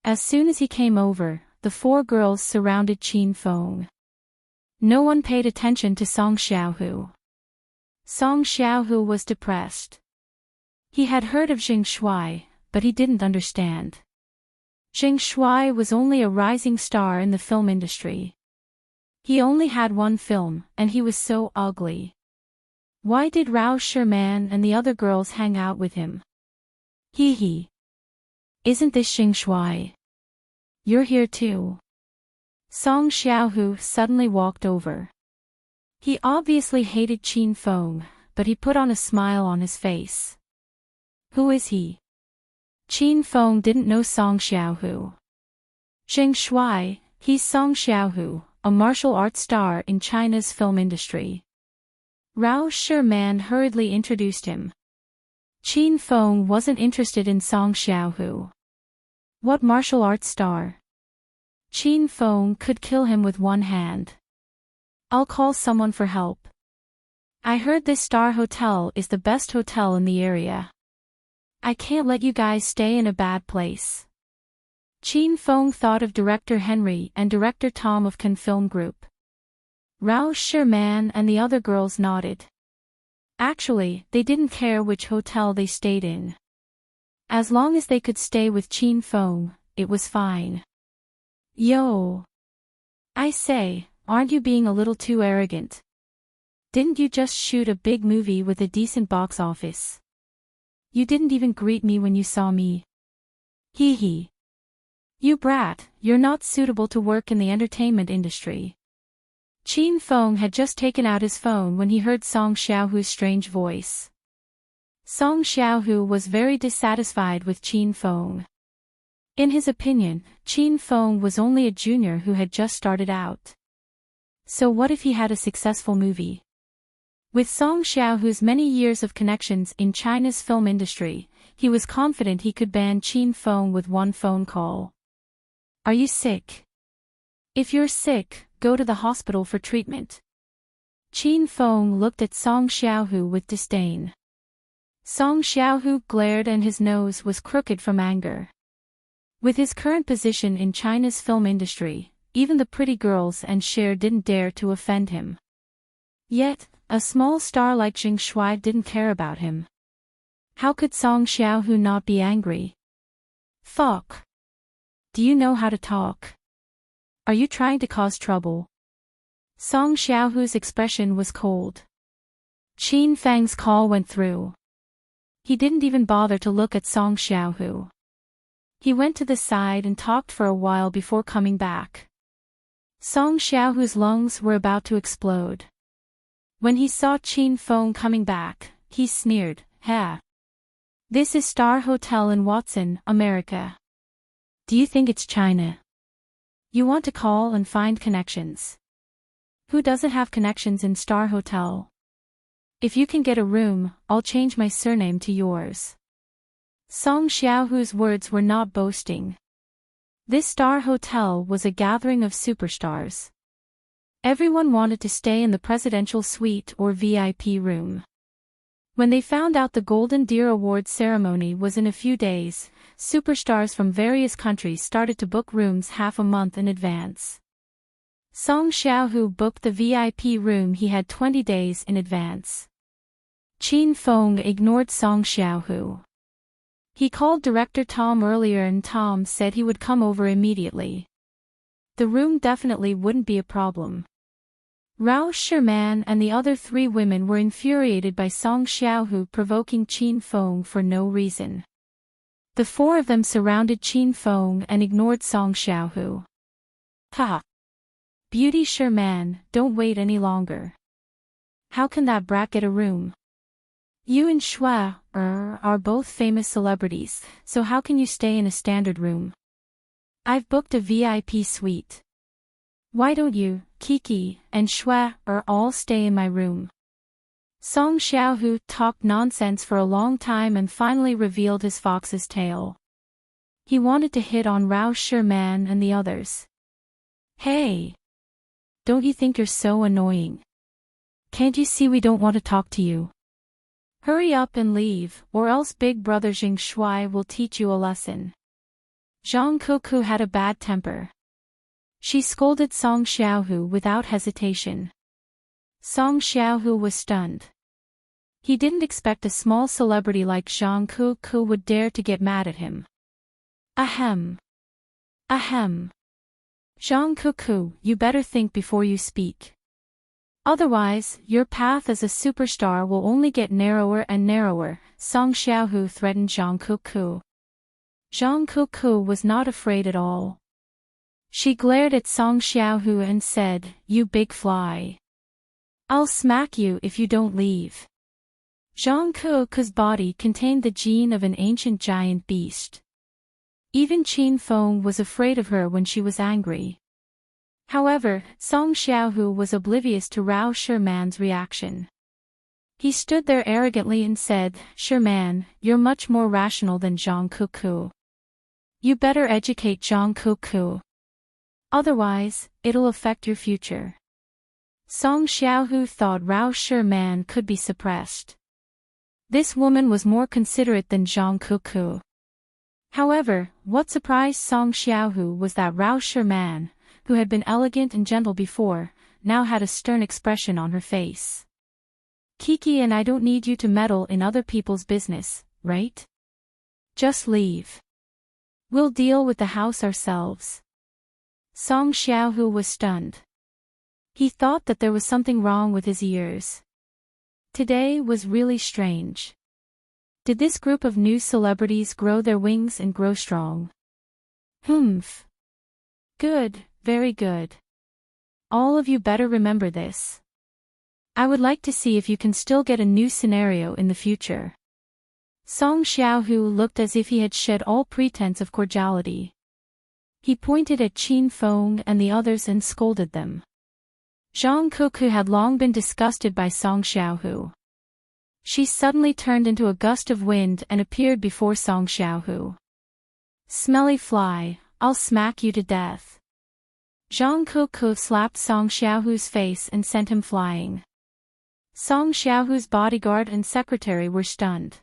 As soon as he came over, the 4 girls surrounded Qin Feng. No one paid attention to Song Xiaohu. Song Xiaohu was depressed. He had heard of Xing Shuai, but he didn't understand. Xing Shuai was only a rising star in the film industry. He only had one film, and he was so ugly. Why did Rao Sherman and the other girls hang out with him? Hee hee. Isn't this Xing Shuai? You're here too. Song Xiaohu suddenly walked over. He obviously hated Qin Feng, but he put on a smile on his face. Who is he? Qin Feng didn't know Song Xiaohu. Xing Shuai, he's Song Xiaohu, a martial arts star in China's film industry. Rao Sherman hurriedly introduced him. Qin Feng wasn't interested in Song Xiaohu. What martial arts star? Qin Feng could kill him with one hand. I'll call someone for help. I heard this star hotel is the best hotel in the area. I can't let you guys stay in a bad place. Qin Feng thought of Director Henry and Director Tom of Can Film Group. Rao Sherman and the other girls nodded. Actually, they didn't care which hotel they stayed in. As long as they could stay with Qin Feng, it was fine. Yo! I say, aren't you being a little too arrogant? Didn't you just shoot a big movie with a decent box office? You didn't even greet me when you saw me. Hee hee. You brat, you're not suitable to work in the entertainment industry. Qin Feng had just taken out his phone when he heard Song Xiaohu's strange voice. Song Xiaohu was very dissatisfied with Qin Feng. In his opinion, Qin Feng was only a junior who had just started out. So what if he had a successful movie? With Song Xiaohu's many years of connections in China's film industry, he was confident he could ban Qin Feng with one phone call. Are you sick? If you're sick, go to the hospital for treatment. Qin Feng looked at Song Xiaohu with disdain. Song Xiaohu glared and his nose was crooked from anger. With his current position in China's film industry, even the pretty girls and Cher didn't dare to offend him. Yet, a small star like Xing Shuai didn't care about him. How could Song Xiaohu not be angry? Fuck. Do you know how to talk? Are you trying to cause trouble? Song Xiaohu's expression was cold. Qin Fang's call went through. He didn't even bother to look at Song Xiaohu. He went to the side and talked for a while before coming back. Song Xiaohu's lungs were about to explode. When he saw Qin Feng coming back, he sneered, "Ha! This is Star Hotel in Watson, America. Do you think it's China? You want to call and find connections. Who doesn't have connections in Star Hotel? If you can get a room, I'll change my surname to yours." Song Xiaohu's words were not boasting. This Star Hotel was a gathering of superstars. Everyone wanted to stay in the presidential suite or VIP room. When they found out the Golden Deer Awards ceremony was in a few days, superstars from various countries started to book rooms half a month in advance. Song Xiaohu booked the VIP room he had 20 days in advance. Qin Feng ignored Song Xiaohu. He called director Tom earlier and Tom said he would come over immediately. The room definitely wouldn't be a problem. Rao Sherman and the other 3 women were infuriated by Song Xiaohu provoking Qin Feng for no reason. The 4 of them surrounded Qin Feng and ignored Song Xiaohu. Ha! Beauty Sherman, don't wait any longer. How can that brat get a room? You and Shua are both famous celebrities, so how can you stay in a standard room? I've booked a VIP suite. Why don't you, Kiki, and Shua all stay in my room? Song Xiaohu talked nonsense for a long time and finally revealed his fox's tail. He wanted to hit on Rao Sherman and the others. Hey! Don't you think you're so annoying? Can't you see we don't want to talk to you? Hurry up and leave, or else Big Brother Jing Shui will teach you a lesson. Zhang Kuku had a bad temper. She scolded Song Xiaohu without hesitation. Song Xiaohu was stunned. He didn't expect a small celebrity like Zhang Kuku would dare to get mad at him. Ahem. Ahem. Zhang Kuku, you better think before you speak. Otherwise, your path as a superstar will only get narrower and narrower, Song Xiaohu threatened Zhang Kuku. Zhang Kuku was not afraid at all. She glared at Song Xiaohu and said, "You big fly. I'll smack you if you don't leave." Zhang Kuku's body contained the gene of an ancient giant beast. Even Qin Feng was afraid of her when she was angry. However, Song Xiaohu was oblivious to Rao Sherman's reaction. He stood there arrogantly and said, "Sherman, you're much more rational than Zhang Kuku. You better educate Zhang Kuku. Otherwise, it'll affect your future." Song Xiaohu thought Rao Sherman could be suppressed. This woman was more considerate than Zhang Kuku. However, what surprised Song Xiaohu was that Rao Sherman, who had been elegant and gentle before, now had a stern expression on her face. "Kiki and I don't need you to meddle in other people's business, right? Just leave. We'll deal with the house ourselves." Song Xiaohu was stunned. He thought that there was something wrong with his ears. Today was really strange. Did this group of new celebrities grow their wings and grow strong? Humph. Good, very good. All of you better remember this. I would like to see if you can still get a new scenario in the future. Song Xiaohu looked as if he had shed all pretense of cordiality. He pointed at Qin Feng and the others and scolded them. Zhang Kuku had long been disgusted by Song Xiaohu. She suddenly turned into a gust of wind and appeared before Song Xiaohu. "Smelly fly, I'll smack you to death." Zhang Kuku slapped Song Xiaohu's face and sent him flying. Song Xiaohu's bodyguard and secretary were stunned.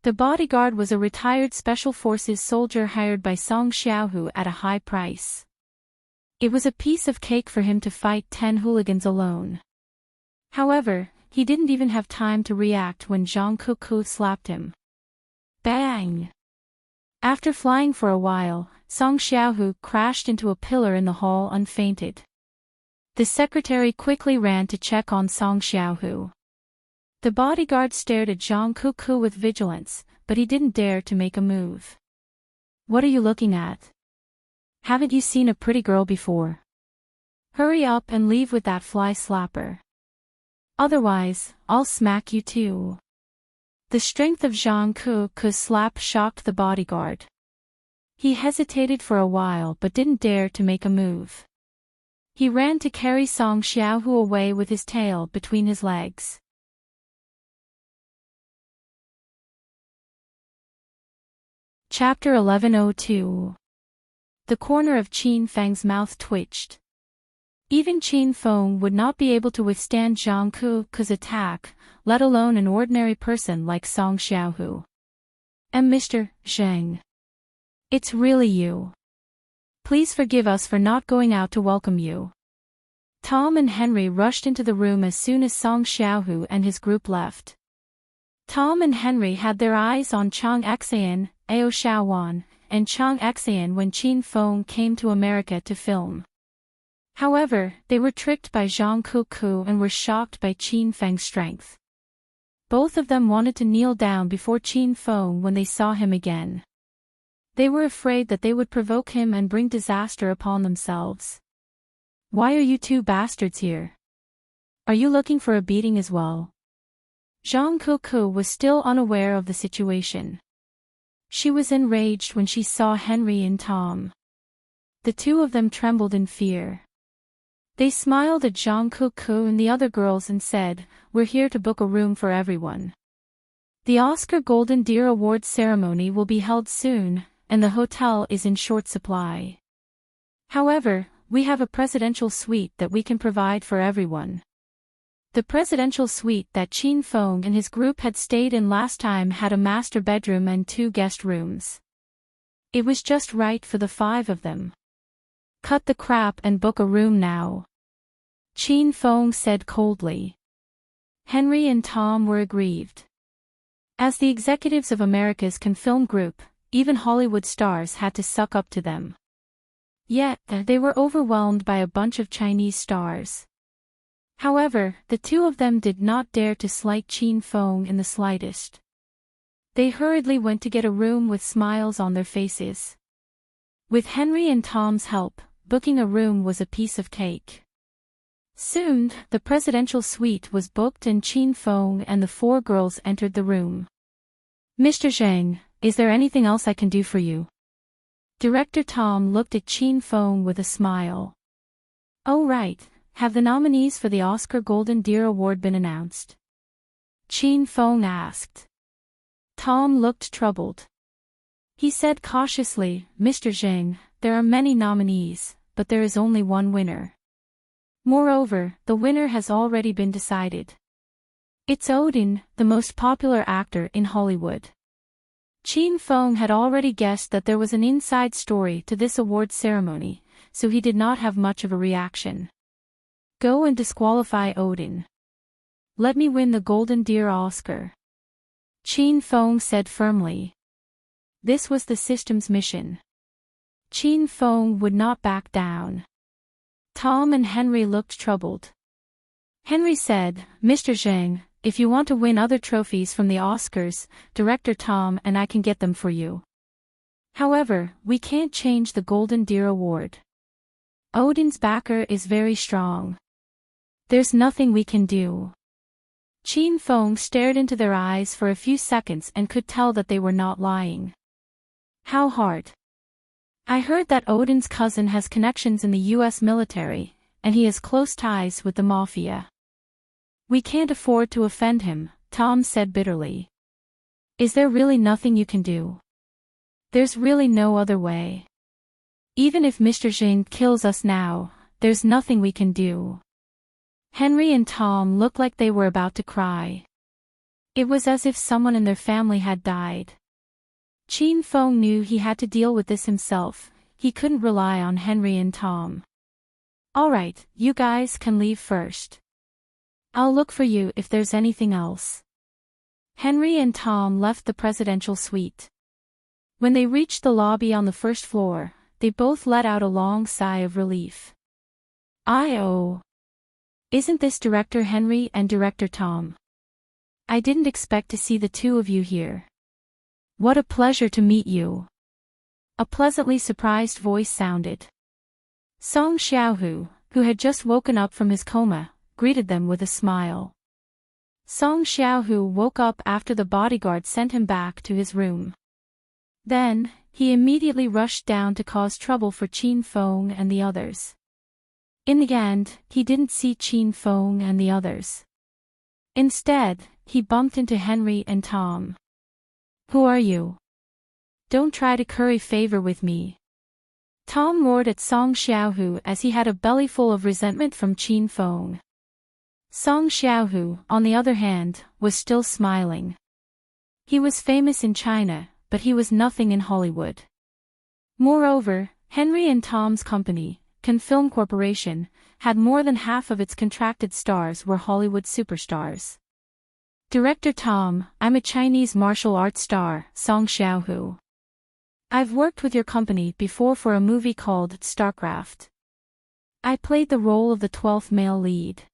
The bodyguard was a retired Special Forces soldier hired by Song Xiaohu at a high price. It was a piece of cake for him to fight 10 hooligans alone. However, he didn't even have time to react when Zhang Kuku slapped him. Bang! After flying for a while, Song Xiaohu crashed into a pillar in the hall and fainted. The secretary quickly ran to check on Song Xiaohu. The bodyguard stared at Zhang Kuku with vigilance, but he didn't dare to make a move. What are you looking at? Haven't you seen a pretty girl before? Hurry up and leave with that fly slapper. Otherwise, I'll smack you too. The strength of Zhang Kuku's slap shocked the bodyguard. He hesitated for a while but didn't dare to make a move. He ran to carry Song Xiaohu away with his tail between his legs. Chapter 1102. The corner of Qin Feng's mouth twitched. Even Qin Feng would not be able to withstand Zhang Kuku's attack, let alone an ordinary person like Song Xiaohu. And Mr. Zheng. It's really you. Please forgive us for not going out to welcome you. Tom and Henry rushed into the room as soon as Song Xiaohu and his group left. Tom and Henry had their eyes on Chang Xian, Ao Xiaowan, and Chang Xian when Qin Feng came to America to film. However, they were tricked by Zhang Kuku and were shocked by Qin Feng's strength. Both of them wanted to kneel down before Qin Feng when they saw him again. They were afraid that they would provoke him and bring disaster upon themselves. Why are you two bastards here? Are you looking for a beating as well? Zhang Kuku was still unaware of the situation. She was enraged when she saw Henry and Tom. The two of them trembled in fear. They smiled at Zhang Kuku and the other girls and said, "We're here to book a room for everyone. The Oscar Golden Deer Awards ceremony will be held soon, and the hotel is in short supply. However, we have a presidential suite that we can provide for everyone." The presidential suite that Qin Feng and his group had stayed in last time had a master bedroom and 2 guest rooms. It was just right for the 5 of them. Cut the crap and book a room now, Qin Feng said coldly. Henry and Tom were aggrieved. As the executives of America's Can Film Group, even Hollywood stars had to suck up to them. Yet, they were overwhelmed by a bunch of Chinese stars. However, the two of them did not dare to slight Qin Feng in the slightest. They hurriedly went to get a room with smiles on their faces. With Henry and Tom's help, booking a room was a piece of cake. Soon, the presidential suite was booked and Qin Feng and the 4 girls entered the room. "Mr. Zheng, is there anything else I can do for you?" Director Tom looked at Qin Feng with a smile. "Oh right, have the nominees for the Oscar Golden Deer Award been announced?" Qin Feng asked. Tom looked troubled. He said cautiously, "Mr. Zheng, there are many nominees, but there is only one winner. Moreover, the winner has already been decided. It's Odin, the most popular actor in Hollywood." Qin Feng had already guessed that there was an inside story to this award ceremony, so he did not have much of a reaction. "Go and disqualify Odin. Let me win the Golden Deer Oscar," Qin Feng said firmly. This was the system's mission. Qin Feng would not back down. Tom and Henry looked troubled. Henry said, "Mr. Zheng, if you want to win other trophies from the Oscars, Director Tom and I can get them for you. However, we can't change the Golden Deer Award. Odin's backer is very strong. There's nothing we can do." Qin Feng stared into their eyes for a few seconds and could tell that they were not lying. "How hard? I heard that Odin's cousin has connections in the U.S. military, and he has close ties with the mafia. We can't afford to offend him," Tom said bitterly. "Is there really nothing you can do?" "There's really no other way. Even if Mr. Zheng kills us now, there's nothing we can do." Henry and Tom looked like they were about to cry. It was as if someone in their family had died. Qin Feng knew he had to deal with this himself, he couldn't rely on Henry and Tom. "All right, you guys can leave first. I'll look for you if there's anything else." Henry and Tom left the presidential suite. When they reached the lobby on the first floor, they both let out a long sigh of relief. "Oh, Isn't this Director Henry and Director Tom? I didn't expect to see the two of you here. What a pleasure to meet you. A pleasantly surprised voice sounded. Song Xiaohu, who had just woken up from his coma, greeted them with a smile. Song Xiaohu woke up after the bodyguard sent him back to his room. Then, he immediately rushed down to cause trouble for Qin Feng and the others. In the end, he didn't see Qin Feng and the others. Instead, he bumped into Henry and Tom. Who are you? Don't try to curry favor with me. Tom roared at Song Xiaohu as he had a bellyful of resentment from Qin Feng. Song Xiaohu, on the other hand, was still smiling. He was famous in China, but he was nothing in Hollywood. Moreover, Henry and Tom's company, Can Film Corporation, had more than half of its contracted stars were Hollywood superstars. Director Tom, I'm a Chinese martial arts star, Song Xiaohu. I've worked with your company before for a movie called StarCraft. I played the role of the 12th male lead.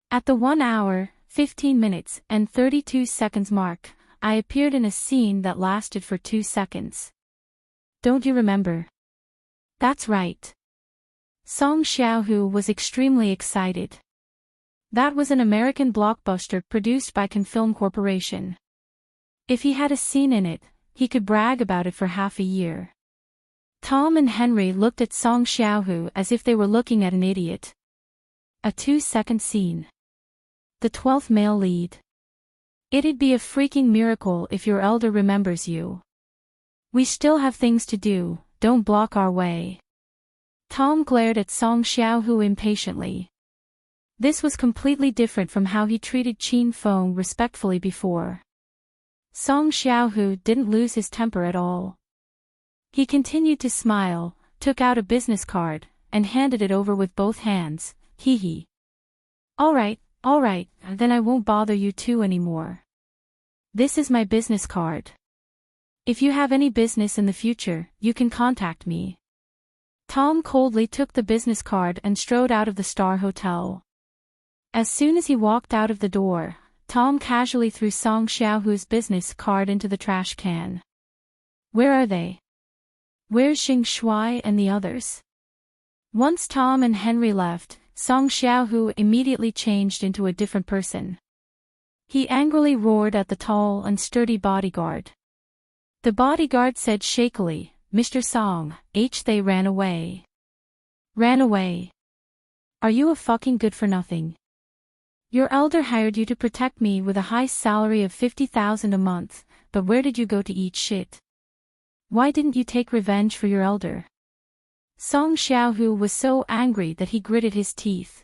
At the 1 hour, 15 minutes, and 32 seconds mark, I appeared in a scene that lasted for 2 seconds. Don't you remember? That's right. Song Xiaohu was extremely excited. That was an American blockbuster produced by Can Film Corporation. If he had a scene in it, he could brag about it for half a year. Tom and Henry looked at Song Xiaohu as if they were looking at an idiot. A 2-second scene. The 12th male lead. It'd be a freaking miracle if your elder remembers you. We still have things to do, don't block our way. Tom glared at Song Xiaohu impatiently. This was completely different from how he treated Qin Feng respectfully before. Song Xiaohu didn't lose his temper at all. He continued to smile, took out a business card, and handed it over with both hands. Hee hee. All right, then I won't bother you two anymore. This is my business card. If you have any business in the future, you can contact me. Tom coldly took the business card and strode out of the Star Hotel. As soon as he walked out of the door, Tom casually threw Song Xiaohu's business card into the trash can. Where are they? Where's Xing Shuai and the others? Once Tom and Henry left, Song Xiaohu immediately changed into a different person. He angrily roared at the tall and sturdy bodyguard. The bodyguard said shakily, Mr. Song, they ran away. Ran away? Are you a fucking good-for-nothing? Your elder hired you to protect me with a high salary of 50,000 a month, but where did you go to eat shit? Why didn't you take revenge for your elder? Song Xiaohu was so angry that he gritted his teeth.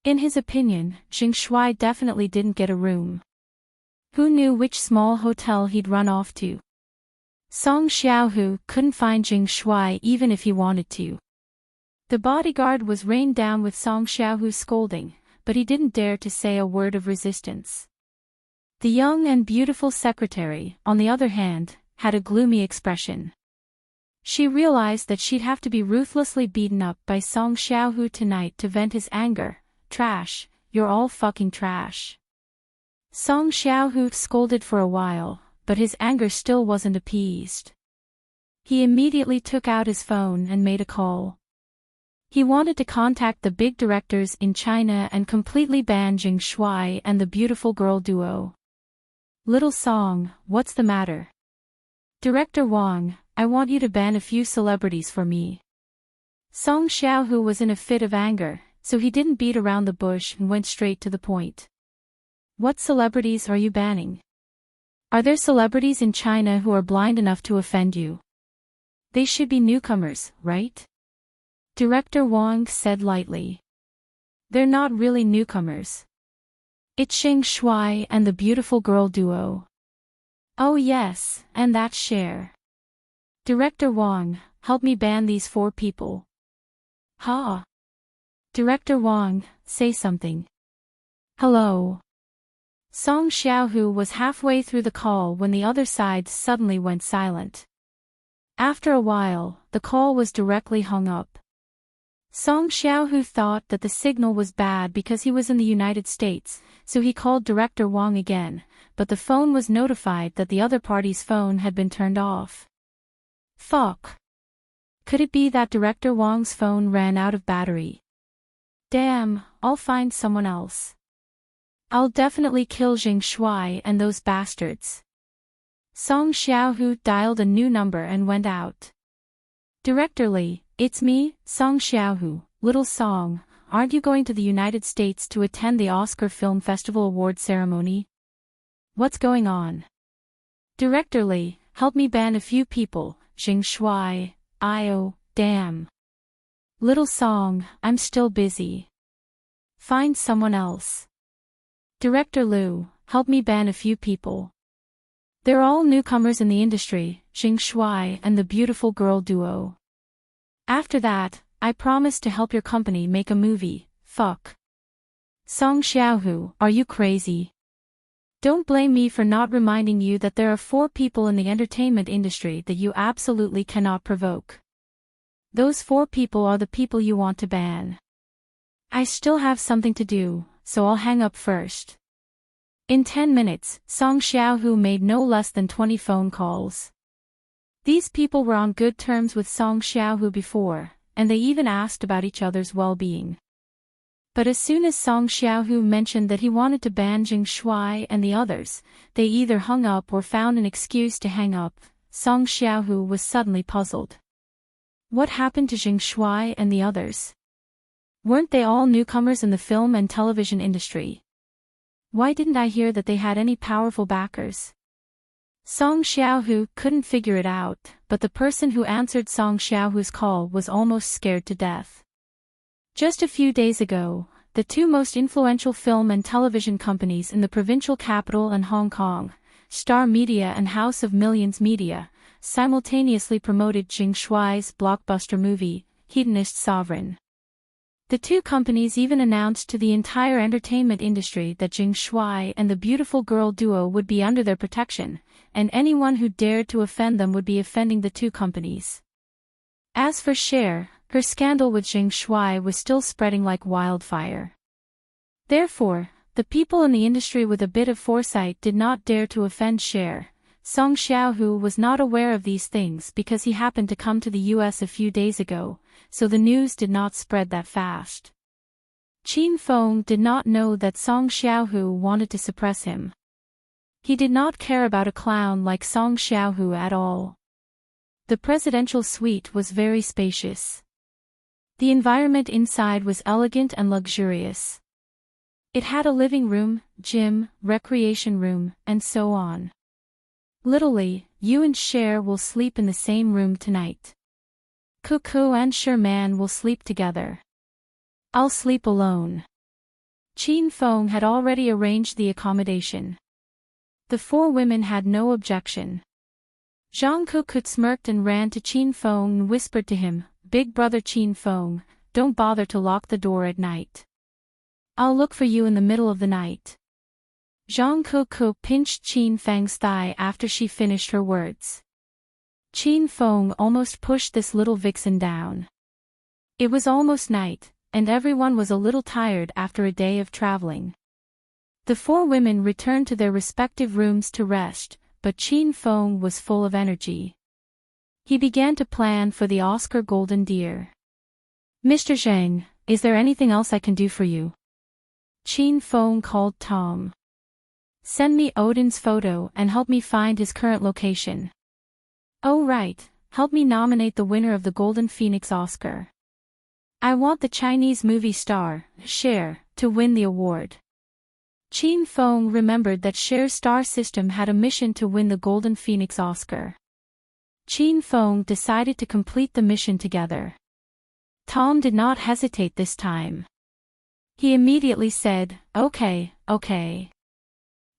In his opinion, Xing Shuai definitely didn't get a room. Who knew which small hotel he'd run off to? Song Xiaohu couldn't find Xing Shuai even if he wanted to. The bodyguard was rained down with Song Xiaohu's scolding, but he didn't dare to say a word of resistance. The young and beautiful secretary, on the other hand, had a gloomy expression. She realized that she'd have to be ruthlessly beaten up by Song Xiaohu tonight to vent his anger. Trash, you're all fucking trash. Song Xiaohu scolded for a while, but his anger still wasn't appeased. He immediately took out his phone and made a call. He wanted to contact the big directors in China and completely ban Xing Shuai and the beautiful girl duo. Little Song, what's the matter? Director Wang, I want you to ban a few celebrities for me. Song Xiaohu was in a fit of anger, so he didn't beat around the bush and went straight to the point. What celebrities are you banning? Are there celebrities in China who are blind enough to offend you? They should be newcomers, right? Director Wang said lightly. They're not really newcomers. It's Xing Shuai and the beautiful girl duo. Oh yes, and that's Cher. Director Wang, help me ban these 4 people. Ha! Director Wang, say something. Hello. Song Xiaohu was halfway through the call when the other side suddenly went silent. After a while, the call was directly hung up. Song Xiaohu thought that the signal was bad because he was in the United States, so he called Director Wang again, but the phone was notified that the other party's phone had been turned off. Fuck. Could it be that Director Wang's phone ran out of battery? Damn, I'll find someone else. I'll definitely kill Jing Shuai and those bastards. Song Xiaohu dialed a new number and went out. Director Li, it's me, Song Xiaohu. Little Song, aren't you going to the United States to attend the Oscar Film Festival award ceremony? What's going on? Director Li, help me ban a few people, Jing Shuai, oh, damn. Little Song, I'm still busy. Find someone else. Director Liu, help me ban a few people. They're all newcomers in the industry, Jing Shuai and the beautiful girl duo. After that, I promise to help your company make a movie. Fuck. Song Xiaohu, are you crazy? Don't blame me for not reminding you that there are 4 people in the entertainment industry that you absolutely cannot provoke. Those 4 people are the people you want to ban. I still have something to do, so I'll hang up first. In 10 minutes, Song Xiaohu made no less than 20 phone calls. These people were on good terms with Song Xiaohu before, and they even asked about each other's well-being. But as soon as Song Xiaohu mentioned that he wanted to ban Jing Shuai and the others, they either hung up or found an excuse to hang up. Song Xiaohu was suddenly puzzled. What happened to Jing Shuai and the others? Weren't they all newcomers in the film and television industry? Why didn't I hear that they had any powerful backers? Song Xiaohu couldn't figure it out, but the person who answered Song Xiaohu's call was almost scared to death. Just a few days ago, the 2 most influential film and television companies in the provincial capital and Hong Kong, Star Media and House of Millions Media, simultaneously promoted Jing Shuai's blockbuster movie, Hedonist Sovereign. The 2 companies even announced to the entire entertainment industry that Jing Shuai and the beautiful girl duo would be under their protection, and anyone who dared to offend them would be offending the 2 companies. As for Cher, her scandal with Jing Shuai was still spreading like wildfire. Therefore, the people in the industry with a bit of foresight did not dare to offend Cher. Song Xiaohu was not aware of these things because he happened to come to the US a few days ago, so the news did not spread that fast. Qin Feng did not know that Song Xiaohu wanted to suppress him. He did not care about a clown like Song Xiaohu at all. The presidential suite was very spacious. The environment inside was elegant and luxurious. It had a living room, gym, recreation room, and so on. Little Li, you and Cher will sleep in the same room tonight. Cuckoo and Sherman will sleep together. I'll sleep alone. Qin Feng had already arranged the accommodation. The 4 women had no objection. Zhang Cuckoo smirked and ran to Qin Feng and whispered to him, Big brother Qin Feng, don't bother to lock the door at night. I'll look for you in the middle of the night. Zhang Cuckoo pinched Qin Feng's thigh after she finished her words. Qin Feng almost pushed this little vixen down. It was almost night, and everyone was a little tired after a day of traveling. The 4 women returned to their respective rooms to rest, but Qin Feng was full of energy. He began to plan for the Oscar Golden Deer. Mr. Zhang, is there anything else I can do for you? Qin Feng called Tom. Send me Odin's photo and help me find his current location. Oh right, help me nominate the winner of the Golden Phoenix Oscar. I want the Chinese movie star, Cher, to win the award. Qin Feng remembered that Cher's star system had a mission to win the Golden Phoenix Oscar. Qin Feng decided to complete the mission together. Tom did not hesitate this time. He immediately said, okay.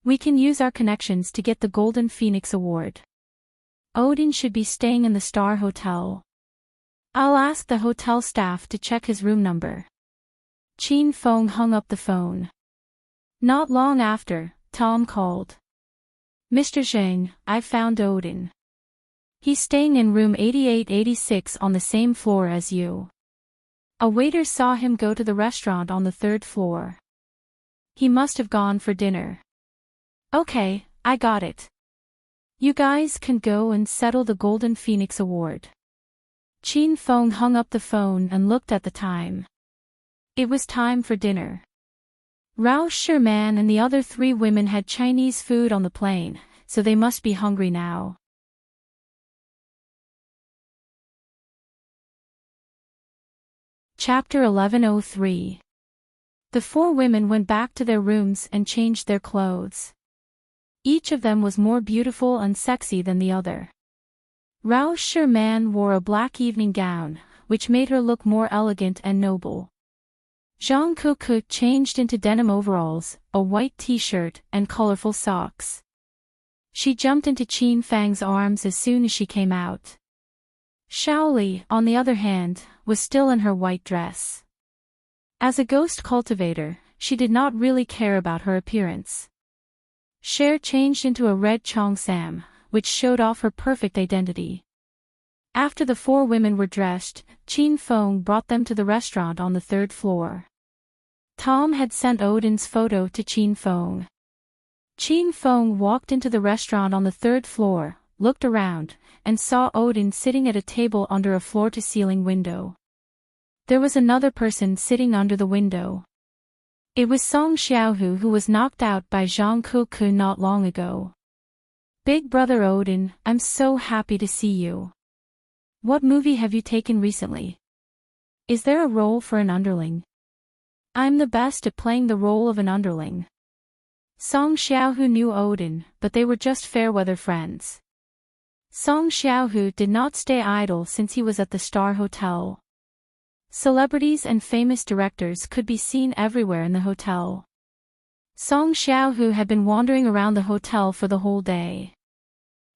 We can use our connections to get the Golden Phoenix Award. Odin should be staying in the Star Hotel. I'll ask the hotel staff to check his room number. Qin Feng hung up the phone. Not long after, Tom called. Mr. Zhang, I've found Odin. He's staying in room 8886 on the same floor as you. A waiter saw him go to the restaurant on the third floor. He must have gone for dinner. Okay, I got it. You guys can go and settle the Golden Phoenix Award. Qin Feng hung up the phone and looked at the time. It was time for dinner. Rao Sherman and the other 3 women had Chinese food on the plane, so they must be hungry now. Chapter 1103. The 4 women went back to their rooms and changed their clothes. Each of them was more beautiful and sexy than the other. Rao Sherman wore a black evening gown, which made her look more elegant and noble. Zhang Kuku changed into denim overalls, a white t-shirt, and colorful socks. She jumped into Qin Fang's arms as soon as she came out. Shaoli, on the other hand, was still in her white dress. As a ghost cultivator, she did not really care about her appearance. Cher changed into a red cheongsam, which showed off her perfect identity. After the 4 women were dressed, Qin Feng brought them to the restaurant on the 3rd floor. Tom had sent Odin's photo to Qin Feng. Qin Feng walked into the restaurant on the 3rd floor, looked around, and saw Odin sitting at a table under a floor-to-ceiling window. There was another person sitting under the window. It was Song Xiaohu, who was knocked out by Zhang Kuku not long ago. Big brother Odin, I'm so happy to see you. What movie have you taken recently? Is there a role for an underling? I'm the best at playing the role of an underling. Song Xiaohu knew Odin, but they were just fair-weather friends. Song Xiaohu did not stay idle since he was at the Star Hotel. Celebrities and famous directors could be seen everywhere in the hotel. Song Xiaohu had been wandering around the hotel for the whole day.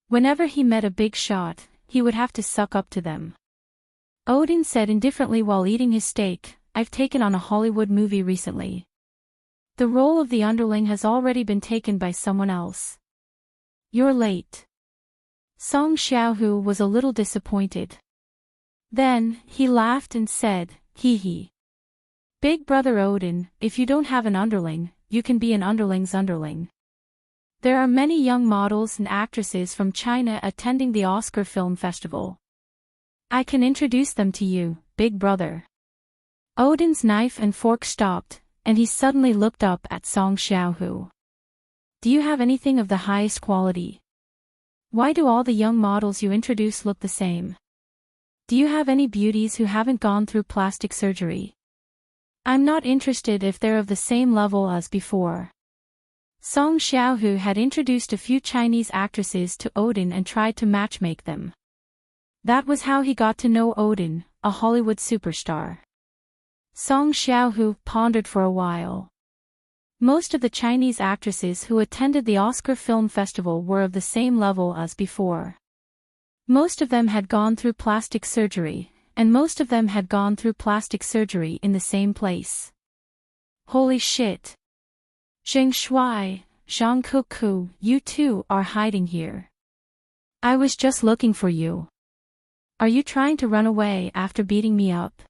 Whenever he met a big shot, he would have to suck up to them. Odin said indifferently while eating his steak, I've taken on a Hollywood movie recently. The role of the underling has already been taken by someone else. You're late. Song Xiaohu was a little disappointed. Then, he laughed and said, hee hee. Big brother Odin, if you don't have an underling, you can be an underling's underling. There are many young models and actresses from China attending the Oscar Film Festival. I can introduce them to you, big brother. Odin's knife and fork stopped, and he suddenly looked up at Song Xiaohu. Do you have anything of the highest quality? Why do all the young models you introduce look the same? Do you have any beauties who haven't gone through plastic surgery? I'm not interested if they're of the same level as before. Song Xiaohu had introduced a few Chinese actresses to Odin and tried to matchmake them. That was how he got to know Odin, a Hollywood superstar. Song Xiaohu pondered for a while. Most of the Chinese actresses who attended the Oscar Film Festival were of the same level as before. Most of them had gone through plastic surgery, and most of them had gone through plastic surgery in the same place. Holy shit! Zheng Shuai, Zhang Kuku, you two are hiding here. I was just looking for you. Are you trying to run away after beating me up?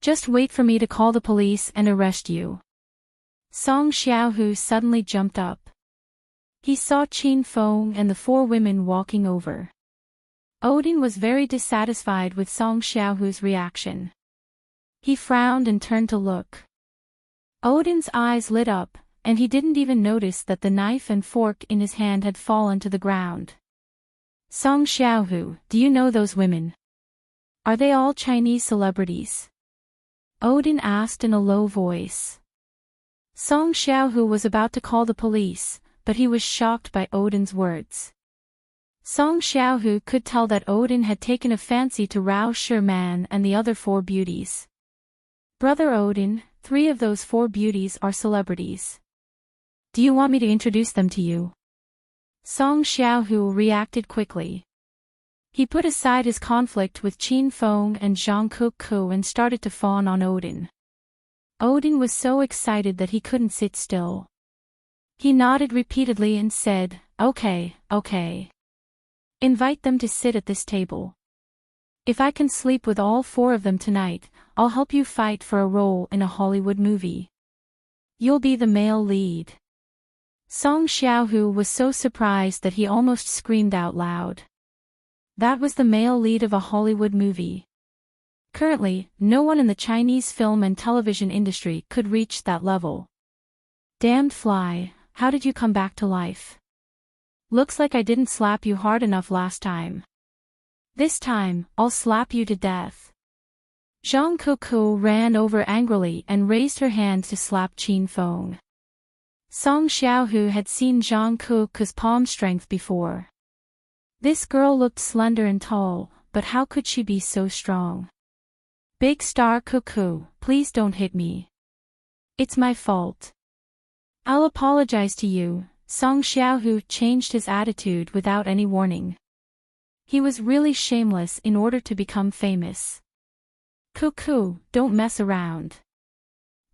Just wait for me to call the police and arrest you. Song Xiaohu suddenly jumped up. He saw Qin Feng and the 4 women walking over. Odin was very dissatisfied with Song Xiaohu's reaction. He frowned and turned to look. Odin's eyes lit up, and he didn't even notice that the knife and fork in his hand had fallen to the ground. Song Xiaohu, do you know those women? Are they all Chinese celebrities? Odin asked in a low voice. Song Xiaohu was about to call the police, but he was shocked by Odin's words. Song Xiaohu could tell that Odin had taken a fancy to Rao Sherman and the other 4 beauties. Brother Odin, 3 of those 4 beauties are celebrities. Do you want me to introduce them to you? Song Xiaohu reacted quickly. He put aside his conflict with Qin Feng and Zhang Kuku and started to fawn on Odin. Odin was so excited that he couldn't sit still. He nodded repeatedly and said, okay, okay. Invite them to sit at this table. If I can sleep with all 4 of them tonight, I'll help you fight for a role in a Hollywood movie. You'll be the male lead. Song Xiaohu was so surprised that he almost screamed out loud. That was the male lead of a Hollywood movie. Currently, no one in the Chinese film and television industry could reach that level. Damned fly, how did you come back to life? Looks like I didn't slap you hard enough last time. This time, I'll slap you to death. Zhang Kuku ran over angrily and raised her hand to slap Qin Feng. Song Xiaohu had seen Zhang Kuku's palm strength before. This girl looked slender and tall, but how could she be so strong? Big Star Kuku, please don't hit me. It's my fault. I'll apologize to you. Song Xiaohu changed his attitude without any warning. He was really shameless in order to become famous. Kuku, don't mess around.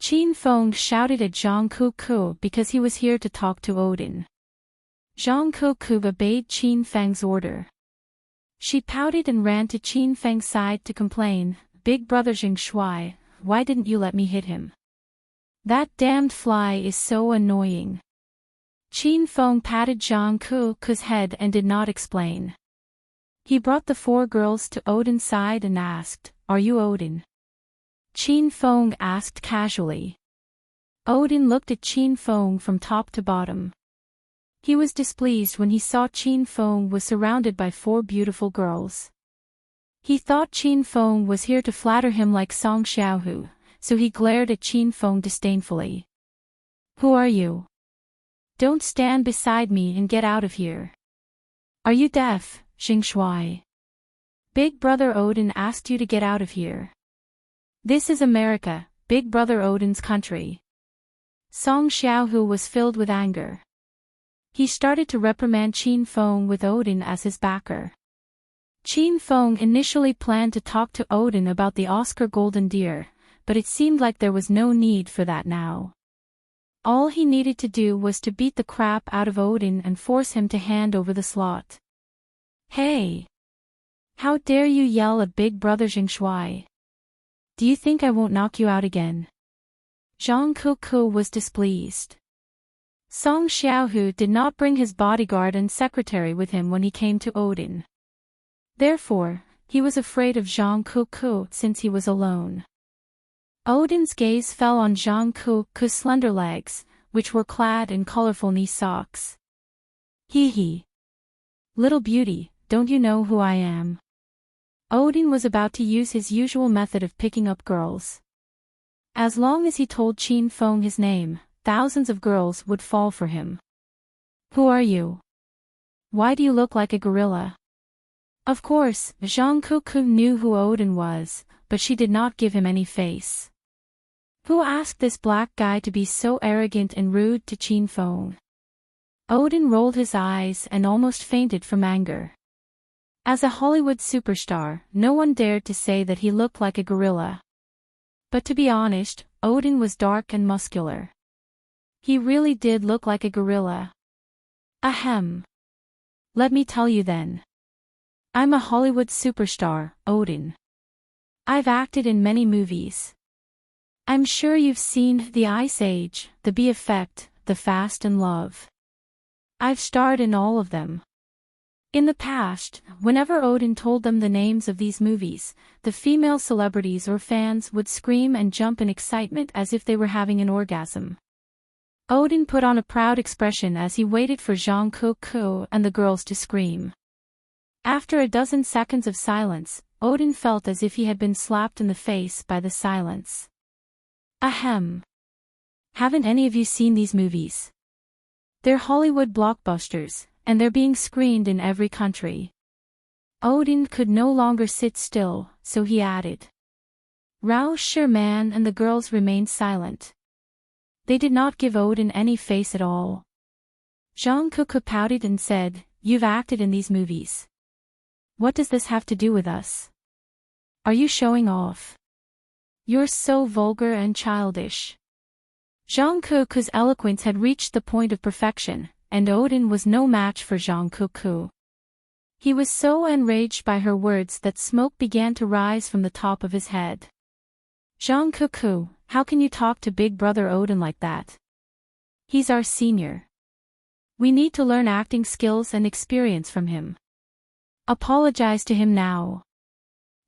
Qin Feng shouted at Zhang Kuku because he was here to talk to Odin. Zhang Kuku obeyed Qin Feng's order. She pouted and ran to Qin Feng's side to complain, "Big brother Jing Shui, why didn't you let me hit him? That damned fly is so annoying." Qin Feng patted Zhang Kuku's head and did not explain. He brought the four girls to Odin's side and asked, "Are you Odin?" Qin Feng asked casually. Odin looked at Qin Feng from top to bottom. He was displeased when he saw Qin Feng was surrounded by four beautiful girls. He thought Qin Feng was here to flatter him like Song Xiaohu, so he glared at Qin Feng disdainfully. "Who are you? Don't stand beside me and get out of here. Are you deaf, Jing Shui? Big brother Odin asked you to get out of here. This is America, Big brother Odin's country." Song Xiaohu was filled with anger. He started to reprimand Qin Feng with Odin as his backer. Qin Feng initially planned to talk to Odin about the Oscar Golden Deer, but it seemed like there was no need for that now. All he needed to do was to beat the crap out of Odin and force him to hand over the slot. "Hey! How dare you yell at Big Brother Jing Shui? Do you think I won't knock you out again?" Zhang Kuku was displeased. Song Xiaohu did not bring his bodyguard and secretary with him when he came to Odin. Therefore, he was afraid of Zhang Kuku since he was alone. Odin's gaze fell on Zhang Kuku's slender legs, which were clad in colorful knee socks. "Hee hee. Little beauty, don't you know who I am?" Odin was about to use his usual method of picking up girls. As long as he told Qin Feng his name, thousands of girls would fall for him. "Who are you? Why do you look like a gorilla?" Of course, Zhang Kuku knew who Odin was, but she did not give him any face. Who asked this black guy to be so arrogant and rude to Qin Feng? Odin rolled his eyes and almost fainted from anger. As a Hollywood superstar, no one dared to say that he looked like a gorilla. But to be honest, Odin was dark and muscular. He really did look like a gorilla. Ahem. Let me tell you then. I'm a Hollywood superstar, Odin. I've acted in many movies. I'm sure you've seen The Ice Age, The Bee Effect, The Fast and Love. I've starred in all of them. In the past, whenever Odin told them the names of these movies, the female celebrities or fans would scream and jump in excitement as if they were having an orgasm. Odin put on a proud expression as he waited for Zhang Kuku and the girls to scream. After a dozen seconds of silence, Odin felt as if he had been slapped in the face by the silence. Ahem. Haven't any of you seen these movies? They're Hollywood blockbusters, and they're being screened in every country. Odin could no longer sit still, so he added. Rao Sherman and the girls remained silent. They did not give Odin any face at all. Zhang Kuku pouted and said, "You've acted in these movies. What does this have to do with us? Are you showing off? You're so vulgar and childish." Zhang Kuku's eloquence had reached the point of perfection, and Odin was no match for Zhang Kuku. He was so enraged by her words that smoke began to rise from the top of his head. Zhang Cuckoo, how can you talk to Big Brother Odin like that? He's our senior. We need to learn acting skills and experience from him. Apologize to him now.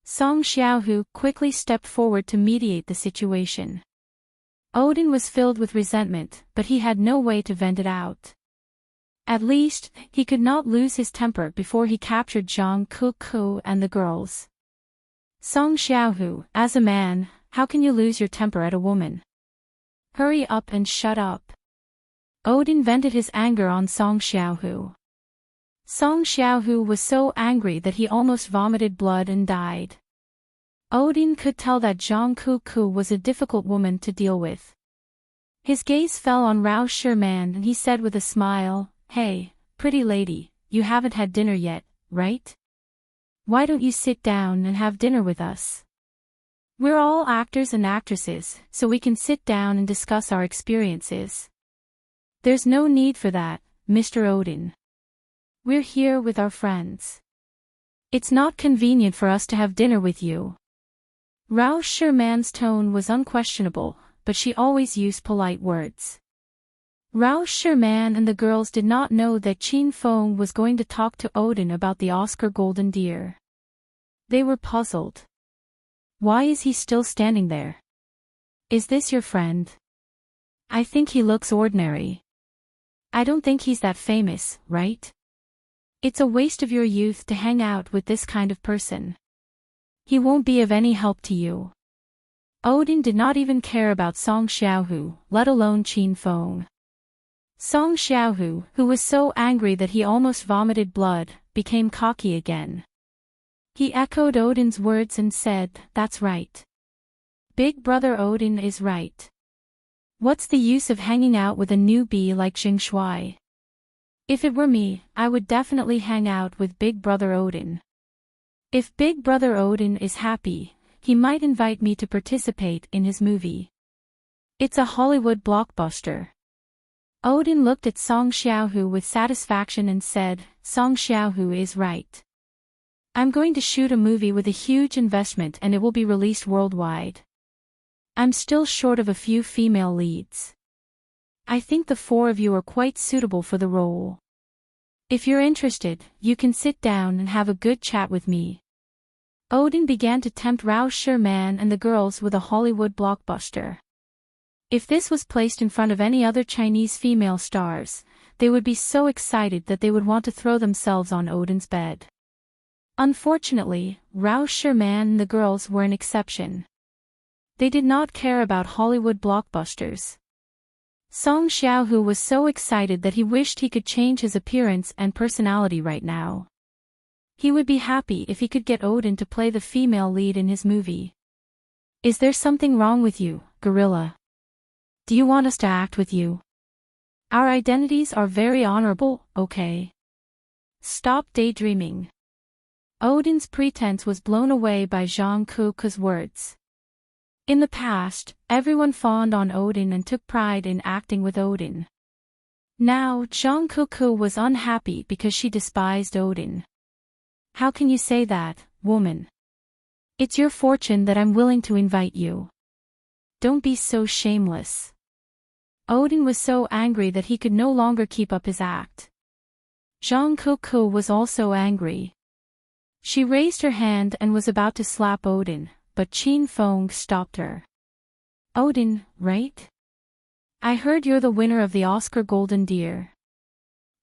Song Xiaohu quickly stepped forward to mediate the situation. Odin was filled with resentment, but he had no way to vent it out. At least, he could not lose his temper before he captured Zhang Cuckoo and the girls. Song Xiaohu, as a man, how can you lose your temper at a woman? Hurry up and shut up. Odin vented his anger on Song Xiaohu. Song Xiaohu was so angry that he almost vomited blood and died. Odin could tell that Zhang Cuckoo was a difficult woman to deal with. His gaze fell on Rao Sherman and he said with a smile, "Hey, pretty lady, you haven't had dinner yet, right? Why don't you sit down and have dinner with us? We're all actors and actresses, so we can sit down and discuss our experiences." "There's no need for that, Mr. Odin. We're here with our friends. It's not convenient for us to have dinner with you." Rao Sherman's tone was unquestionable, but she always used polite words. Rao Sherman and the girls did not know that Qin Feng was going to talk to Odin about the Oscar Golden Deer. They were puzzled. Why is he still standing there? Is this your friend? I think he looks ordinary. I don't think he's that famous, right? It's a waste of your youth to hang out with this kind of person. He won't be of any help to you. Odin did not even care about Song Xiaohu, let alone Qin Feng. Song Xiaohu, who was so angry that he almost vomited blood, became cocky again. He echoed Odin's words and said, "That's right. Big Brother Odin is right. What's the use of hanging out with a newbie like Xing Shui? If it were me, I would definitely hang out with Big Brother Odin. If Big Brother Odin is happy, he might invite me to participate in his movie. It's a Hollywood blockbuster." Odin looked at Song Xiaohu with satisfaction and said, "Song Xiaohu is right. I'm going to shoot a movie with a huge investment and it will be released worldwide. I'm still short of a few female leads. I think the four of you are quite suitable for the role. If you're interested, you can sit down and have a good chat with me." Odin began to tempt Rao Sherman and the girls with a Hollywood blockbuster. If this was placed in front of any other Chinese female stars, they would be so excited that they would want to throw themselves on Odin's bed. Unfortunately, Rao Sherman and the girls were an exception. They did not care about Hollywood blockbusters. Song Xiaohu was so excited that he wished he could change his appearance and personality right now. He would be happy if he could get Odin to play the female lead in his movie. "Is there something wrong with you, gorilla? Do you want us to act with you? Our identities are very honorable, okay? Stop daydreaming." Odin's pretense was blown away by Zhang Cuckoo's words. In the past, everyone fawned on Odin and took pride in acting with Odin. Now, Zhang Cuckoo was unhappy because she despised Odin. "How can you say that, woman? It's your fortune that I'm willing to invite you. Don't be so shameless." Odin was so angry that he could no longer keep up his act. Zhang Cuckoo was also angry. She raised her hand and was about to slap Odin, but Qin Feng stopped her. "Odin, right? I heard you're the winner of the Oscar Golden Deer.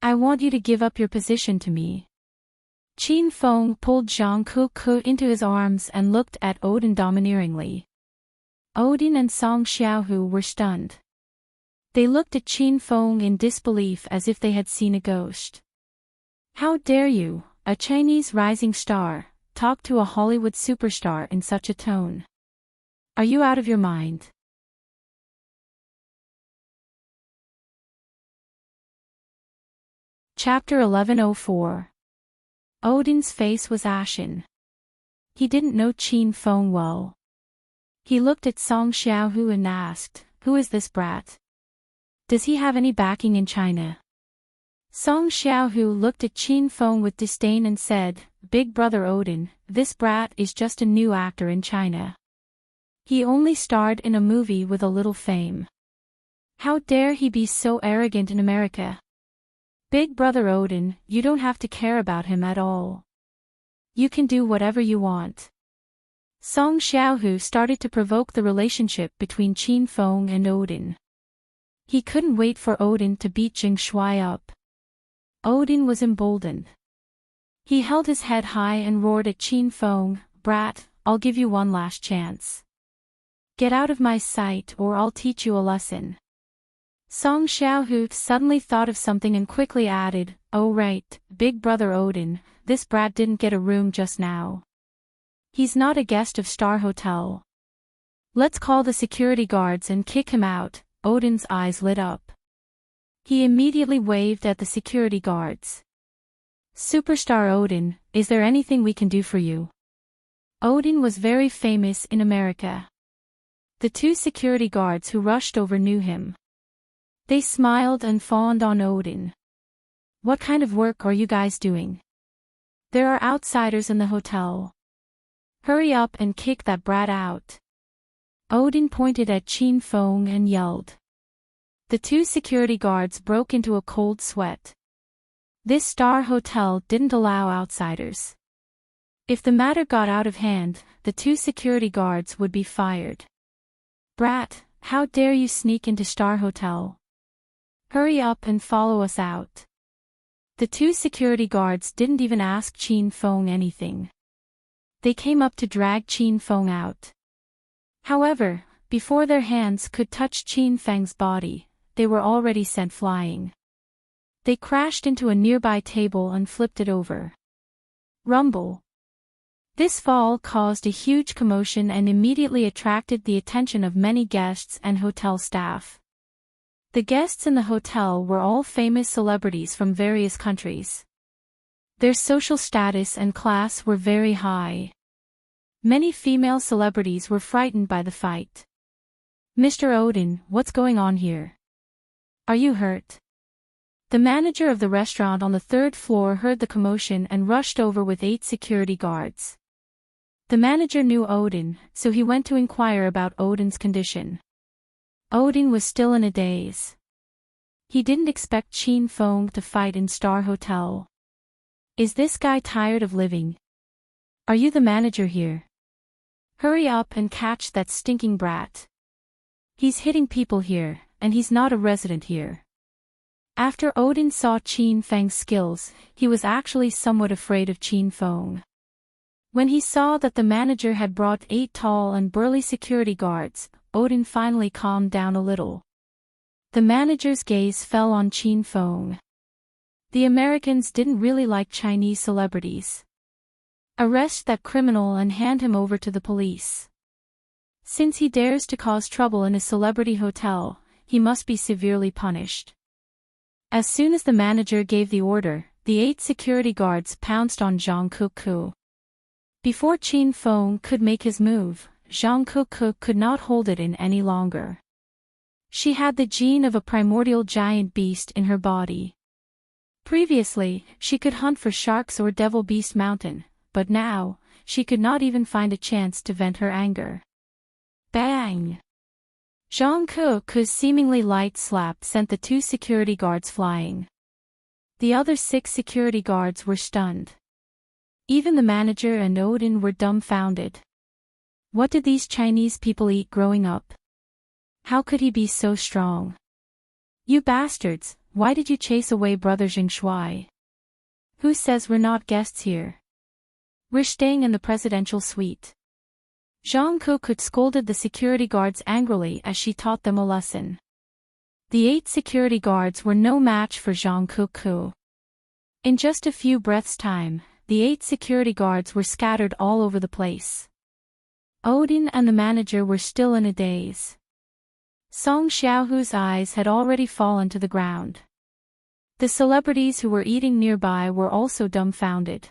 I want you to give up your position to me." Qin Feng pulled Zhang Cuckoo into his arms and looked at Odin domineeringly. Odin and Song Xiaohu were stunned. They looked at Qin Feng in disbelief as if they had seen a ghost. "How dare you, a Chinese rising star, talk to a Hollywood superstar in such a tone? Are you out of your mind?" Chapter 1104. Odin's face was ashen. He didn't know Qin Feng well. He looked at Song Xiaohu and asked, "Who is this brat? Does he have any backing in China?" Song Xiaohu looked at Qin Feng with disdain and said, "Big Brother Odin, this brat is just a new actor in China. He only starred in a movie with a little fame. How dare he be so arrogant in America? Big Brother Odin, you don't have to care about him at all. You can do whatever you want. Song Xiaohu started to provoke the relationship between Qin Feng and Odin. He couldn't wait for Odin to beat Jing Shui up. Odin was emboldened. He held his head high and roared at Qin Feng, "Brat, I'll give you one last chance. Get out of my sight or I'll teach you a lesson." Song Xiaohu suddenly thought of something and quickly added, "Oh right, Big Brother Odin, this brat didn't get a room just now. He's not a guest of Star Hotel. Let's call the security guards and kick him out." Odin's eyes lit up. He immediately waved at the security guards. "Superstar Odin, is there anything we can do for you?" Odin was very famous in America. The two security guards who rushed over knew him. They smiled and fawned on Odin. "What kind of work are you guys doing? There are outsiders in the hotel. Hurry up and kick that brat out." Odin pointed at Qin Feng and yelled. The two security guards broke into a cold sweat. This Star Hotel didn't allow outsiders. If the matter got out of hand, the two security guards would be fired. "Brat, how dare you sneak into Star Hotel? Hurry up and follow us out." The two security guards didn't even ask Qin Feng anything. They came up to drag Qin Feng out. However, before their hands could touch Qin Feng's body, they were already sent flying. They crashed into a nearby table and flipped it over. Rumble. This fall caused a huge commotion and immediately attracted the attention of many guests and hotel staff. The guests in the hotel were all famous celebrities from various countries. Their social status and class were very high. Many female celebrities were frightened by the fight. "Mr. Odin, what's going on here? Are you hurt?" The manager of the restaurant on the third floor heard the commotion and rushed over with 8 security guards. The manager knew Odin, so he went to inquire about Odin's condition. Odin was still in a daze. He didn't expect Qin Feng to fight in Star Hotel. "Is this guy tired of living? Are you the manager here? Hurry up and catch that stinking brat. He's hitting people here, and he's not a resident here." After Odin saw Qin Feng's skills, he was actually somewhat afraid of Qin Feng. When he saw that the manager had brought 8 tall and burly security guards, Odin finally calmed down a little. The manager's gaze fell on Qin Feng. The Americans didn't really like Chinese celebrities. Arrest that criminal and hand him over to the police. Since he dares to cause trouble in a celebrity hotel, he must be severely punished. As soon as the manager gave the order, the 8 security guards pounced on Zhang Kuku. Before Qin Feng could make his move, Zhang Kuku could not hold it in any longer. She had the gene of a primordial giant beast in her body. Previously, she could hunt for sharks or devil beast mountain, but now, she could not even find a chance to vent her anger. Bang! Zhang Kuku's seemingly light slap sent the 2 security guards flying. The other 6 security guards were stunned. Even the manager and Odin were dumbfounded. What did these Chinese people eat growing up? How could he be so strong? "You bastards, why did you chase away Brother Jing Shui? Who says we're not guests here? We're staying in the presidential suite." Zhang Kuku scolded the security guards angrily as she taught them a lesson. The 8 security guards were no match for Zhang Kuku. In just a few breaths' time, the 8 security guards were scattered all over the place. Odin and the manager were still in a daze. Song Xiaohu's eyes had already fallen to the ground. The celebrities who were eating nearby were also dumbfounded.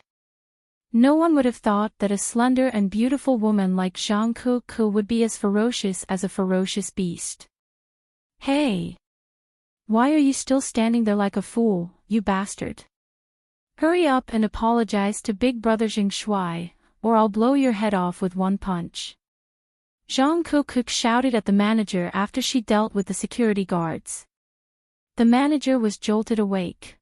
No one would have thought that a slender and beautiful woman like Zhang Kuku would be as ferocious as a ferocious beast. "Hey! Why are you still standing there like a fool, you bastard? Hurry up and apologize to Big Brother Jing Shui, or I'll blow your head off with one punch." Zhang Kukuk shouted at the manager after she dealt with the security guards. The manager was jolted awake.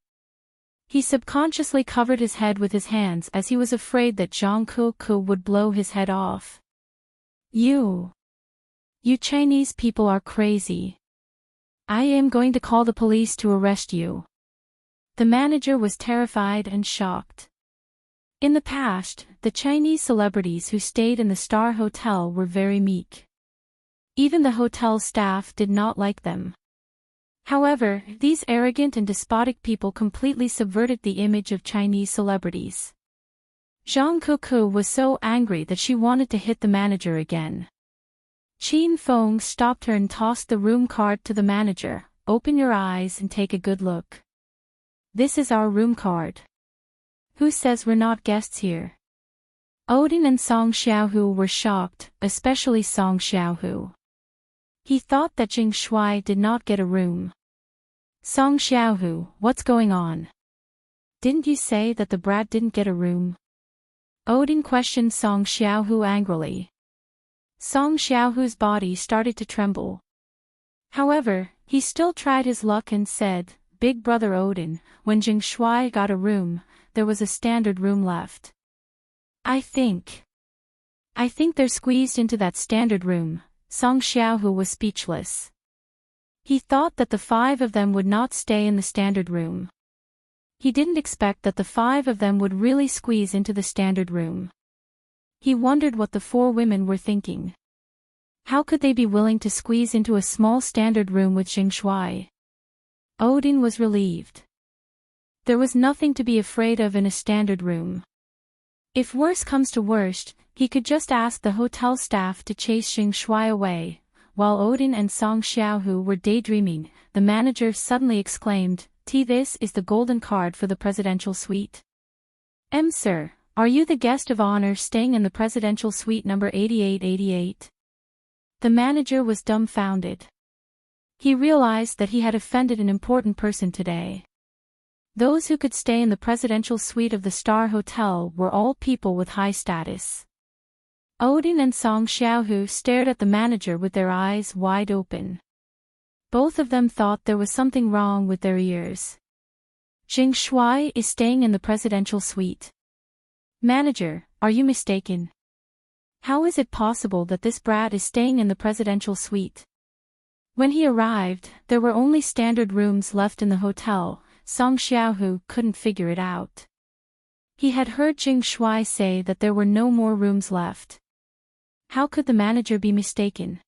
He subconsciously covered his head with his hands as he was afraid that Zhang Kukuk would blow his head off. You Chinese people are crazy. I am going to call the police to arrest you. The manager was terrified and shocked. In the past, the Chinese celebrities who stayed in the Star Hotel were very meek. Even the hotel staff did not like them. However, these arrogant and despotic people completely subverted the image of Chinese celebrities. Zhang Kukuk was so angry that she wanted to hit the manager again. Qin Feng stopped her and tossed the room card to the manager. Open your eyes and take a good look. This is our room card. Who says we're not guests here? Odin and Song Xiaohu were shocked, especially Song Xiaohu. He thought that Jing Shui did not get a room. Song Xiaohu, what's going on? Didn't you say that the brat didn't get a room? Odin questioned Song Xiaohu angrily. Song Xiaohu's body started to tremble. However, he still tried his luck and said, Big brother Odin, when Jing Shui got a room, there was a standard room left. I think they're squeezed into that standard room. Song Xiaohu was speechless. He thought that the 5 of them would not stay in the standard room. He didn't expect that the 5 of them would really squeeze into the standard room. He wondered what the 4 women were thinking. How could they be willing to squeeze into a small standard room with Jing Shui? Odin was relieved. There was nothing to be afraid of in a standard room. If worse comes to worst, he could just ask the hotel staff to chase Jing Shui away. While Odin and Song Xiaohu were daydreaming, the manager suddenly exclaimed, This is the golden card for the presidential suite. Sir, are you the guest of honor staying in the presidential suite number 8888? The manager was dumbfounded. He realized that he had offended an important person today. Those who could stay in the presidential suite of the Star Hotel were all people with high status. Odin and Song Xiaohu stared at the manager with their eyes wide open. Both of them thought there was something wrong with their ears. Jing Shui is staying in the presidential suite. Manager, are you mistaken? How is it possible that this brat is staying in the presidential suite? When he arrived, there were only standard rooms left in the hotel. Song Xiaohu couldn't figure it out. He had heard Jing Shui say that there were no more rooms left. How could the manager be mistaken?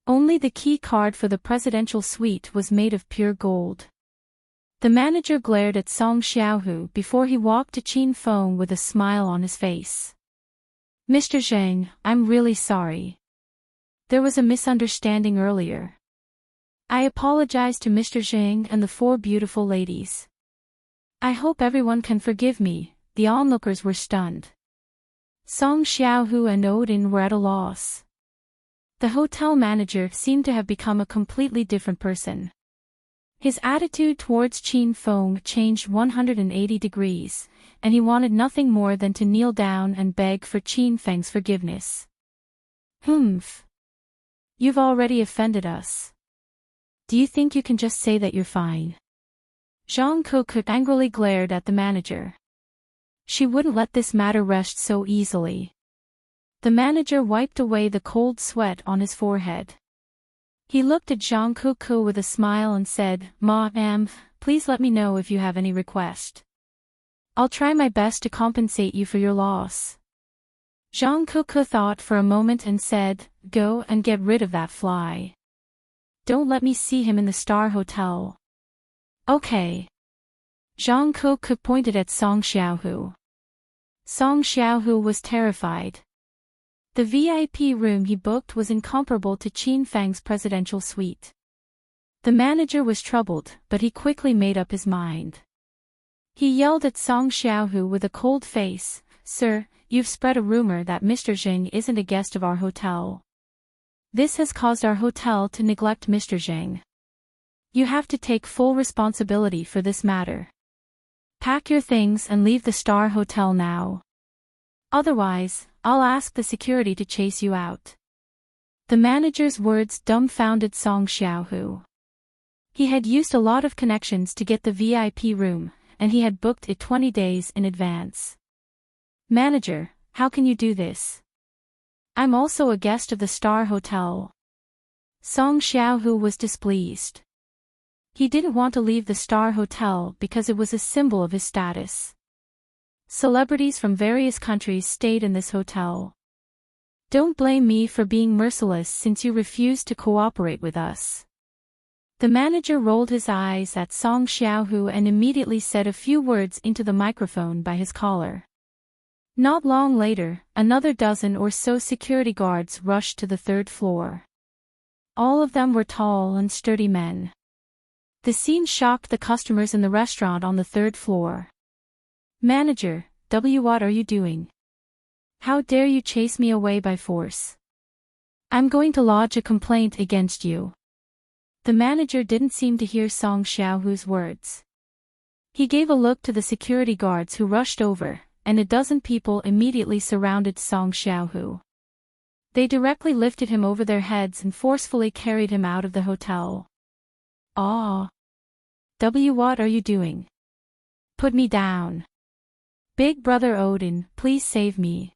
Only the key card for the presidential suite was made of pure gold. The manager glared at Song Xiaohu before he walked to Qin Feng with a smile on his face. Mr. Zhang, I'm really sorry. There was a misunderstanding earlier. I apologize to Mr. Zhang and the 4 beautiful ladies. I hope everyone can forgive me. The onlookers were stunned. Song Xiaohu and Odin were at a loss. The hotel manager seemed to have become a completely different person. His attitude towards Qin Feng changed 180 degrees, and he wanted nothing more than to kneel down and beg for Qin Feng's forgiveness. Humph. You've already offended us. Do you think you can just say that you're fine? Zhang Kukuk angrily glared at the manager. She wouldn't let this matter rest so easily. The manager wiped away the cold sweat on his forehead. He looked at Zhang Kukuk with a smile and said, Ma'am, please let me know if you have any request. I'll try my best to compensate you for your loss. Zhang Kukuk thought for a moment and said, Go and get rid of that fly. Don't let me see him in the Star Hotel. Okay. Zhang Kukuk pointed at Song Xiaohu. Song Xiaohu was terrified. The VIP room he booked was incomparable to Qin Feng's presidential suite. The manager was troubled, but he quickly made up his mind. He yelled at Song Xiaohu with a cold face, Sir, you've spread a rumor that Mr. Zhang isn't a guest of our hotel. This has caused our hotel to neglect Mr. Zhang. You have to take full responsibility for this matter. Pack your things and leave the Star Hotel now. Otherwise, I'll ask the security to chase you out. The manager's words dumbfounded Song Xiaohu. He had used a lot of connections to get the VIP room, and he had booked it 20 days in advance. Manager, how can you do this? I'm also a guest of the Star Hotel. Song Xiaohu was displeased. He didn't want to leave the Star Hotel because it was a symbol of his status. Celebrities from various countries stayed in this hotel. Don't blame me for being merciless since you refused to cooperate with us. The manager rolled his eyes at Song Xiaohu and immediately said a few words into the microphone by his collar. Not long later, another dozen or so security guards rushed to the third floor. All of them were tall and sturdy men. The scene shocked the customers in the restaurant on the third floor. Manager, what are you doing? How dare you chase me away by force? I'm going to lodge a complaint against you. The manager didn't seem to hear Song Xiaohu's words. He gave a look to the security guards who rushed over, and a dozen people immediately surrounded Song Xiaohu. They directly lifted him over their heads and forcefully carried him out of the hotel. Ah! What are you doing? Put me down. Big brother Odin, please save me.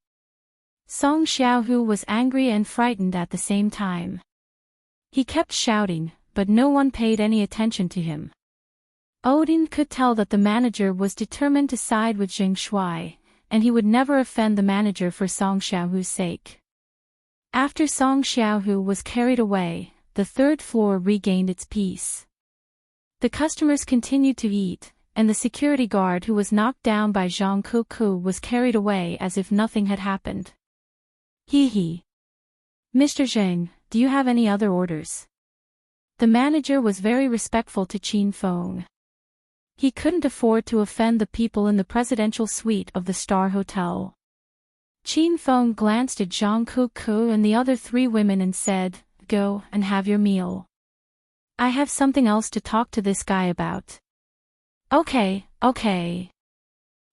Song Xiaohu was angry and frightened at the same time. He kept shouting, but no one paid any attention to him. Odin could tell that the manager was determined to side with Zheng Shuai, and he would never offend the manager for Song Xiaohu's sake. After Song Xiaohu was carried away, the third floor regained its peace. The customers continued to eat, and the security guard who was knocked down by Zhang Kuku was carried away as if nothing had happened. Hee. Mr. Zheng, do you have any other orders? The manager was very respectful to Qin Feng. He couldn't afford to offend the people in the presidential suite of the Star Hotel. Qin Feng glanced at Zhang Kuku and the other three women and said, "Go and have your meal. I have something else to talk to this guy about." Okay.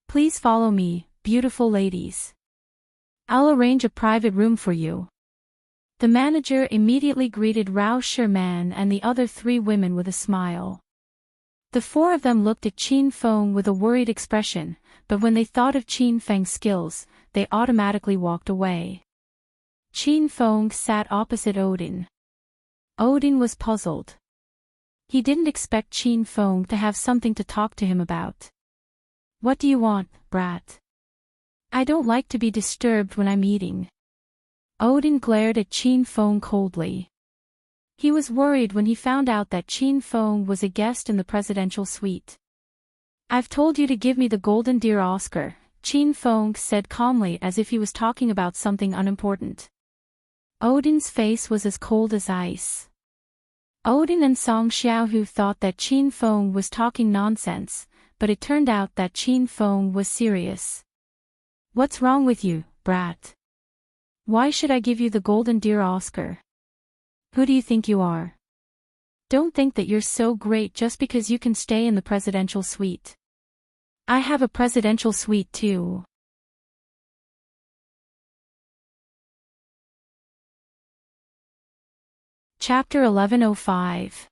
Please follow me, beautiful ladies. I'll arrange a private room for you. The manager immediately greeted Rao Sherman and the other three women with a smile. The four of them looked at Qin Feng with a worried expression, but when they thought of Qin Feng's skills, they automatically walked away. Qin Feng sat opposite Odin. Odin was puzzled. He didn't expect Qin Feng to have something to talk to him about. What do you want, brat? I don't like to be disturbed when I'm eating. Odin glared at Qin Feng coldly. He was worried when he found out that Qin Feng was a guest in the presidential suite. I've told you to give me the Golden Deer Oscar, Qin Feng said calmly as if he was talking about something unimportant. Odin's face was as cold as ice. Odin and Song Xiaohu thought that Qin Feng was talking nonsense, but it turned out that Qin Feng was serious. What's wrong with you, brat? Why should I give you the Golden Deer Oscar? Who do you think you are? Don't think that you're so great just because you can stay in the presidential suite. I have a presidential suite too. Chapter 1105.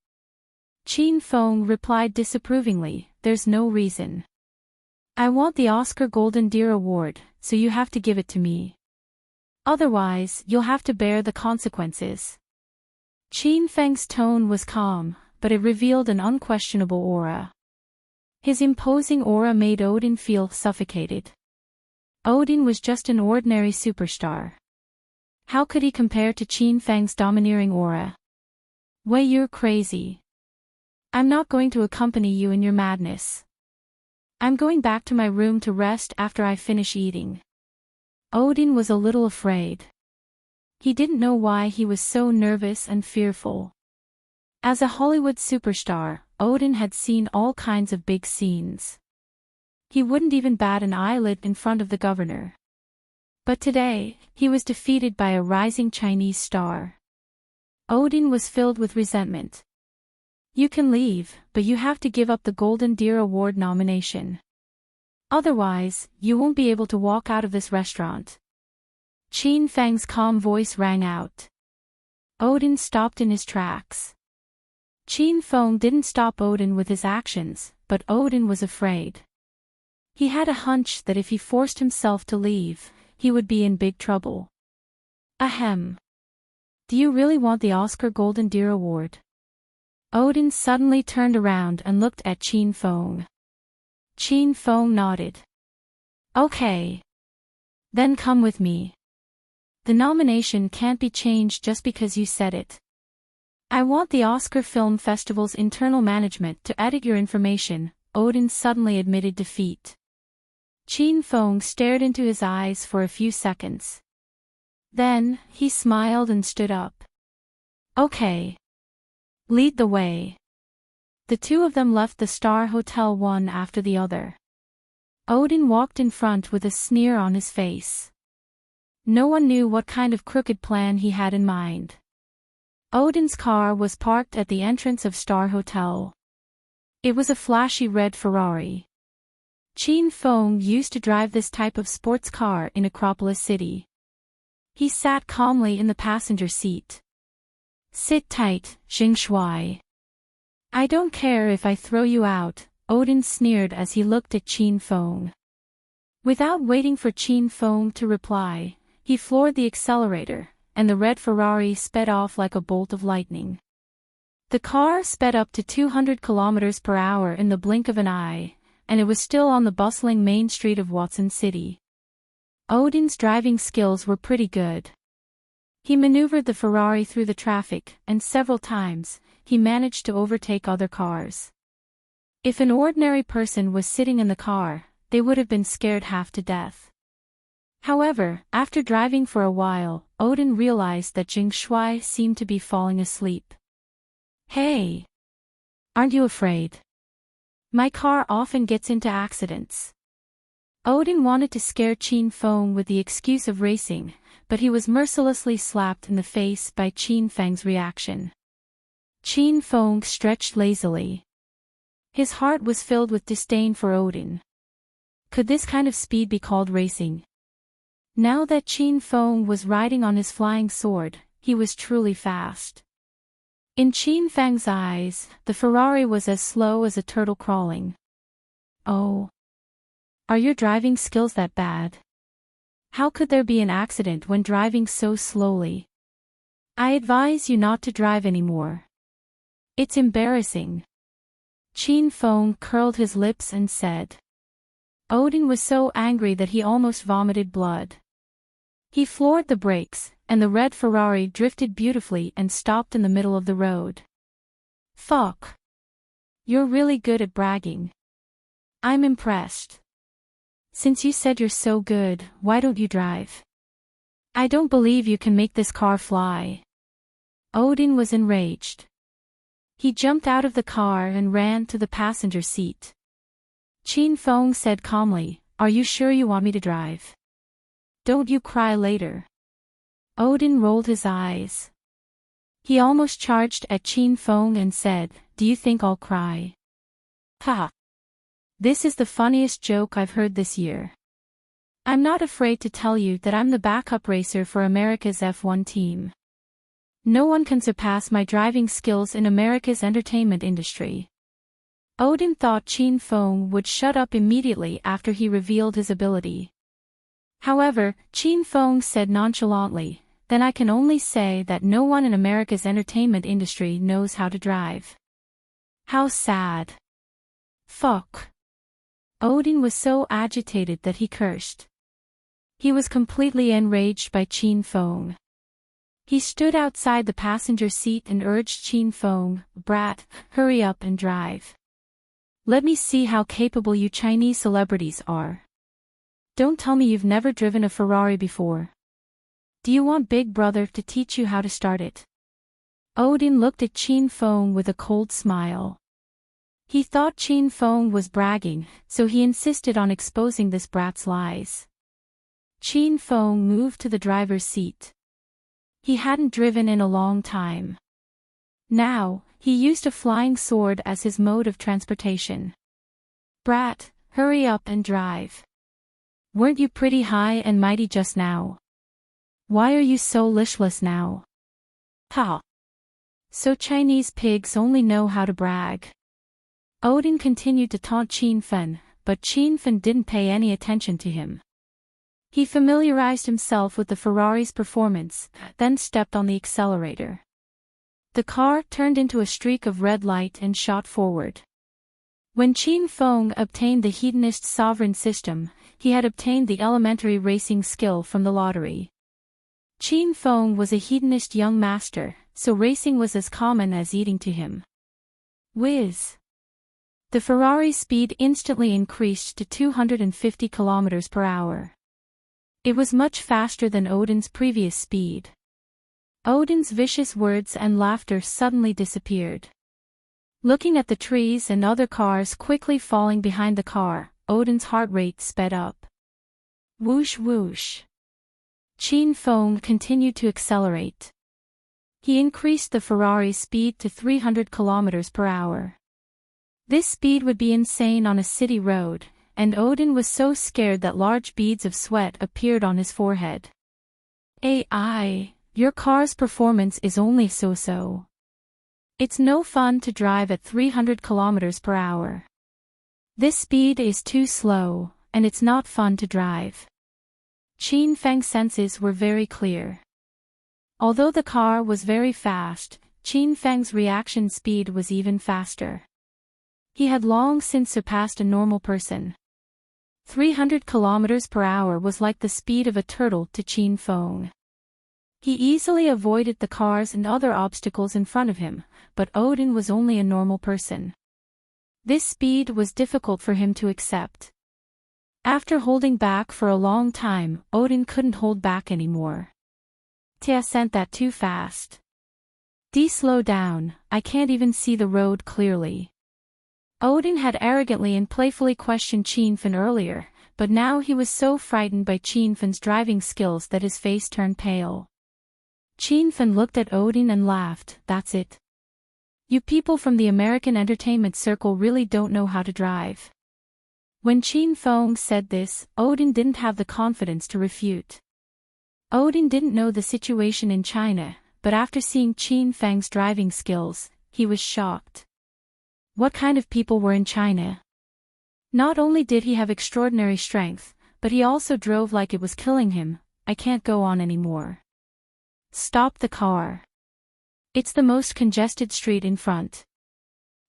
Qin Feng replied disapprovingly, "There's no reason. I want the Oscar Golden Deer Award, so you have to give it to me. Otherwise, you'll have to bear the consequences." Qin Feng's tone was calm, but it revealed an unquestionable aura. His imposing aura made Odin feel suffocated. Odin was just an ordinary superstar. How could he compare to Qin Feng's domineering aura? Wei, you're crazy. I'm not going to accompany you in your madness. I'm going back to my room to rest after I finish eating. Odin was a little afraid. He didn't know why he was so nervous and fearful. As a Hollywood superstar, Odin had seen all kinds of big scenes. He wouldn't even bat an eyelid in front of the governor. But today, he was defeated by a rising Chinese star. Odin was filled with resentment. You can leave, but you have to give up the Golden Deer Award nomination. Otherwise, you won't be able to walk out of this restaurant. Qin Feng's calm voice rang out. Odin stopped in his tracks. Qin Feng didn't stop Odin with his actions, but Odin was afraid. He had a hunch that if he forced himself to leave, he would be in big trouble. Ahem. Do you really want the Oscar Golden Deer Award? Odin suddenly turned around and looked at Qin Feng. Qin Feng nodded. Okay. Then come with me. The nomination can't be changed just because you said it. I want the Oscar Film Festival's internal management to edit your information, Odin suddenly admitted defeat. Qin Feng stared into his eyes for a few seconds. Then, he smiled and stood up. Okay. Lead the way. The two of them left the Star Hotel one after the other. Odin walked in front with a sneer on his face. No one knew what kind of crooked plan he had in mind. Odin's car was parked at the entrance of Star Hotel. It was a flashy red Ferrari. Qin Feng used to drive this type of sports car in Acropolis City. He sat calmly in the passenger seat. Sit tight, Xing Shui. I don't care if I throw you out, Odin sneered as he looked at Qin Feng. Without waiting for Qin Feng to reply, he floored the accelerator, and the red Ferrari sped off like a bolt of lightning. The car sped up to 200 kilometers per hour in the blink of an eye, and it was still on the bustling main street of Watson City. Odin's driving skills were pretty good. He maneuvered the Ferrari through the traffic, and several times, he managed to overtake other cars. If an ordinary person was sitting in the car, they would have been scared half to death. However, after driving for a while, Odin realized that Jing Shui seemed to be falling asleep. Hey! Aren't you afraid? My car often gets into accidents. Odin wanted to scare Qin Feng with the excuse of racing, but he was mercilessly slapped in the face by Qin Feng's reaction. Qin Feng stretched lazily. His heart was filled with disdain for Odin. Could this kind of speed be called racing? Now that Qin Feng was riding on his flying sword, he was truly fast. In Qin Feng's eyes, the Ferrari was as slow as a turtle crawling. Oh. Are your driving skills that bad? How could there be an accident when driving so slowly? I advise you not to drive anymore. It's embarrassing. Qin Feng curled his lips and said. Odin was so angry that he almost vomited blood. He floored the brakes, and the red Ferrari drifted beautifully and stopped in the middle of the road. Fuck. You're really good at bragging. I'm impressed. Since you said you're so good, why don't you drive? I don't believe you can make this car fly. Odin was enraged. He jumped out of the car and ran to the passenger seat. Qin Feng said calmly, Are you sure you want me to drive? Don't you cry later. Odin rolled his eyes. He almost charged at Qin Feng and said, Do you think I'll cry? Ha! This is the funniest joke I've heard this year. I'm not afraid to tell you that I'm the backup racer for America's F1 team. No one can surpass my driving skills in America's entertainment industry. Odin thought Qin Feng would shut up immediately after he revealed his ability. However, Qin Feng said nonchalantly, Then I can only say that no one in America's entertainment industry knows how to drive. How sad. Fuck. Odin was so agitated that he cursed. He was completely enraged by Qin Feng. He stood outside the passenger seat and urged Qin Feng, Brat, hurry up and drive. Let me see how capable you Chinese celebrities are. Don't tell me you've never driven a Ferrari before. Do you want Big Brother to teach you how to start it? Odin looked at Qin Feng with a cold smile. He thought Qin Feng was bragging, so he insisted on exposing this brat's lies. Qin Feng moved to the driver's seat. He hadn't driven in a long time. Now, he used a flying sword as his mode of transportation. Brat, hurry up and drive. Weren't you pretty high and mighty just now? Why are you so listless now? Ha! So Chinese pigs only know how to brag. Odin continued to taunt Qin Fen, but Qin Fen didn't pay any attention to him. He familiarized himself with the Ferrari's performance, then stepped on the accelerator. The car turned into a streak of red light and shot forward. When Qin Feng obtained the Hedonist sovereign system, he had obtained the elementary racing skill from the lottery. Qin Feng was a hedonist young master, so racing was as common as eating to him. Whiz! The Ferrari's speed instantly increased to 250 km per hour. It was much faster than Odin's previous speed. Odin's vicious words and laughter suddenly disappeared. Looking at the trees and other cars quickly falling behind the car, Odin's heart rate sped up. Whoosh whoosh. Qin Feng continued to accelerate. He increased the Ferrari's speed to 300 km per hour. This speed would be insane on a city road, and Odin was so scared that large beads of sweat appeared on his forehead. AI, your car's performance is only so-so. It's no fun to drive at 300 km per hour. This speed is too slow, and it's not fun to drive. Qin Feng's senses were very clear. Although the car was very fast, Qin Feng's reaction speed was even faster. He had long since surpassed a normal person. 300 km per hour was like the speed of a turtle to Qin Feng. He easily avoided the cars and other obstacles in front of him, but Odin was only a normal person. This speed was difficult for him to accept. After holding back for a long time, Odin couldn't hold back anymore. Tia sent that too fast. Slow down, I can't even see the road clearly. Odin had arrogantly and playfully questioned Qin Fen earlier, but now he was so frightened by Qin Fen's driving skills that his face turned pale. Qin Fen looked at Odin and laughed, that's it. You people from the American entertainment circle really don't know how to drive. When Qin Feng said this, Odin didn't have the confidence to refute. Odin didn't know the situation in China, but after seeing Qin Feng's driving skills, he was shocked. What kind of people were in China? Not only did he have extraordinary strength, but he also drove like it was killing him. I can't go on anymore. Stop the car. It's the most congested street in front.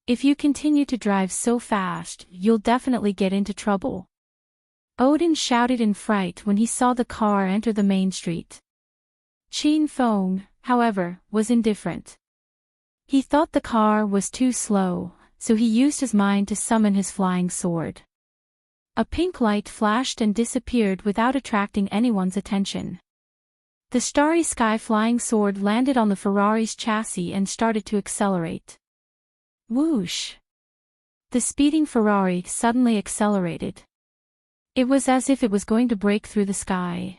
If you continue to drive so fast, you'll definitely get into trouble. Odin shouted in fright when he saw the car enter the main street. Qin Feng, however, was indifferent. He thought the car was too slow, so he used his mind to summon his flying sword. A pink light flashed and disappeared without attracting anyone's attention. The starry sky flying sword landed on the Ferrari's chassis and started to accelerate. Whoosh! The speeding Ferrari suddenly accelerated. It was as if it was going to break through the sky.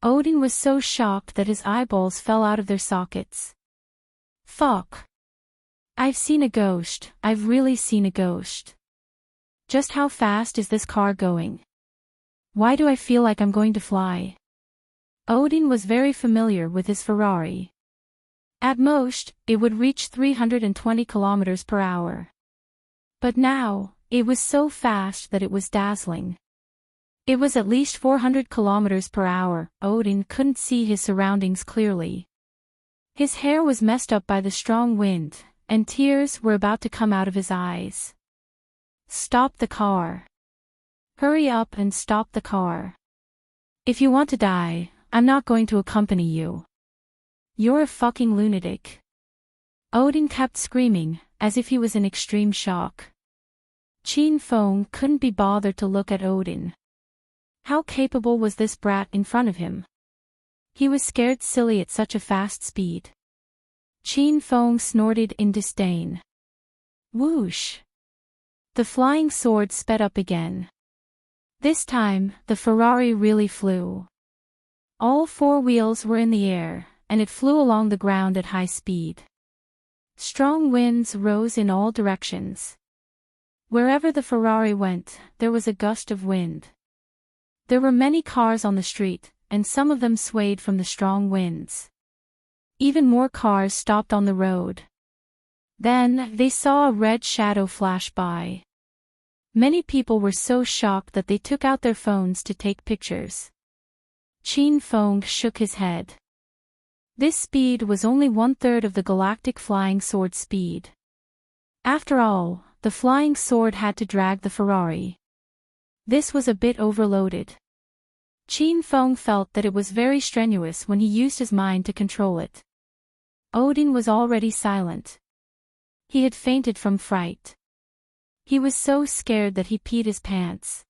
Odin was so shocked that his eyeballs fell out of their sockets. Fuck! I've seen a ghost, I've really seen a ghost. Just how fast is this car going? Why do I feel like I'm going to fly? Odin was very familiar with his Ferrari. At most, it would reach 320 km per hour. But now, it was so fast that it was dazzling. It was at least 400 km per hour. Odin couldn't see his surroundings clearly. His hair was messed up by the strong wind, and tears were about to come out of his eyes. Stop the car. Hurry up and stop the car. If you want to die, I'm not going to accompany you. You're a fucking lunatic. Odin kept screaming, as if he was in extreme shock. Qin Feng couldn't be bothered to look at Odin. How capable was this brat in front of him? He was scared silly at such a fast speed. Qin Feng snorted in disdain. Whoosh! The flying sword sped up again. This time, the Ferrari really flew. All four wheels were in the air, and it flew along the ground at high speed. Strong winds rose in all directions. Wherever the Ferrari went, there was a gust of wind. There were many cars on the street, and some of them swayed from the strong winds. Even more cars stopped on the road. Then, they saw a red shadow flash by. Many people were so shocked that they took out their phones to take pictures. Qin Feng shook his head. This speed was only 1/3 of the galactic flying sword speed. After all, the flying sword had to drag the Ferrari. This was a bit overloaded. Qin Feng felt that it was very strenuous when he used his mind to control it. Odin was already silent. He had fainted from fright. He was so scared that he peed his pants.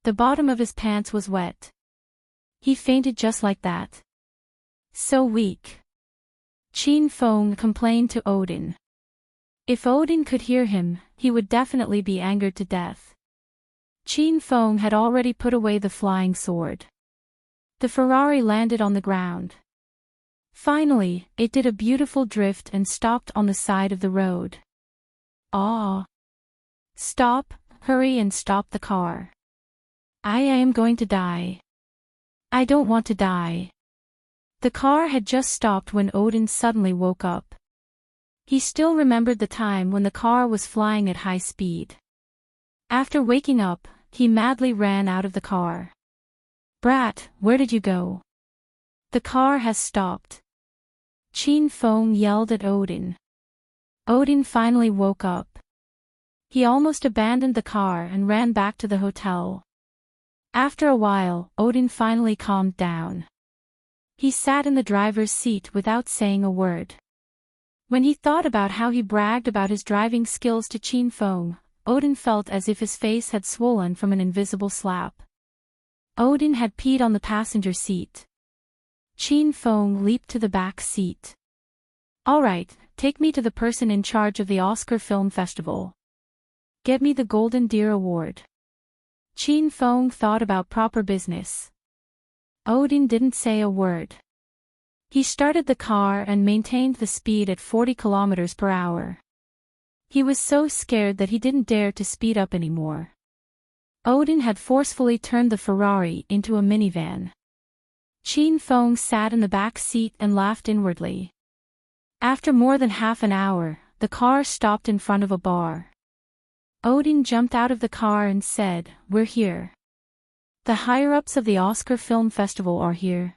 The bottom of his pants was wet. He fainted just like that. So weak. Qin Feng complained to Odin. If Odin could hear him, he would definitely be angered to death. Qin Feng had already put away the flying sword. The Ferrari landed on the ground. Finally, it did a beautiful drift and stopped on the side of the road. Ah! Stop, hurry and stop the car. I am going to die. I don't want to die. The car had just stopped when Odin suddenly woke up. He still remembered the time when the car was flying at high speed. After waking up, he madly ran out of the car. Brat, where did you go? The car has stopped. Qin Feng yelled at Odin. Odin finally woke up. He almost abandoned the car and ran back to the hotel. After a while, Odin finally calmed down. He sat in the driver's seat without saying a word. When he thought about how he bragged about his driving skills to Qin Feng, Odin felt as if his face had swollen from an invisible slap. Odin had peed on the passenger seat. Qin Feng leaped to the back seat. All right, take me to the person in charge of the Oscar Film Festival. Get me the Golden Deer Award. Qin Feng thought about proper business. Odin didn't say a word. He started the car and maintained the speed at 40 kilometers per hour. He was so scared that he didn't dare to speed up anymore. Odin had forcefully turned the Ferrari into a minivan. Qin Feng sat in the back seat and laughed inwardly. After more than half an hour, the car stopped in front of a bar. Odin jumped out of the car and said, "We're here. The higher-ups of the Oscar Film Festival are here."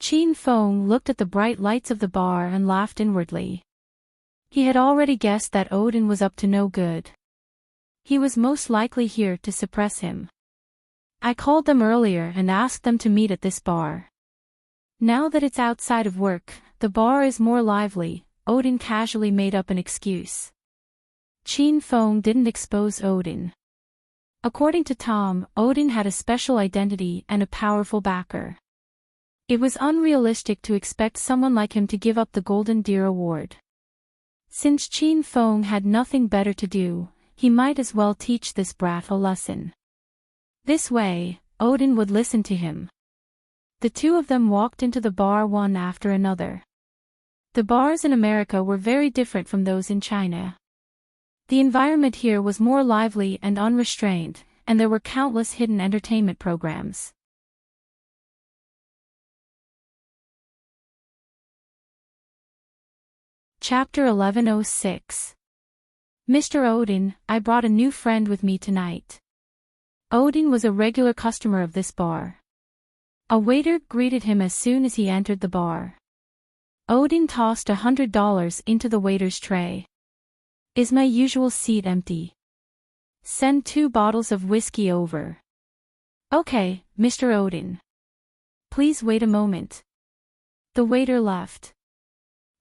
Qin Feng looked at the bright lights of the bar and laughed inwardly. He had already guessed that Odin was up to no good. He was most likely here to suppress him. I called them earlier and asked them to meet at this bar. Now that it's outside of work, the bar is more lively, Odin casually made up an excuse. Qin Feng didn't expose Odin. According to Tom, Odin had a special identity and a powerful backer. It was unrealistic to expect someone like him to give up the Golden Deer Award. Since Qin Feng had nothing better to do, he might as well teach this brat a lesson. This way, Odin would listen to him. The two of them walked into the bar one after another. The bars in America were very different from those in China. The environment here was more lively and unrestrained, and there were countless hidden entertainment programs. Chapter 1106. Mr. Odin, I brought a new friend with me tonight. Odin was a regular customer of this bar. A waiter greeted him as soon as he entered the bar. Odin tossed $100 into the waiter's tray. Is my usual seat empty? Send 2 bottles of whiskey over. Okay, Mr. Odin. Please wait a moment. The waiter left.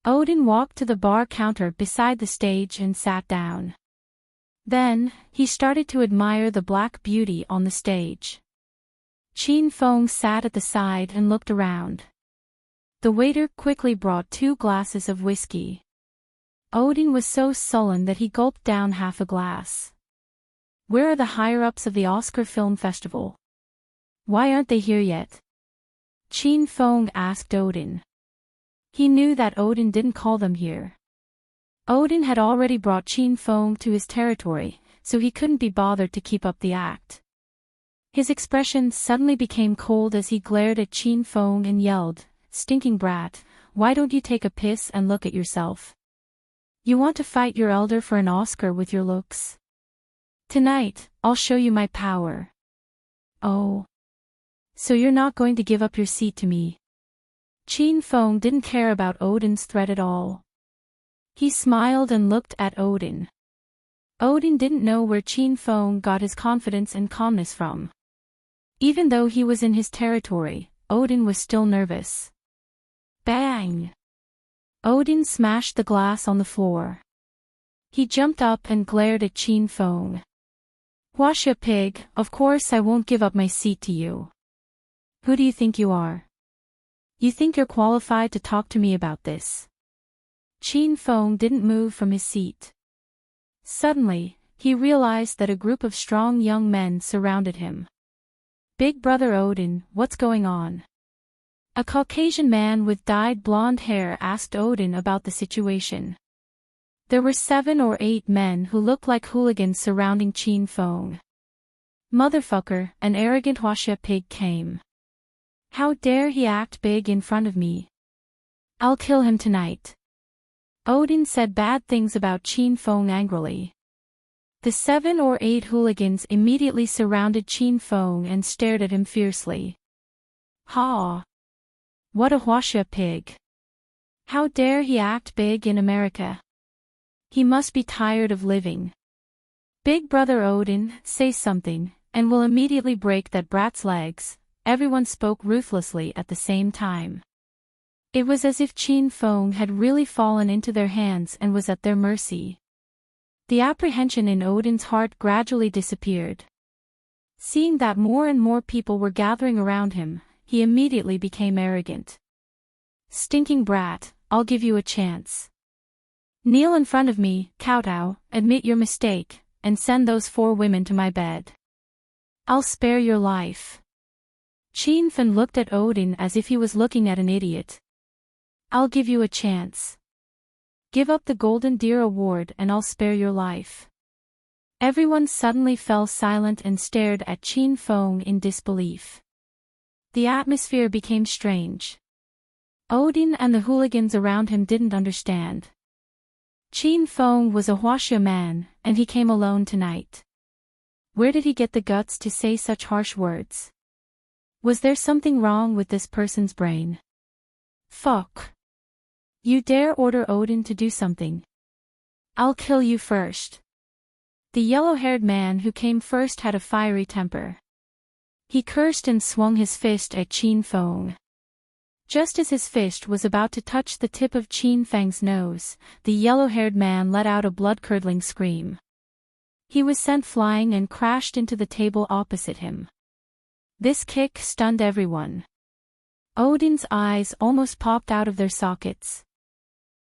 Odin walked to the bar counter beside the stage and sat down. Then, he started to admire the black beauty on the stage. Qin Feng sat at the side and looked around. The waiter quickly brought 2 glasses of whiskey. Odin was so sullen that he gulped down half a glass. Where are the higher-ups of the Oscar Film Festival? Why aren't they here yet? Qin Feng asked Odin. He knew that Odin didn't call them here. Odin had already brought Qin Feng to his territory, so he couldn't be bothered to keep up the act. His expression suddenly became cold as he glared at Qin Feng and yelled, "Stinking brat, why don't you take a piss and look at yourself? You want to fight your elder for an Oscar with your looks? Tonight, I'll show you my power. Oh. So you're not going to give up your seat to me? Qin Feng didn't care about Odin's threat at all. He smiled and looked at Odin. Odin didn't know where Qin Feng got his confidence and calmness from. Even though he was in his territory, Odin was still nervous. Bang! Odin smashed the glass on the floor. He jumped up and glared at Qin Feng. Huaxia pig, of course I won't give up my seat to you. Who do you think you are? You think you're qualified to talk to me about this? Qin Feng didn't move from his seat. Suddenly, he realized that a group of strong young men surrounded him. Big brother Odin, what's going on? A Caucasian man with dyed blonde hair asked Odin about the situation. There were 7 or 8 men who looked like hooligans surrounding Qin Feng. Motherfucker, an arrogant Huaxia pig came. How dare he act big in front of me? I'll kill him tonight. Odin said bad things about Qin Feng angrily. The 7 or 8 hooligans immediately surrounded Qin Feng and stared at him fiercely. Ha! What a Huaxia pig! How dare he act big in America? He must be tired of living. Big brother Odin, say something, and we'll immediately break that brat's legs. Everyone spoke ruthlessly at the same time. It was as if Qin Feng had really fallen into their hands and was at their mercy. The apprehension in Odin's heart gradually disappeared. Seeing that more and more people were gathering around him, he immediately became arrogant. Stinking brat, I'll give you a chance. Kneel in front of me, kowtow, admit your mistake, and send those 4 women to my bed. I'll spare your life. Qin Feng looked at Odin as if he was looking at an idiot. I'll give you a chance. Give up the Golden Deer Award and I'll spare your life. Everyone suddenly fell silent and stared at Qin Feng in disbelief. The atmosphere became strange. Odin and the hooligans around him didn't understand. Qin Feng was a Huaxia man, and he came alone tonight. Where did he get the guts to say such harsh words? Was there something wrong with this person's brain? Fuck. You dare order Odin to do something? I'll kill you first. The yellow-haired man who came first had a fiery temper. He cursed and swung his fist at Qin Feng. Just as his fist was about to touch the tip of Qin Feng's nose, the yellow-haired man let out a blood-curdling scream. He was sent flying and crashed into the table opposite him. This kick stunned everyone. Odin's eyes almost popped out of their sockets.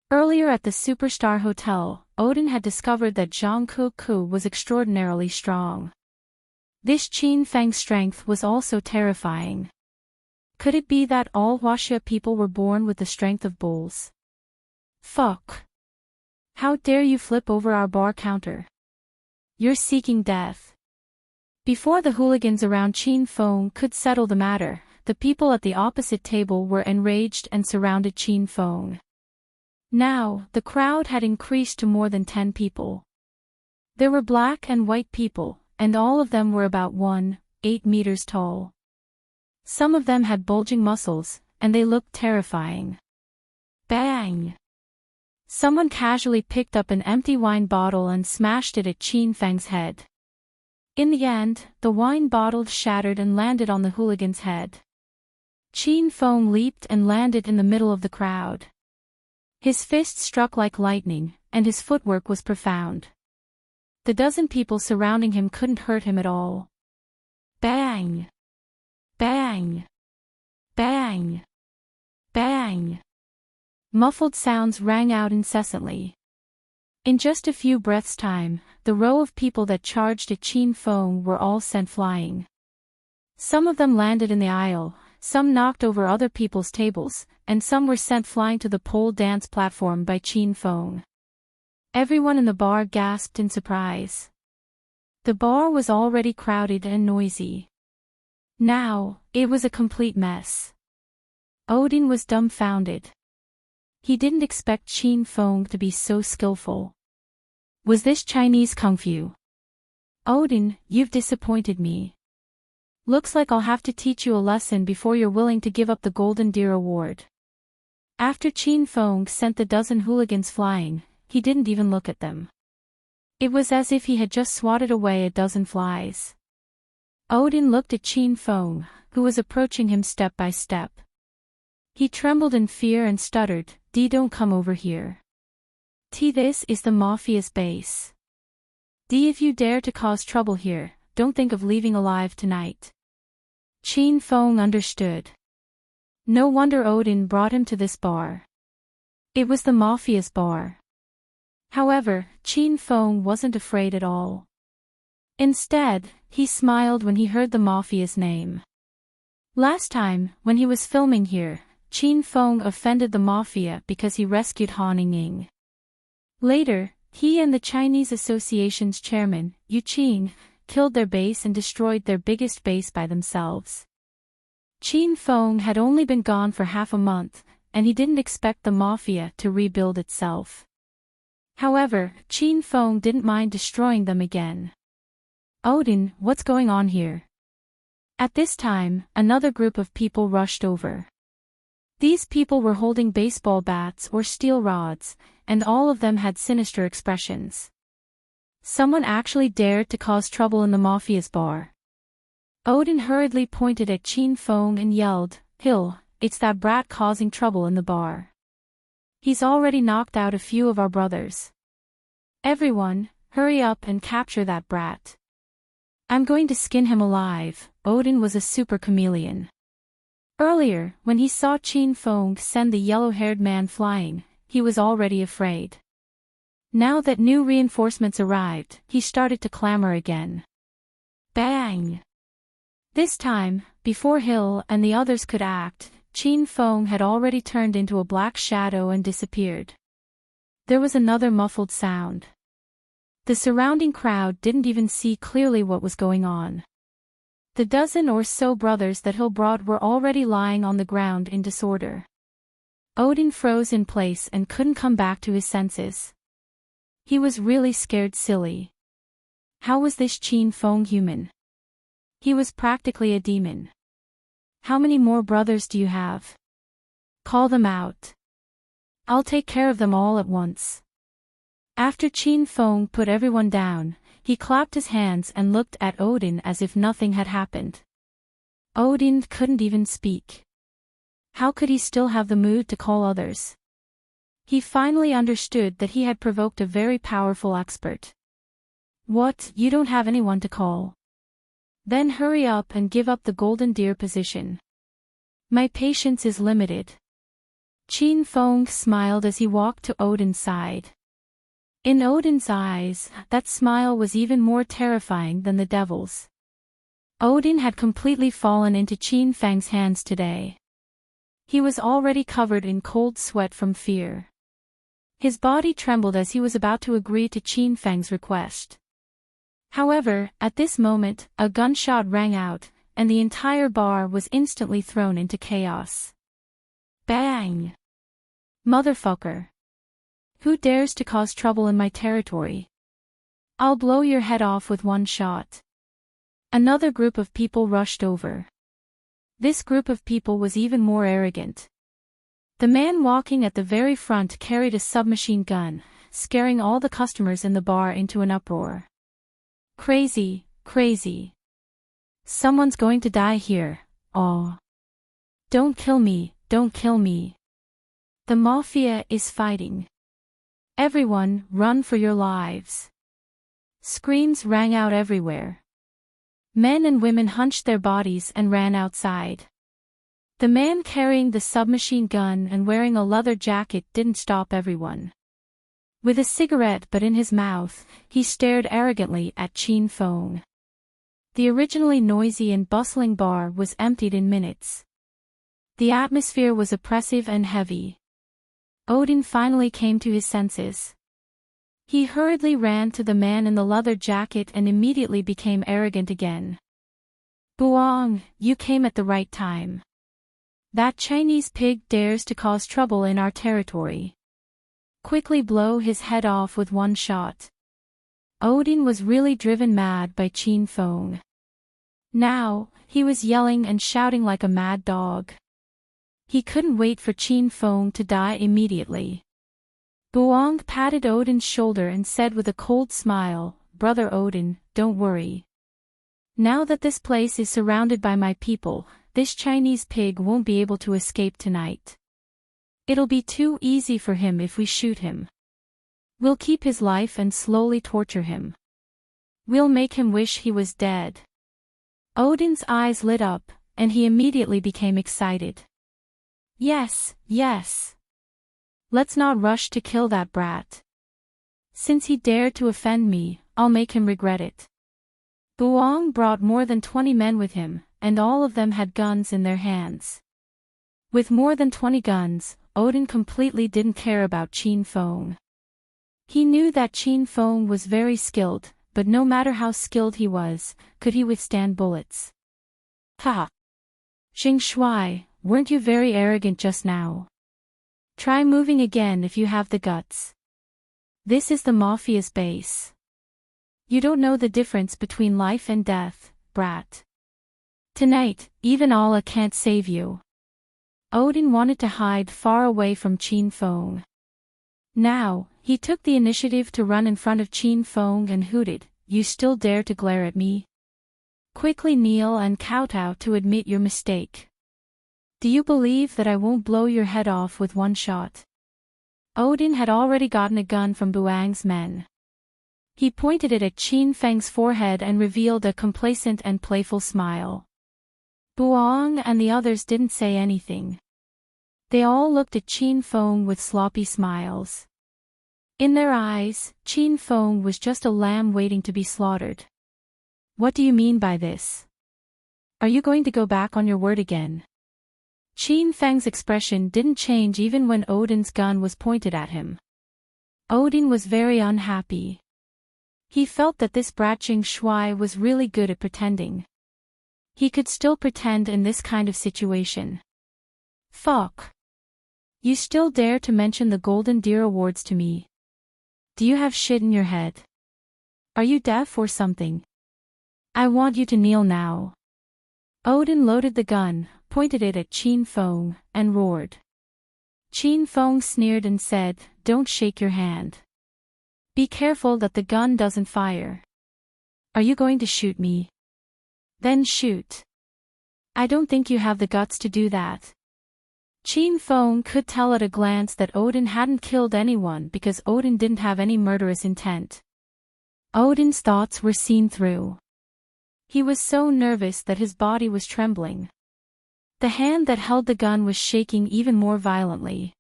Earlier at the Superstar Hotel, Odin had discovered that Zhang Kuku was extraordinarily strong. This Qin Feng's strength was also terrifying. Could it be that all Huaxia people were born with the strength of bulls? Fuck. How dare you flip over our bar counter? You're seeking death. Before the hooligans around Qin Feng could settle the matter, the people at the opposite table were enraged and surrounded Qin Feng. Now, the crowd had increased to more than 10 people. There were black and white people, and all of them were about 1.8 meters tall. Some of them had bulging muscles, and they looked terrifying. Bang! Someone casually picked up an empty wine bottle and smashed it at Qin Feng's head. In the end, the wine bottle shattered and landed on the hooligan's head. Qin Feng leaped and landed in the middle of the crowd. His fist struck like lightning, and his footwork was profound. The dozen people surrounding him couldn't hurt him at all. Bang! Bang! Bang! Bang! Muffled sounds rang out incessantly. In just a few breaths' time, the row of people that charged at Qin Feng were all sent flying. Some of them landed in the aisle, some knocked over other people's tables, and some were sent flying to the pole dance platform by Qin Feng. Everyone in the bar gasped in surprise. The bar was already crowded and noisy. Now, it was a complete mess. Odin was dumbfounded. He didn't expect Qin Feng to be so skillful. Was this Chinese kung fu? Odin, you've disappointed me. Looks like I'll have to teach you a lesson before you're willing to give up the Golden Deer Award. After Qin Feng sent the dozen hooligans flying, he didn't even look at them. It was as if he had just swatted away a dozen flies. Odin looked at Qin Feng, who was approaching him step by step. He trembled in fear and stuttered, Don't come over here. This is the Mafia's base. If you dare to cause trouble here, don't think of leaving alive tonight. Qin Feng understood. No wonder Odin brought him to this bar. It was the Mafia's bar. However, Qin Feng wasn't afraid at all. Instead, he smiled when he heard the Mafia's name. Last time, when he was filming here, Qin Feng offended the Mafia because he rescued Han Ying. Later, he and the Chinese Association's chairman, Yu Qing, killed their base and destroyed their biggest base by themselves. Qin Feng had only been gone for half a month, and he didn't expect the Mafia to rebuild itself. However, Qin Feng didn't mind destroying them again. Odin, what's going on here? At this time, another group of people rushed over. These people were holding baseball bats or steel rods, and all of them had sinister expressions. Someone actually dared to cause trouble in the Mafia's bar. Odin hurriedly pointed at Qin Feng and yelled, Hill, it's that brat causing trouble in the bar. He's already knocked out a few of our brothers. Everyone, hurry up and capture that brat. I'm going to skin him alive. Odin was a super chameleon. Earlier, when he saw Qin Feng send the yellow-haired man flying, he was already afraid. Now that new reinforcements arrived, he started to clamor again. Bang! This time, before Hill and the others could act, Qin Feng had already turned into a black shadow and disappeared. There was another muffled sound. The surrounding crowd didn't even see clearly what was going on. The dozen or so brothers that Hill brought were already lying on the ground in disorder. Odin froze in place and couldn't come back to his senses. He was really scared silly. How was this Qin Feng human? He was practically a demon. How many more brothers do you have? Call them out. I'll take care of them all at once. After Qin Feng put everyone down, he clapped his hands and looked at Odin as if nothing had happened. Odin couldn't even speak. How could he still have the mood to call others? He finally understood that he had provoked a very powerful expert. What, you don't have anyone to call? Then hurry up and give up the Golden Deer position. My patience is limited. Qin Feng smiled as he walked to Odin's side. In Odin's eyes, that smile was even more terrifying than the devil's. Odin had completely fallen into Qin Feng's hands today. He was already covered in cold sweat from fear. His body trembled as he was about to agree to Qin Feng's request. However, at this moment, a gunshot rang out, and the entire bar was instantly thrown into chaos. Bang! Motherfucker! Who dares to cause trouble in my territory? I'll blow your head off with one shot. Another group of people rushed over. This group of people was even more arrogant. The man walking at the very front carried a submachine gun, scaring all the customers in the bar into an uproar. Crazy, crazy. Someone's going to die here, aw. Don't kill me, don't kill me. The Mafia is fighting. Everyone, run for your lives. Screams rang out everywhere. Men and women hunched their bodies and ran outside. The man carrying the submachine gun and wearing a leather jacket didn't stop everyone. With a cigarette butt in his mouth, he stared arrogantly at Qin Feng. The originally noisy and bustling bar was emptied in minutes. The atmosphere was oppressive and heavy. Odin finally came to his senses. He hurriedly ran to the man in the leather jacket and immediately became arrogant again. Buong, you came at the right time. That Chinese pig dares to cause trouble in our territory. Quickly blow his head off with one shot. Odin was really driven mad by Qin Feng. Now, he was yelling and shouting like a mad dog. He couldn't wait for Qin Feng to die immediately. Buong patted Odin's shoulder and said with a cold smile, "Brother Odin, don't worry. Now that this place is surrounded by my people, this Chinese pig won't be able to escape tonight. It'll be too easy for him if we shoot him. We'll keep his life and slowly torture him. We'll make him wish he was dead." Odin's eyes lit up, and he immediately became excited. "Yes, yes. Let's not rush to kill that brat. Since he dared to offend me, I'll make him regret it." Buong brought more than 20 men with him, and all of them had guns in their hands. With more than 20 guns, Odin completely didn't care about Qin Feng. He knew that Qin Feng was very skilled, but no matter how skilled he was, could he withstand bullets? "Ha! Xing Shui, weren't you very arrogant just now? Try moving again if you have the guts. This is the Mafia's base. You don't know the difference between life and death, brat. Tonight, even Allah can't save you." Odin wanted to hide far away from Qin Feng. Now, he took the initiative to run in front of Qin Feng and hooted, "You still dare to glare at me? Quickly kneel and kowtow to admit your mistake. Do you believe that I won't blow your head off with one shot?" Odin had already gotten a gun from Buang's men. He pointed it at Qin Feng's forehead and revealed a complacent and playful smile. Buang and the others didn't say anything. They all looked at Qin Feng with sloppy smiles. In their eyes, Qin Feng was just a lamb waiting to be slaughtered. "What do you mean by this? Are you going to go back on your word again?" Qin Feng's expression didn't change even when Odin's gun was pointed at him. Odin was very unhappy. He felt that this brat Xing Shui was really good at pretending. He could still pretend in this kind of situation. "Fuck. You still dare to mention the Golden Deer Awards to me? Do you have shit in your head? Are you deaf or something? I want you to kneel now." Odin loaded the gun, pointed it at Qin Feng, and roared. Qin Feng sneered and said, "Don't shake your hand. Be careful that the gun doesn't fire. Are you going to shoot me? Then shoot. I don't think you have the guts to do that." Qin Feng could tell at a glance that Odin hadn't killed anyone because Odin didn't have any murderous intent. Odin's thoughts were seen through. He was so nervous that his body was trembling. The hand that held the gun was shaking even more violently.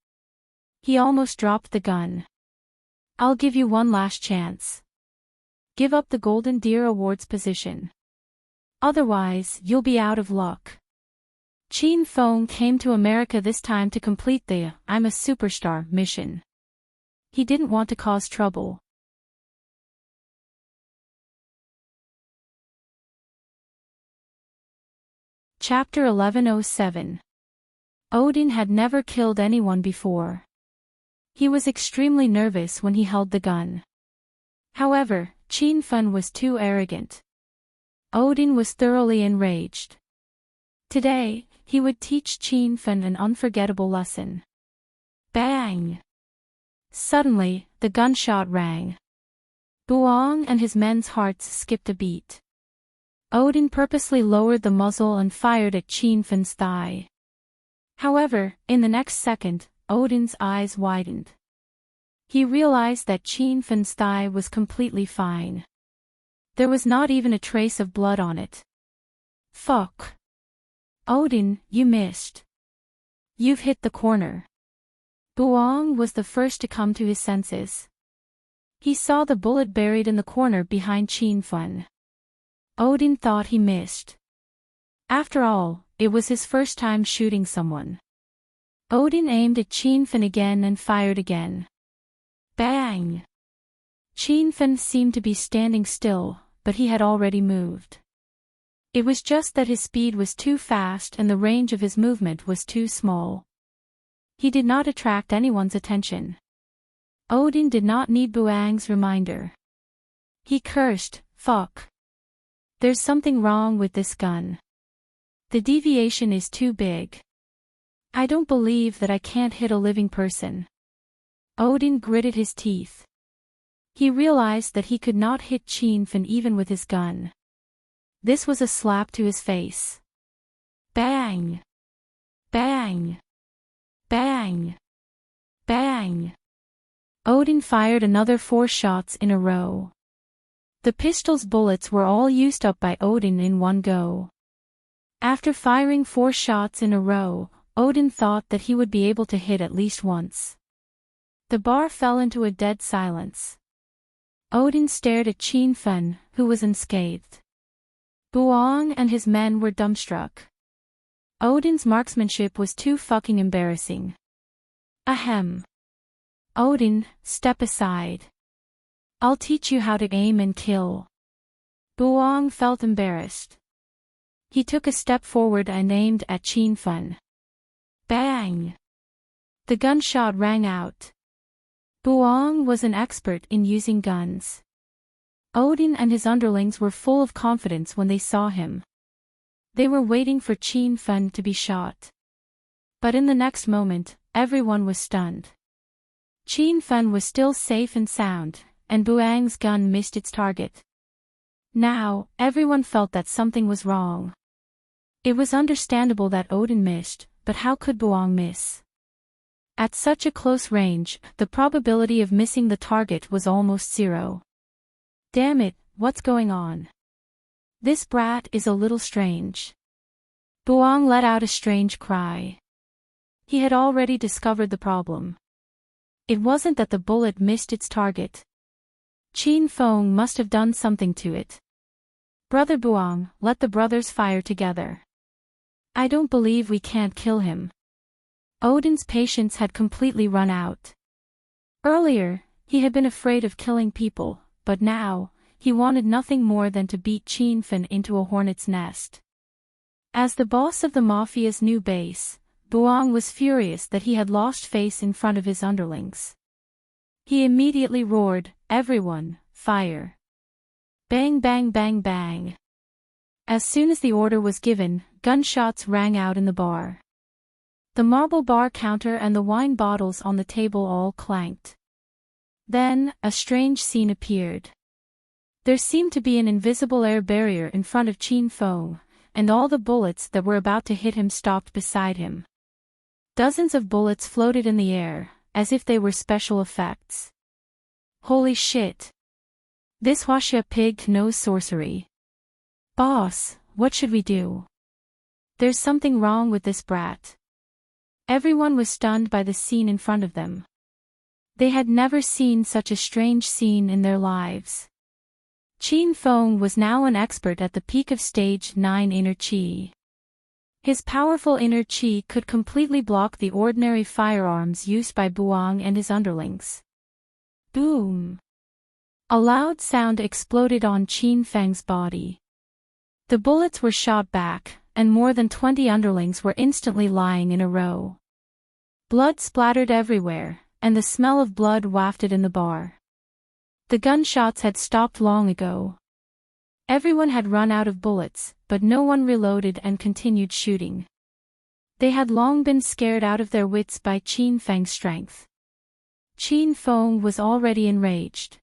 He almost dropped the gun. "I'll give you one last chance. Give up the Golden Deer Awards position. Otherwise, you'll be out of luck." Qin Feng came to America this time to complete the "I'm a superstar" mission. He didn't want to cause trouble. Chapter 1107. Odin had never killed anyone before. He was extremely nervous when he held the gun. However, Qin Feng was too arrogant. Odin was thoroughly enraged. Today, he would teach Qin Feng an unforgettable lesson. Bang! Suddenly, the gunshot rang. Buong and his men's hearts skipped a beat. Odin purposely lowered the muzzle and fired at Qin Feng's thigh. However, in the next second, Odin's eyes widened. He realized that Qin Feng's thigh was completely fine. There was not even a trace of blood on it. "Fuck. Odin, you missed. You've hit the corner." Buong was the first to come to his senses. He saw the bullet buried in the corner behind Qin Feng. Odin thought he missed. After all, it was his first time shooting someone. Odin aimed at Qin Feng again and fired again. Bang! Qin Feng seemed to be standing still, but he had already moved. It was just that his speed was too fast and the range of his movement was too small. He did not attract anyone's attention. Odin did not need Buang's reminder. He cursed, "Fuck. There's something wrong with this gun. The deviation is too big. I don't believe that I can't hit a living person." Odin gritted his teeth. He realized that he could not hit Chinfin even with his gun. This was a slap to his face. Bang! Bang! Bang! Bang! Odin fired another 4 shots in a row. The pistol's bullets were all used up by Odin in one go. After firing 4 shots in a row, Odin thought that he would be able to hit at least once. The bar fell into a dead silence. Odin stared at Chinfin, who was unscathed. Buang and his men were dumbstruck. Odin's marksmanship was too fucking embarrassing. Ahem. Odin, step aside. I'll teach you how to aim and kill. Buang felt embarrassed. He took a step forward and aimed at Chinfin. Bang! The gunshot rang out. Buang was an expert in using guns. Odin and his underlings were full of confidence when they saw him. They were waiting for Chinfin to be shot. But in the next moment, everyone was stunned. Chinfin was still safe and sound, and Buang's gun missed its target. Now, everyone felt that something was wrong. It was understandable that Odin missed, but how could Buang miss? At such a close range, the probability of missing the target was almost 0. Damn it, what's going on? This brat is a little strange. Buang let out a strange cry. He had already discovered the problem. It wasn't that the bullet missed its target. Chinfin must have done something to it. Brother Buang, let the brothers fire together. I don't believe we can't kill him. Odin's patience had completely run out. Earlier, he had been afraid of killing people, but now, he wanted nothing more than to beat Chinfin into a hornet's nest. As the boss of the Mafia's new base, Buang was furious that he had lost face in front of his underlings. He immediately roared, "Everyone, fire!" Bang bang bang bang. As soon as the order was given, gunshots rang out in the bar. The marble bar counter and the wine bottles on the table all clanked. Then, a strange scene appeared. There seemed to be an invisible air barrier in front of Chinfin, and all the bullets that were about to hit him stopped beside him. Dozens of bullets floated in the air, as if they were special effects. Holy shit! This Huaxia pig knows sorcery. Boss, what should we do? There's something wrong with this brat. Everyone was stunned by the scene in front of them. They had never seen such a strange scene in their lives. Chinfin was now an expert at the peak of stage 9 inner chi. His powerful inner chi could completely block the ordinary firearms used by Buang and his underlings. Boom! A loud sound exploded on Chinfin's body. The bullets were shot back, and more than 20 underlings were instantly lying in a row. Blood splattered everywhere, and the smell of blood wafted in the bar. The gunshots had stopped long ago. Everyone had run out of bullets, but no one reloaded and continued shooting. They had long been scared out of their wits by Chinfin's strength. Chinfin was already enraged.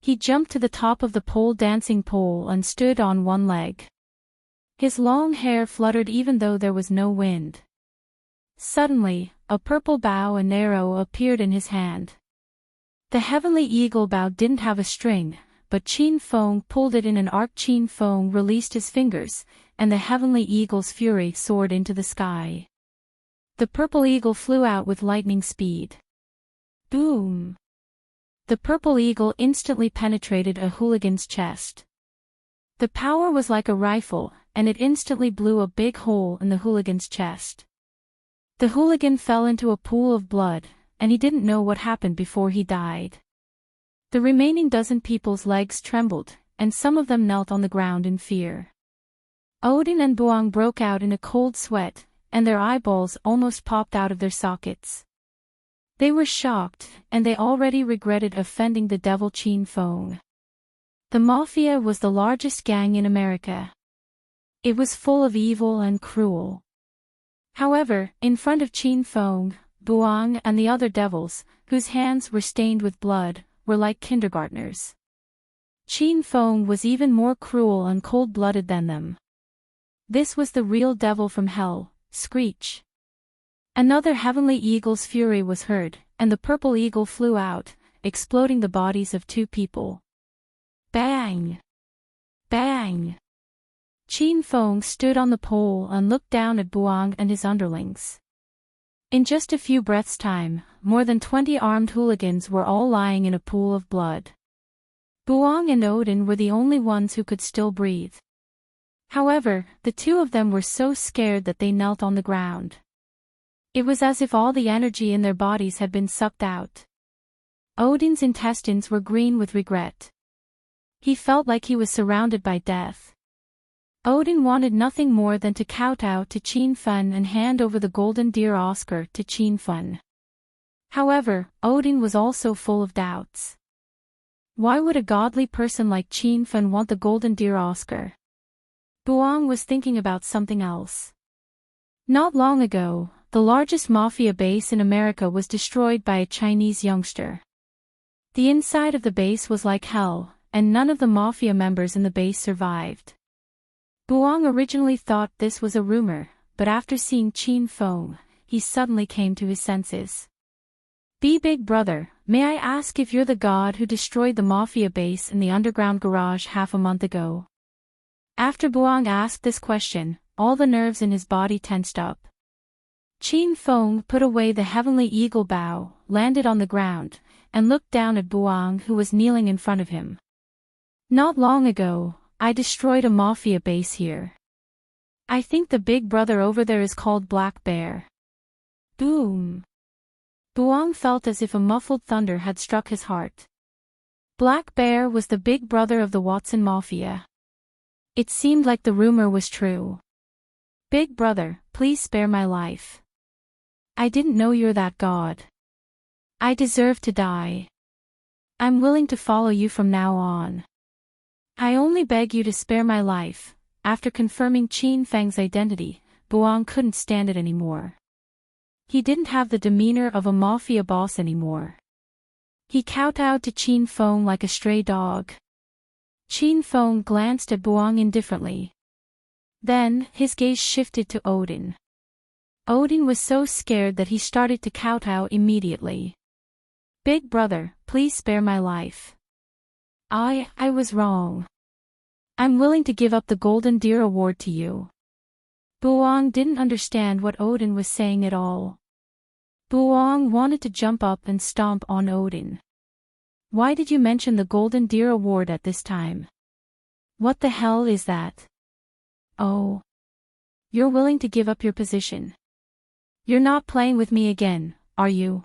He jumped to the top of the pole dancing pole and stood on one leg. His long hair fluttered even though there was no wind. Suddenly, a purple bow and arrow appeared in his hand. The heavenly eagle bow didn't have a string, but Chinfin pulled it in an arc. Chinfin released his fingers, and the heavenly eagle's fury soared into the sky. The purple eagle flew out with lightning speed. Boom! The purple eagle instantly penetrated a hooligan's chest. The power was like a rifle, and it instantly blew a big hole in the hooligan's chest. The hooligan fell into a pool of blood, and he didn't know what happened before he died. The remaining dozen people's legs trembled, and some of them knelt on the ground in fear. Odin and Buang broke out in a cold sweat, and their eyeballs almost popped out of their sockets. They were shocked, and they already regretted offending the devil Qin Feng. The Mafia was the largest gang in America. It was full of evil and cruel. However, in front of Qin Feng, Buang and the other devils, whose hands were stained with blood, were like kindergartners. Qin Feng was even more cruel and cold-blooded than them. This was the real devil from hell, Screech. Another heavenly eagle's fury was heard, and the purple eagle flew out, exploding the bodies of 2 people. Bang! Bang! Qin Feng stood on the pole and looked down at Buang and his underlings. In just a few breaths' time, more than 20 armed hooligans were all lying in a pool of blood. Buang and Odin were the only ones who could still breathe. However, the 2 of them were so scared that they knelt on the ground. It was as if all the energy in their bodies had been sucked out. Odin's intestines were green with regret. He felt like he was surrounded by death. Odin wanted nothing more than to kowtow to Qin Feng and hand over the golden deer Oscar to Qin Feng. However, Odin was also full of doubts. Why would a godly person like Qin Feng want the golden deer Oscar? Buang was thinking about something else. Not long ago, the largest mafia base in America was destroyed by a Chinese youngster. The inside of the base was like hell, and none of the mafia members in the base survived. Buang originally thought this was a rumor, but after seeing Qin Feng, he suddenly came to his senses. Big brother, may I ask if you're the god who destroyed the mafia base in the underground garage half a month ago? After Buang asked this question, all the nerves in his body tensed up. Qin Feng put away the heavenly eagle bow, landed on the ground, and looked down at Buang who was kneeling in front of him. Not long ago, I destroyed a mafia base here. I think the big brother over there is called Black Bear. Boom! Buang felt as if a muffled thunder had struck his heart. Black Bear was the big brother of the Watson Mafia. It seemed like the rumor was true. Big brother, please spare my life. I didn't know you're that god. I deserve to die. I'm willing to follow you from now on. I only beg you to spare my life. After confirming Qin Feng's identity, Buang couldn't stand it anymore. He didn't have the demeanor of a mafia boss anymore. He kowtowed to Qin Feng like a stray dog. Qin Feng glanced at Buang indifferently. Then, his gaze shifted to Odin. Odin was so scared that he started to kowtow immediately. Big brother, please spare my life. I was wrong. I'm willing to give up the Golden Deer Award to you. Buang didn't understand what Odin was saying at all. Buang wanted to jump up and stomp on Odin. Why did you mention the Golden Deer Award at this time? What the hell is that? Oh. You're willing to give up your position. You're not playing with me again, are you?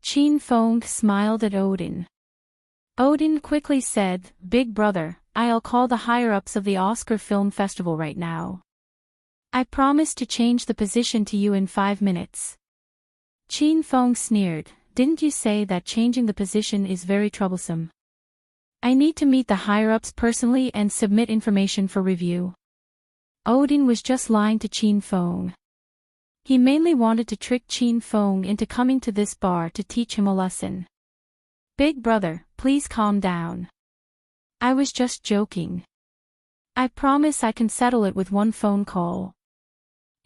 Qin Feng smiled at Odin. Odin quickly said, Big brother, I'll call the higher-ups of the Oscar Film Festival right now. I promise to change the position to you in 5 minutes. Qin Feng sneered, didn't you say that changing the position is very troublesome? I need to meet the higher-ups personally and submit information for review. Odin was just lying to Qin Feng. He mainly wanted to trick Qin Feng into coming to this bar to teach him a lesson. Big brother, please calm down. I was just joking. I promise I can settle it with one phone call.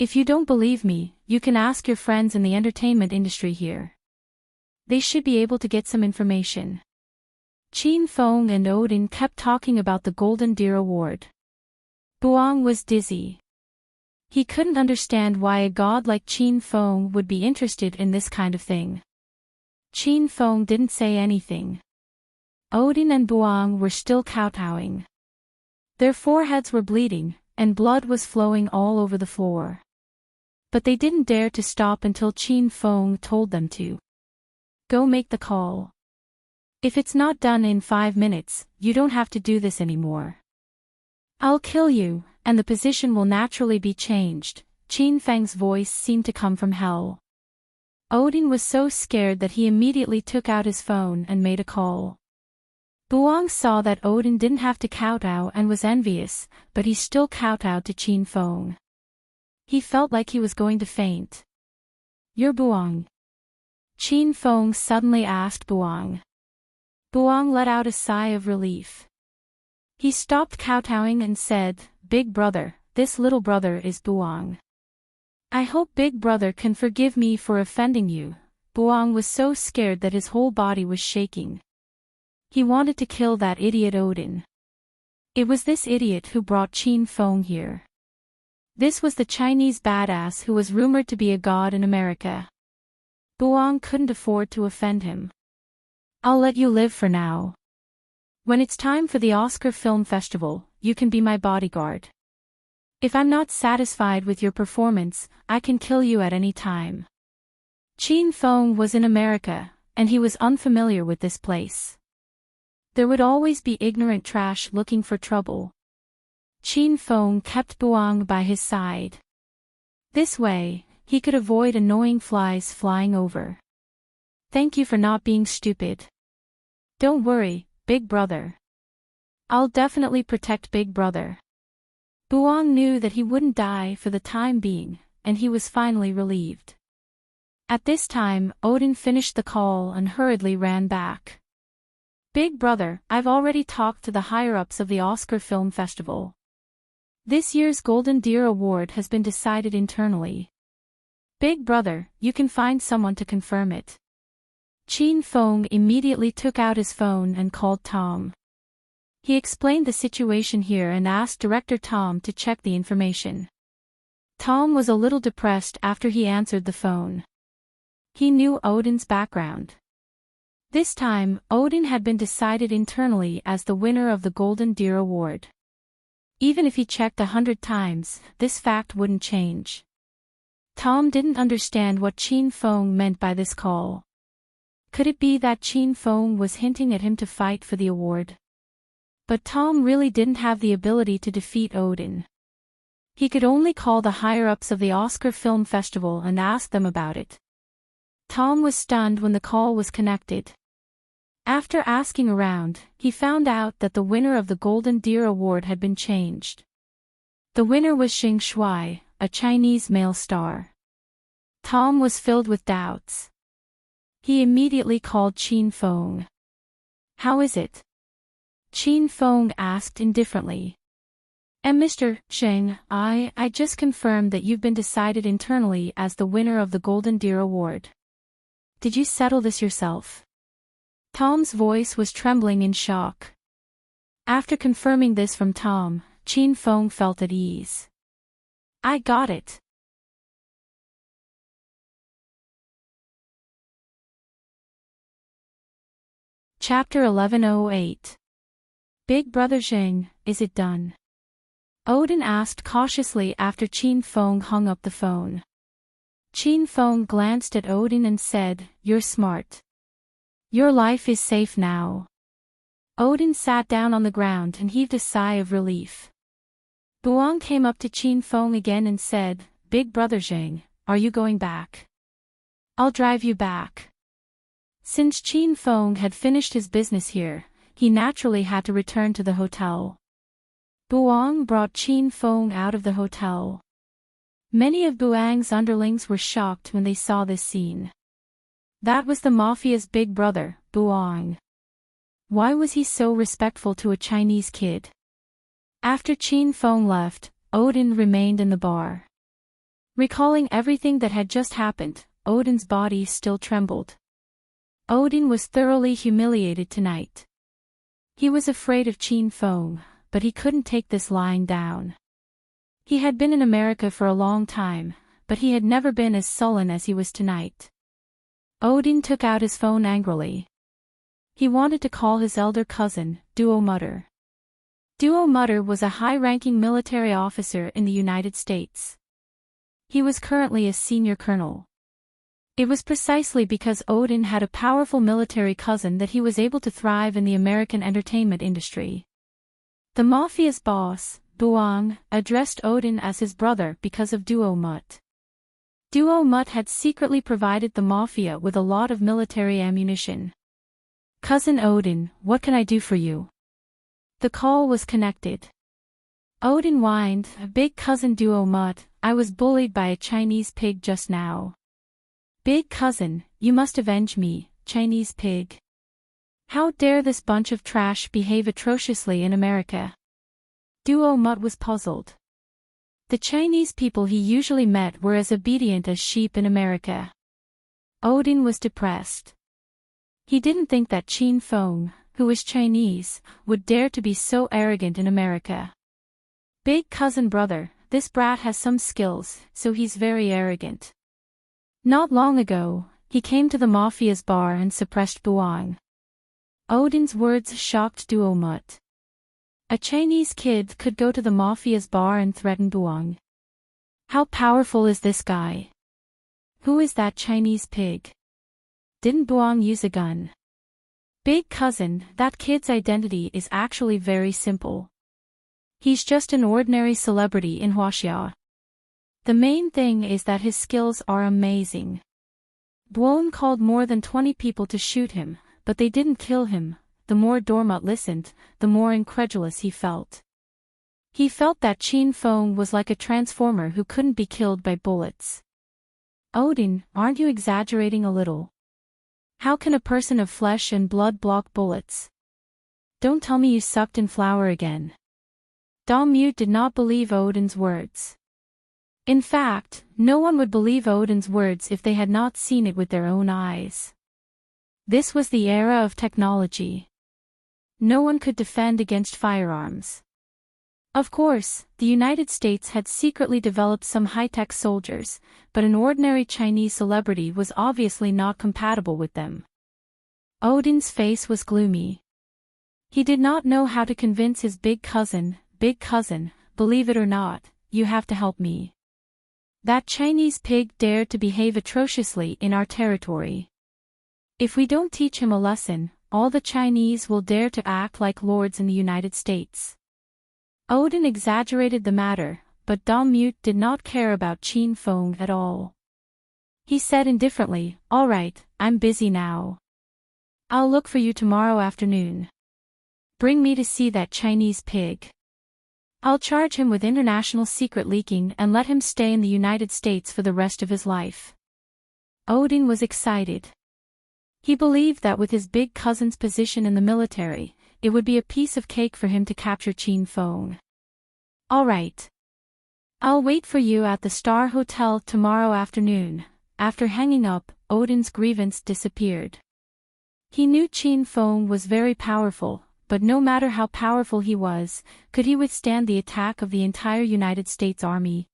If you don't believe me, you can ask your friends in the entertainment industry here. They should be able to get some information. Qin Feng and Odin kept talking about the Golden Deer Award. Buang was dizzy. He couldn't understand why a god like Qin Feng would be interested in this kind of thing. Qin Feng didn't say anything. Odin and Buang were still kowtowing. Their foreheads were bleeding, and blood was flowing all over the floor. But they didn't dare to stop until Qin Feng told them to. Go make the call. If it's not done in 5 minutes, you don't have to do this anymore. I'll kill you, and the position will naturally be changed. Qin Feng's voice seemed to come from hell. Odin was so scared that he immediately took out his phone and made a call. Buang saw that Odin didn't have to kowtow and was envious, but he still kowtowed to Qin Feng. He felt like he was going to faint. "You're Buang?" Qin Feng suddenly asked Buang. Buang let out a sigh of relief. He stopped kowtowing and said, "Big brother, this little brother is Buang. I hope Big Brother can forgive me for offending you." Buang was so scared that his whole body was shaking. He wanted to kill that idiot Odin. It was this idiot who brought Qin Feng here. This was the Chinese badass who was rumored to be a god in America. Buang couldn't afford to offend him. "I'll let you live for now. When it's time for the Oscar Film Festival, you can be my bodyguard. If I'm not satisfied with your performance, I can kill you at any time." Qin Feng was in America, and he was unfamiliar with this place. There would always be ignorant trash looking for trouble. Qin Feng kept Buang by his side. This way, he could avoid annoying flies flying over. "Thank you for not being stupid. Don't worry, Big Brother. I'll definitely protect Big Brother." Buang knew that he wouldn't die for the time being, and he was finally relieved. At this time, Odin finished the call and hurriedly ran back. "Big Brother, I've already talked to the higher-ups of the Oscar Film Festival. This year's Golden Deer Award has been decided internally. Big Brother, you can find someone to confirm it." Qin Feng immediately took out his phone and called Tom. He explained the situation here and asked Director Tom to check the information. Tom was a little depressed after he answered the phone. He knew Odin's background. This time, Odin had been decided internally as the winner of the Golden Deer Award. Even if he checked 100 times, this fact wouldn't change. Tom didn't understand what Qin Feng meant by this call. Could it be that Qin Feng was hinting at him to fight for the award? But Tom really didn't have the ability to defeat Odin. He could only call the higher-ups of the Oscar Film Festival and ask them about it. Tom was stunned when the call was connected. After asking around, he found out that the winner of the Golden Deer Award had been changed. The winner was Xing Shui, a Chinese male star. Tom was filled with doubts. He immediately called Qin Feng. "How is it?" Qin Feng asked indifferently. Mr. Xing, I just confirmed that you've been decided internally as the winner of the Golden Deer Award. Did you settle this yourself?" Tom's voice was trembling in shock. After confirming this from Tom, Qin Feng felt at ease. "I got it." Chapter 1108. Big Brother Xing, is it done? Odin asked cautiously after Qin Feng hung up the phone. Qin Feng glanced at Odin and said, "You're smart. Your life is safe now." Odin sat down on the ground and heaved a sigh of relief. Buang came up to Qin Feng again and said, "Big Brother Xing, are you going back?" "I'll drive you back." Since Qin Feng had finished his business here, he naturally had to return to the hotel. Buang brought Qin Feng out of the hotel. Many of Buang's underlings were shocked when they saw this scene. That was the mafia's big brother, Buang. Why was he so respectful to a Chinese kid? After Qin Feng left, Odin remained in the bar. Recalling everything that had just happened, Odin's body still trembled. Odin was thoroughly humiliated tonight. He was afraid of Qin Feng, but he couldn't take this lying down. He had been in America for a long time, but he had never been as sullen as he was tonight. Odin took out his phone angrily. He wanted to call his elder cousin, Duo Mutter. Duo Mutter was a high-ranking military officer in the United States. He was currently a senior colonel. It was precisely because Odin had a powerful military cousin that he was able to thrive in the American entertainment industry. The mafia's boss, Buang, addressed Odin as his brother because of Duo Mutt. Duo Mutt had secretly provided the mafia with a lot of military ammunition. Cousin Odin, what can I do for you? The call was connected. Odin whined, Big cousin Duo Mutt, I was bullied by a Chinese pig just now. Big cousin, you must avenge me, Chinese pig. How dare this bunch of trash behave atrociously in America? Duo Mutt was puzzled. The Chinese people he usually met were as obedient as sheep in America. Odin was depressed. He didn't think that Qin Feng, who was Chinese, would dare to be so arrogant in America. Big cousin brother, this brat has some skills, so he's very arrogant. Not long ago, he came to the mafia's bar and suppressed Buang. Odin's words shocked Duo Mutt. A Chinese kid could go to the mafia's bar and threaten Buang. How powerful is this guy? Who is that Chinese pig? Didn't Buang use a gun? Big cousin, that kid's identity is actually very simple. He's just an ordinary celebrity in Huaxia. The main thing is that his skills are amazing. Buang called more than 20 people to shoot him, but they didn't kill him. The more Dormut listened, the more incredulous he felt. He felt that Qin Feng was like a transformer who couldn't be killed by bullets. Odin, aren't you exaggerating a little? How can a person of flesh and blood block bullets? Don't tell me you sucked in flour again. Domute did not believe Odin's words. In fact, no one would believe Odin's words if they had not seen it with their own eyes. This was the era of technology. No one could defend against firearms. Of course, the United States had secretly developed some high-tech soldiers, but an ordinary Chinese celebrity was obviously not compatible with them. Odin's face was gloomy. He did not know how to convince his big cousin, believe it or not, you have to help me. That Chinese pig dared to behave atrociously in our territory. If we don't teach him a lesson, all the Chinese will dare to act like lords in the United States. Odin exaggerated the matter, but Domute did not care about Qin Feng at all. He said indifferently, all right, I'm busy now. I'll look for you tomorrow afternoon. Bring me to see that Chinese pig. I'll charge him with international secret leaking and let him stay in the United States for the rest of his life. Odin was excited. He believed that with his big cousin's position in the military, it would be a piece of cake for him to capture Qin Feng. All right. I'll wait for you at the Star Hotel tomorrow afternoon. After hanging up, Odin's grievance disappeared. He knew Qin Feng was very powerful, but no matter how powerful he was, could he withstand the attack of the entire United States Army?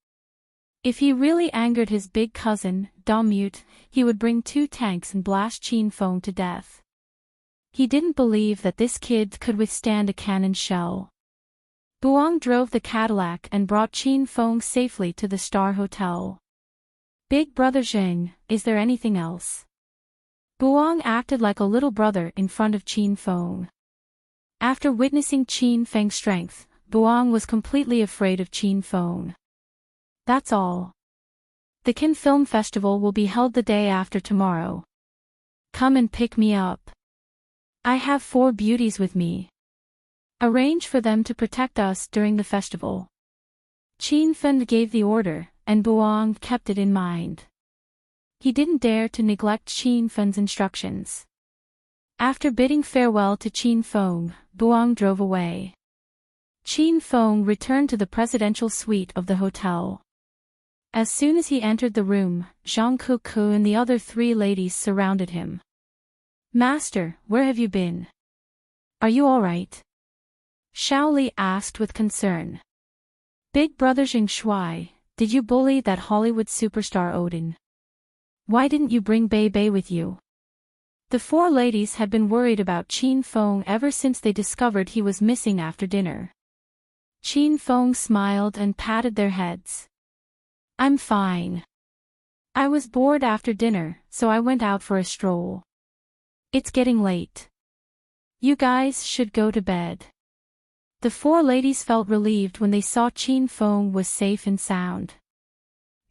If he really angered his big cousin, Domute, he would bring 2 tanks and blast Qin Feng to death. He didn't believe that this kid could withstand a cannon shell. Buang drove the Cadillac and brought Qin Feng safely to the Star Hotel. Big brother Zheng, is there anything else? Buang acted like a little brother in front of Qin Feng. After witnessing Qin Feng's strength, Buang was completely afraid of Qin Feng. That's all. The Cannes Film Festival will be held the day after tomorrow. Come and pick me up. I have 4 beauties with me. Arrange for them to protect us during the festival. Qin Feng gave the order, and Buang kept it in mind. He didn't dare to neglect Qin Feng's instructions. After bidding farewell to Qin Feng, Buang drove away. Qin Feng returned to the presidential suite of the hotel. As soon as he entered the room, Zhang Kuku and the other 3 ladies surrounded him. Master, where have you been? Are you all right? Shaoli asked with concern. Big brother Zheng Shuai, did you bully that Hollywood superstar Odin? Why didn't you bring Bei Bei with you? The 4 ladies had been worried about Qin Feng ever since they discovered he was missing after dinner. Qin Feng smiled and patted their heads. I'm fine. I was bored after dinner, so I went out for a stroll. It's getting late. You guys should go to bed. The four ladies felt relieved when they saw Qin Feng was safe and sound.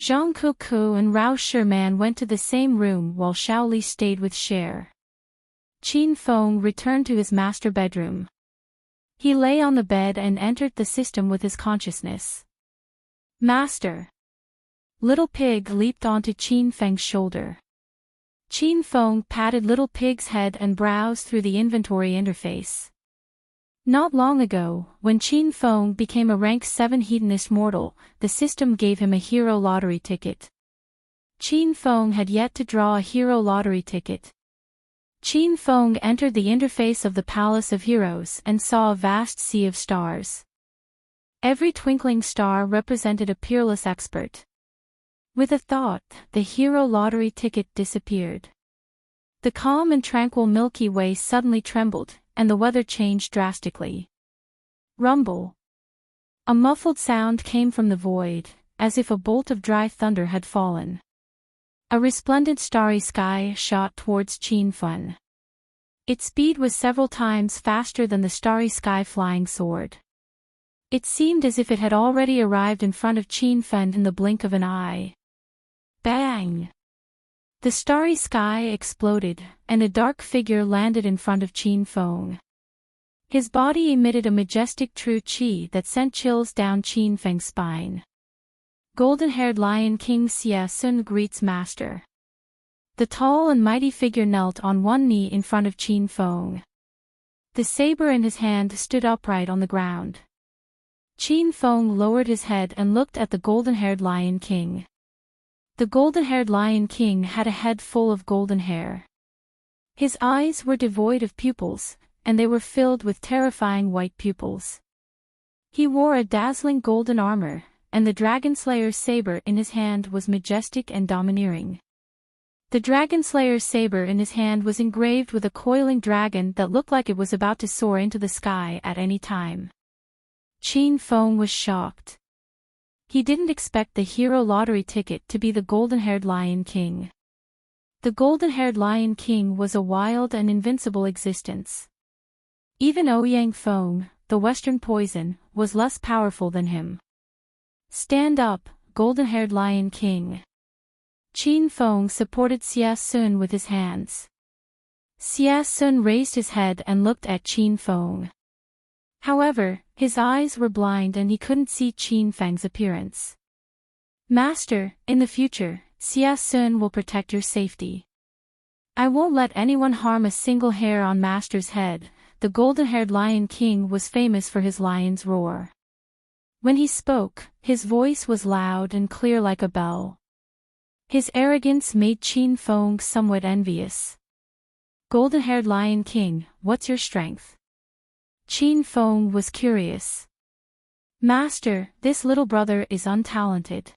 Zhang Kuku and Rao Sherman went to the same room while Shaoli stayed with Cher. Qin Feng returned to his master bedroom. He lay on the bed and entered the system with his consciousness. Master! Little Pig leaped onto Qin Feng's shoulder. Qin Feng patted Little Pig's head and browsed through the inventory interface. Not long ago, when Qin Feng became a rank 7 hedonist mortal, the system gave him a hero lottery ticket. Qin Feng had yet to draw a hero lottery ticket. Qin Feng entered the interface of the Palace of Heroes and saw a vast sea of stars. Every twinkling star represented a peerless expert. With a thought, the hero lottery ticket disappeared. The calm and tranquil Milky Way suddenly trembled, and the weather changed drastically. Rumble. A muffled sound came from the void, as if a bolt of dry thunder had fallen. A resplendent starry sky shot towards Qin Feng. Its speed was several times faster than the starry sky flying sword. It seemed as if it had already arrived in front of Qin Feng in the blink of an eye. Bang! The starry sky exploded, and a dark figure landed in front of Qin Feng. His body emitted a majestic true qi that sent chills down Qin Feng's spine. Golden-haired Lion King Xia Sun greets Master. The tall and mighty figure knelt on one knee in front of Qin Feng. The saber in his hand stood upright on the ground. Qin Feng lowered his head and looked at the golden-haired Lion King. The golden-haired Lion King had a head full of golden hair. His eyes were devoid of pupils, and they were filled with terrifying white pupils. He wore a dazzling golden armor, and the Dragon Slayer's saber in his hand was majestic and domineering. The Dragon Slayer's saber in his hand was engraved with a coiling dragon that looked like it was about to soar into the sky at any time. Qin Feng was shocked. He didn't expect the hero lottery ticket to be the golden-haired Lion King. The golden-haired Lion King was a wild and invincible existence. Even Ouyang Feng, the Western Poison, was less powerful than him. Stand up, golden-haired Lion King. Qin Feng supported Xia Sun with his hands. Xia Sun raised his head and looked at Qin Feng. However, his eyes were blind and he couldn't see Qin Feng's appearance. Master, in the future, Xia Sun will protect your safety. I won't let anyone harm a single hair on Master's head. The golden-haired Lion King was famous for his lion's roar. When he spoke, his voice was loud and clear like a bell. His arrogance made Qin Feng somewhat envious. Golden-haired Lion King, what's your strength? Qin Feng was curious. Master, this little brother is untalented.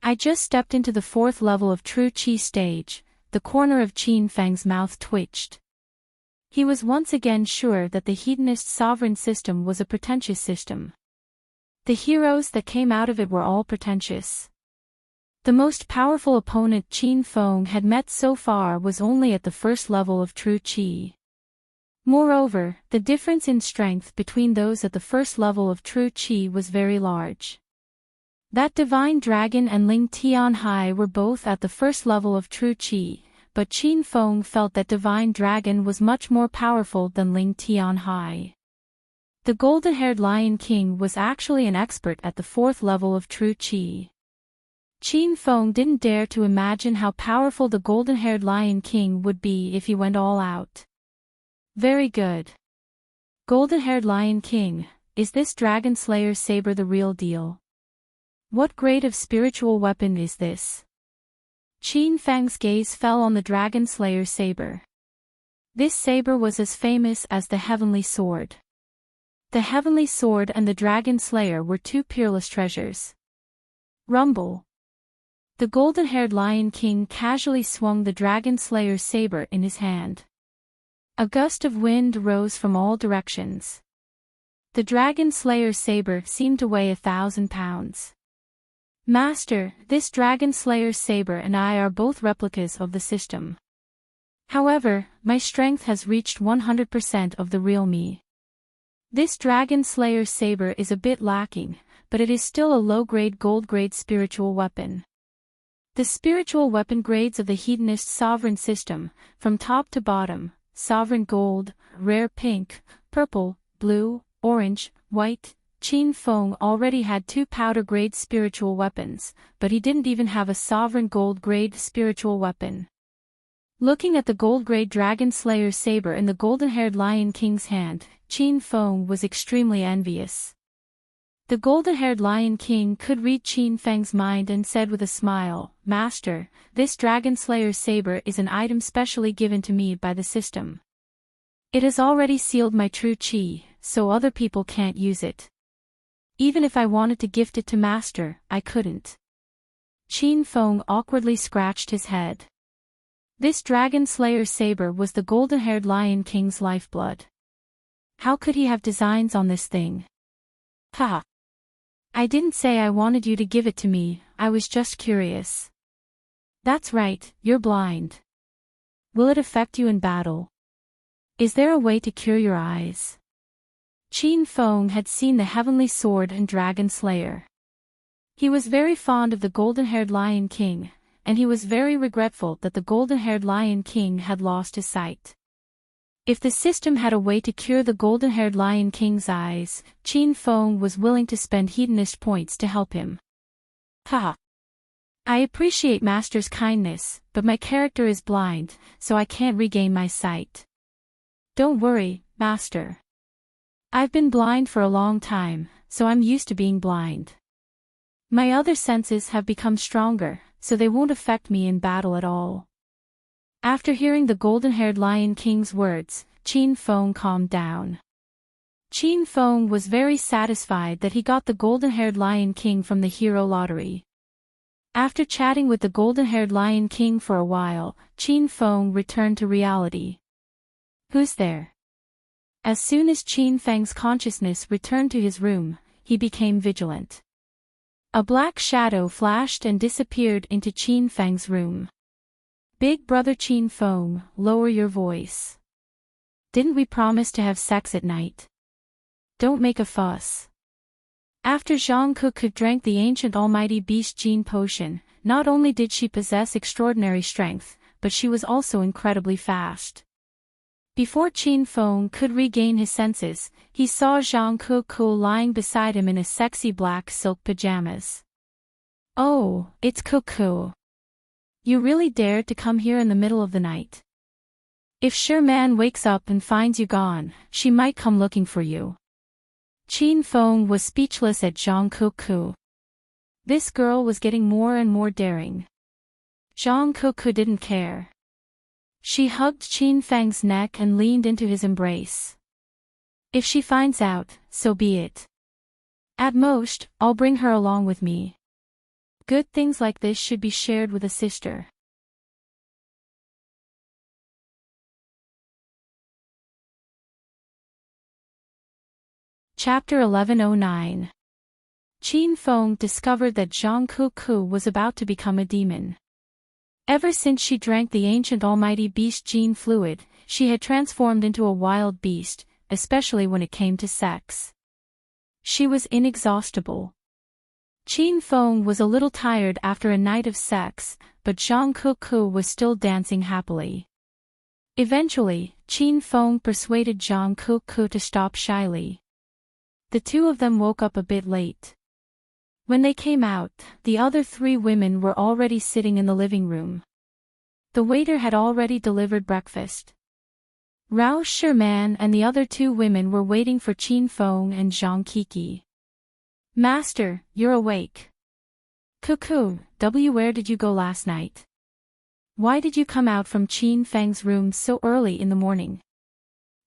I just stepped into the 4th level of True Qi stage. The corner of Qin Feng's mouth twitched. He was once again sure that the hedonist sovereign system was a pretentious system. The heroes that came out of it were all pretentious. The most powerful opponent Qin Feng had met so far was only at the 1st level of True Qi. Moreover, the difference in strength between those at the 1st level of True Qi was very large. That Divine Dragon and Ling Tianhai were both at the 1st level of True Qi, but Qin Feng felt that Divine Dragon was much more powerful than Ling Tianhai. The golden-haired Lion King was actually an expert at the 4th level of True Qi. Qin Feng didn't dare to imagine how powerful the golden-haired Lion King would be if he went all out. Very good. Golden-haired Lion King, is this Dragon Slayer's saber the real deal? What grade of spiritual weapon is this? Qin Feng's gaze fell on the Dragon Slayer's saber. This saber was as famous as the Heavenly Sword. The Heavenly Sword and the Dragon Slayer were two peerless treasures. Rumble. The golden-haired Lion King casually swung the Dragon Slayer's saber in his hand. A gust of wind rose from all directions. The Dragon Slayer's saber seemed to weigh 1,000 pounds. Master, this Dragon Slayer's saber and I are both replicas of the system. However, my strength has reached 100% of the real me. This Dragon Slayer saber is a bit lacking, but it is still a low-grade gold-grade spiritual weapon. The spiritual weapon grades of the Hedonist sovereign system, from top to bottom, sovereign gold, rare pink, purple, blue, orange, white. Qin Feng already had 2 powder-grade spiritual weapons, but he didn't even have a sovereign gold-grade spiritual weapon. Looking at the gold-grade Dragon Slayer saber in the golden-haired Lion King's hand, Qin Feng was extremely envious. The golden-haired Lion King could read Qin Feng's mind and said with a smile, "Master, this Dragon Slayer saber is an item specially given to me by the system. It has already sealed my true qi, so other people can't use it. Even if I wanted to gift it to Master, I couldn't." Qin Feng awkwardly scratched his head. This Dragon Slayer saber was the golden-haired Lion King's lifeblood. How could he have designs on this thing? Ha! I didn't say I wanted you to give it to me, I was just curious. That's right, you're blind. Will it affect you in battle? Is there a way to cure your eyes? Qin Feng had seen the heavenly sword and Dragon Slayer. He was very fond of the golden-haired Lion King, and he was very regretful that the golden-haired Lion King had lost his sight. If the system had a way to cure the golden-haired Lion King's eyes, Qin Feng was willing to spend hedonist points to help him. Ha! I appreciate Master's kindness, but my character is blind, so I can't regain my sight. Don't worry, Master. I've been blind for a long time, so I'm used to being blind. My other senses have become stronger, so they won't affect me in battle at all. After hearing the golden-haired Lion King's words, Qin Feng calmed down. Qin Feng was very satisfied that he got the golden-haired Lion King from the hero lottery. After chatting with the golden-haired Lion King for a while, Qin Feng returned to reality. Who's there? As soon as Qin Feng's consciousness returned to his room, he became vigilant. A black shadow flashed and disappeared into Qin Feng's room. Big brother Qin Feng, lower your voice. Didn't we promise to have sex at night? Don't make a fuss. After Zhang Kuku drank the ancient almighty beast gene potion, not only did she possess extraordinary strength, but she was also incredibly fast. Before Qin Feng could regain his senses, he saw Zhang Kuku lying beside him in a sexy black silk pajamas. Oh, it's Kuku. You really dared to come here in the middle of the night. If Sherman wakes up and finds you gone, she might come looking for you. Qin Feng was speechless at Zhang Kuku. This girl was getting more and more daring. Zhang Kuku didn't care. She hugged Qin Feng's neck and leaned into his embrace. If she finds out, so be it. At most, I'll bring her along with me. Good things like this should be shared with a sister. Chapter 1109. Qin Feng discovered that Zhang Kuku was about to become a demon. Ever since she drank the ancient almighty beast gene fluid, she had transformed into a wild beast, especially when it came to sex. She was inexhaustible. Qin Feng was a little tired after a night of sex, but Zhang Kuku was still dancing happily. Eventually, Qin Feng persuaded Zhang Kuku to stop shyly. The two of them woke up a bit late. When they came out, the other 3 women were already sitting in the living room. The waiter had already delivered breakfast. Rao Sherman and the other 2 women were waiting for Qin Feng and Zhang Kiki. Master, you're awake. Kuku, where did you go last night? Why did you come out from Qin Feng's room so early in the morning?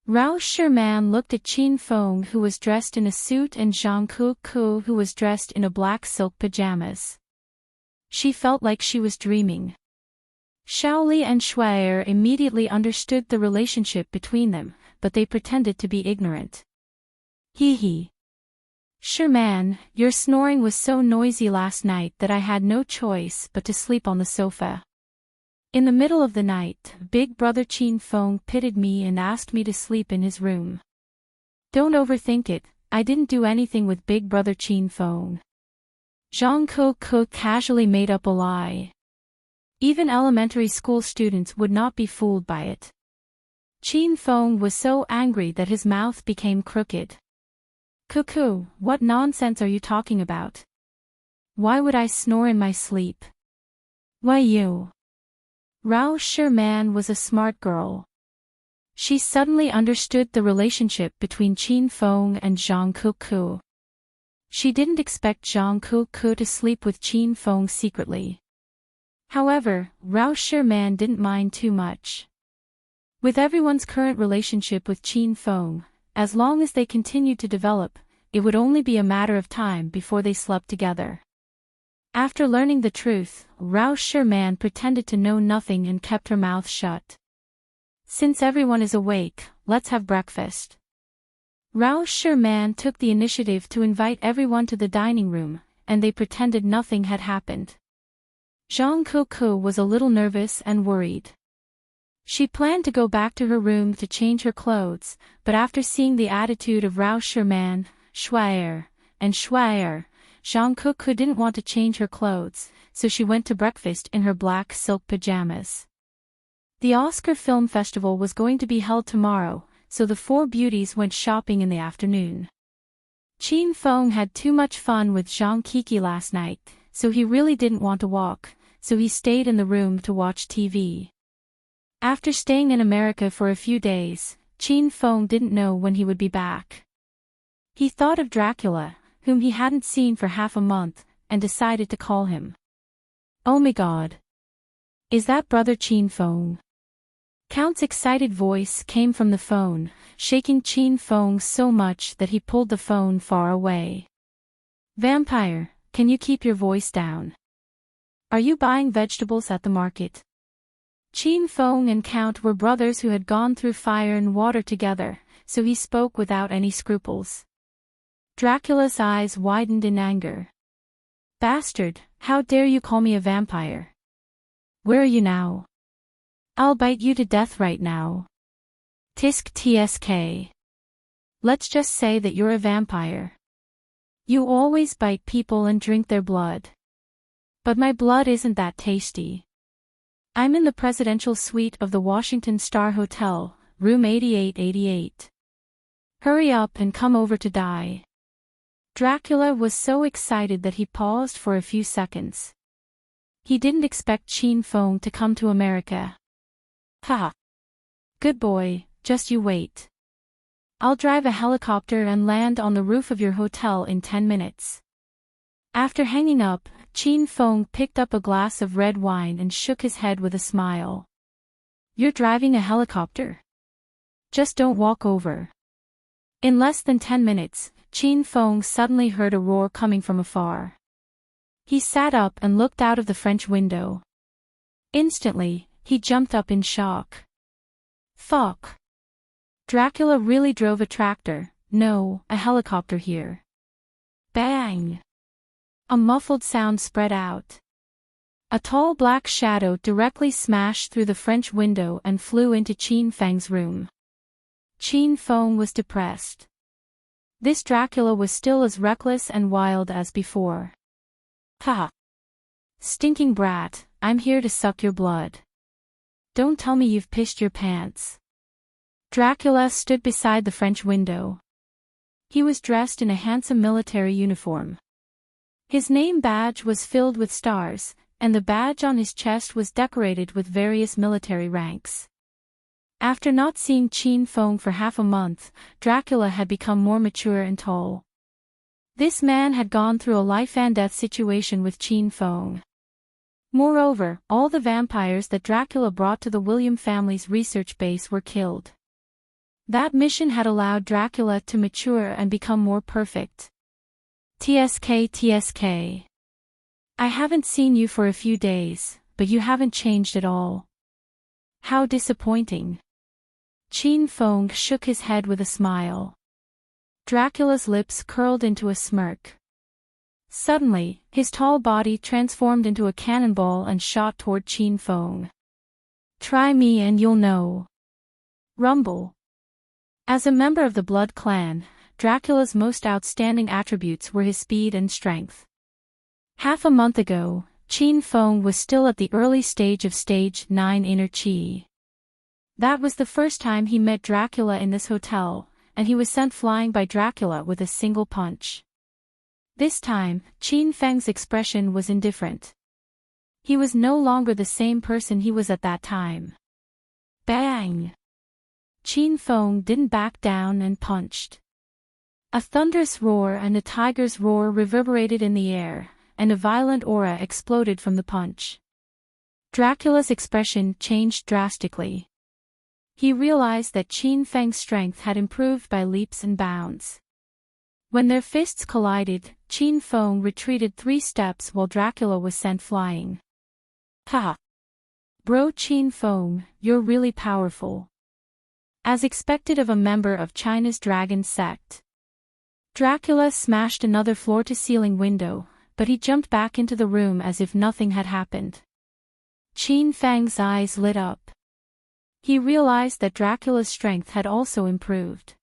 Rao Sherman looked at Qin Feng, who was dressed in a suit, and Zhang Kuku, who was dressed in a black silk pajamas. She felt like she was dreaming. Shaoli and Shuai immediately understood the relationship between them, but they pretended to be ignorant. Hee. Sherman, your snoring was so noisy last night that I had no choice but to sleep on the sofa. In the middle of the night, big brother Qin Feng pitied me and asked me to sleep in his room. Don't overthink it, I didn't do anything with Big Brother Qin Feng. Zhang Ke casually made up a lie. Even elementary school students would not be fooled by it. Qin Feng was so angry that his mouth became crooked. Cuckoo, what nonsense are you talking about? Why would I snore in my sleep? Why you? Rao Sherman was a smart girl. She suddenly understood the relationship between Qin Feng and Zhang Ke. She didn't expect Zhang Ke to sleep with Qin Feng secretly. However, Rao Sherman didn't mind too much. With everyone's current relationship with Qin Feng, as long as they continued to develop, it would only be a matter of time before they slept together. After learning the truth, Rao Sherman pretended to know nothing and kept her mouth shut. Since everyone is awake, let's have breakfast. Rao Sherman took the initiative to invite everyone to the dining room, and they pretended nothing had happened. Zhang Ke was a little nervous and worried. She planned to go back to her room to change her clothes, but after seeing the attitude of Rao Sherman, Schweier, Zhang Ke didn't want to change her clothes, so she went to breakfast in her black silk pajamas. The Oscar Film Festival was going to be held tomorrow, so the four beauties went shopping in the afternoon. Qin Feng had too much fun with Zhang Ke last night, so he really didn't want to walk, so he stayed in the room to watch TV. After staying in America for a few days, Qin Feng didn't know when he would be back. He thought of Dracula, whom he hadn't seen for half a month, and decided to call him. Oh my God! Is that Brother Qin Feng? Count's excited voice came from the phone, shaking Qin Feng so much that he pulled the phone far away. Vampire, can you keep your voice down? Are you buying vegetables at the market? Qin Feng and Count were brothers who had gone through fire and water together, so he spoke without any scruples. Dracula's eyes widened in anger. Bastard, how dare you call me a vampire? Where are you now? I'll bite you to death right now. Tisk tsk. Let's just say that you're a vampire. You always bite people and drink their blood. But my blood isn't that tasty. I'm in the presidential suite of the Washington Star Hotel, room 8888. Hurry up and come over to die. Dracula was so excited that he paused for a few seconds. He didn't expect Qin Feng to come to America. Haha. Good boy, just you wait. I'll drive a helicopter and land on the roof of your hotel in 10 minutes. After hanging up, Qin Feng picked up a glass of red wine and shook his head with a smile. You're driving a helicopter? Just don't walk over. In less than 10 minutes, Qin Feng suddenly heard a roar coming from afar. He sat up and looked out of the French window. Instantly, he jumped up in shock. Fuck. Dracula really drove a tractor, no, a helicopter here. Bang! A muffled sound spread out. A tall black shadow directly smashed through the French window and flew into Qin Feng's room. Qin Feng was depressed. This Dracula was still as reckless and wild as before. Ha! Stinking brat, I'm here to suck your blood. Don't tell me you've pissed your pants. Dracula stood beside the French window. He was dressed in a handsome military uniform. His name badge was filled with stars, and the badge on his chest was decorated with various military ranks. After not seeing Qin Feng for half a month, Dracula had become more mature and tall. This man had gone through a life-and-death situation with Qin Feng. Moreover, all the vampires that Dracula brought to the William family's research base were killed. That mission had allowed Dracula to mature and become more perfect. Tsk. I haven't seen you for a few days, but you haven't changed at all. How disappointing. Qin Feng shook his head with a smile. Dracula's lips curled into a smirk. Suddenly, his tall body transformed into a cannonball and shot toward Qin Feng. Try me and you'll know. Rumble. As a member of the Blood Clan, Dracula's most outstanding attributes were his speed and strength. Half a month ago, Qin Feng was still at the early stage of Stage 9 Inner Qi. That was the first time he met Dracula in this hotel, and he was sent flying by Dracula with a single punch. This time, Qin Feng's expression was indifferent. He was no longer the same person he was at that time. Bang! Qin Feng didn't back down and punched. A thunderous roar and a tiger's roar reverberated in the air, and a violent aura exploded from the punch. Dracula's expression changed drastically. He realized that Qin Feng's strength had improved by leaps and bounds. When their fists collided, Qin Feng retreated 3 steps while Dracula was sent flying. Ha! Bro Qin Feng, you're really powerful. As expected of a member of China's dragon sect. Dracula smashed another floor-to-ceiling window, but he jumped back into the room as if nothing had happened. Qin Feng's eyes lit up. He realized that Dracula's strength had also improved.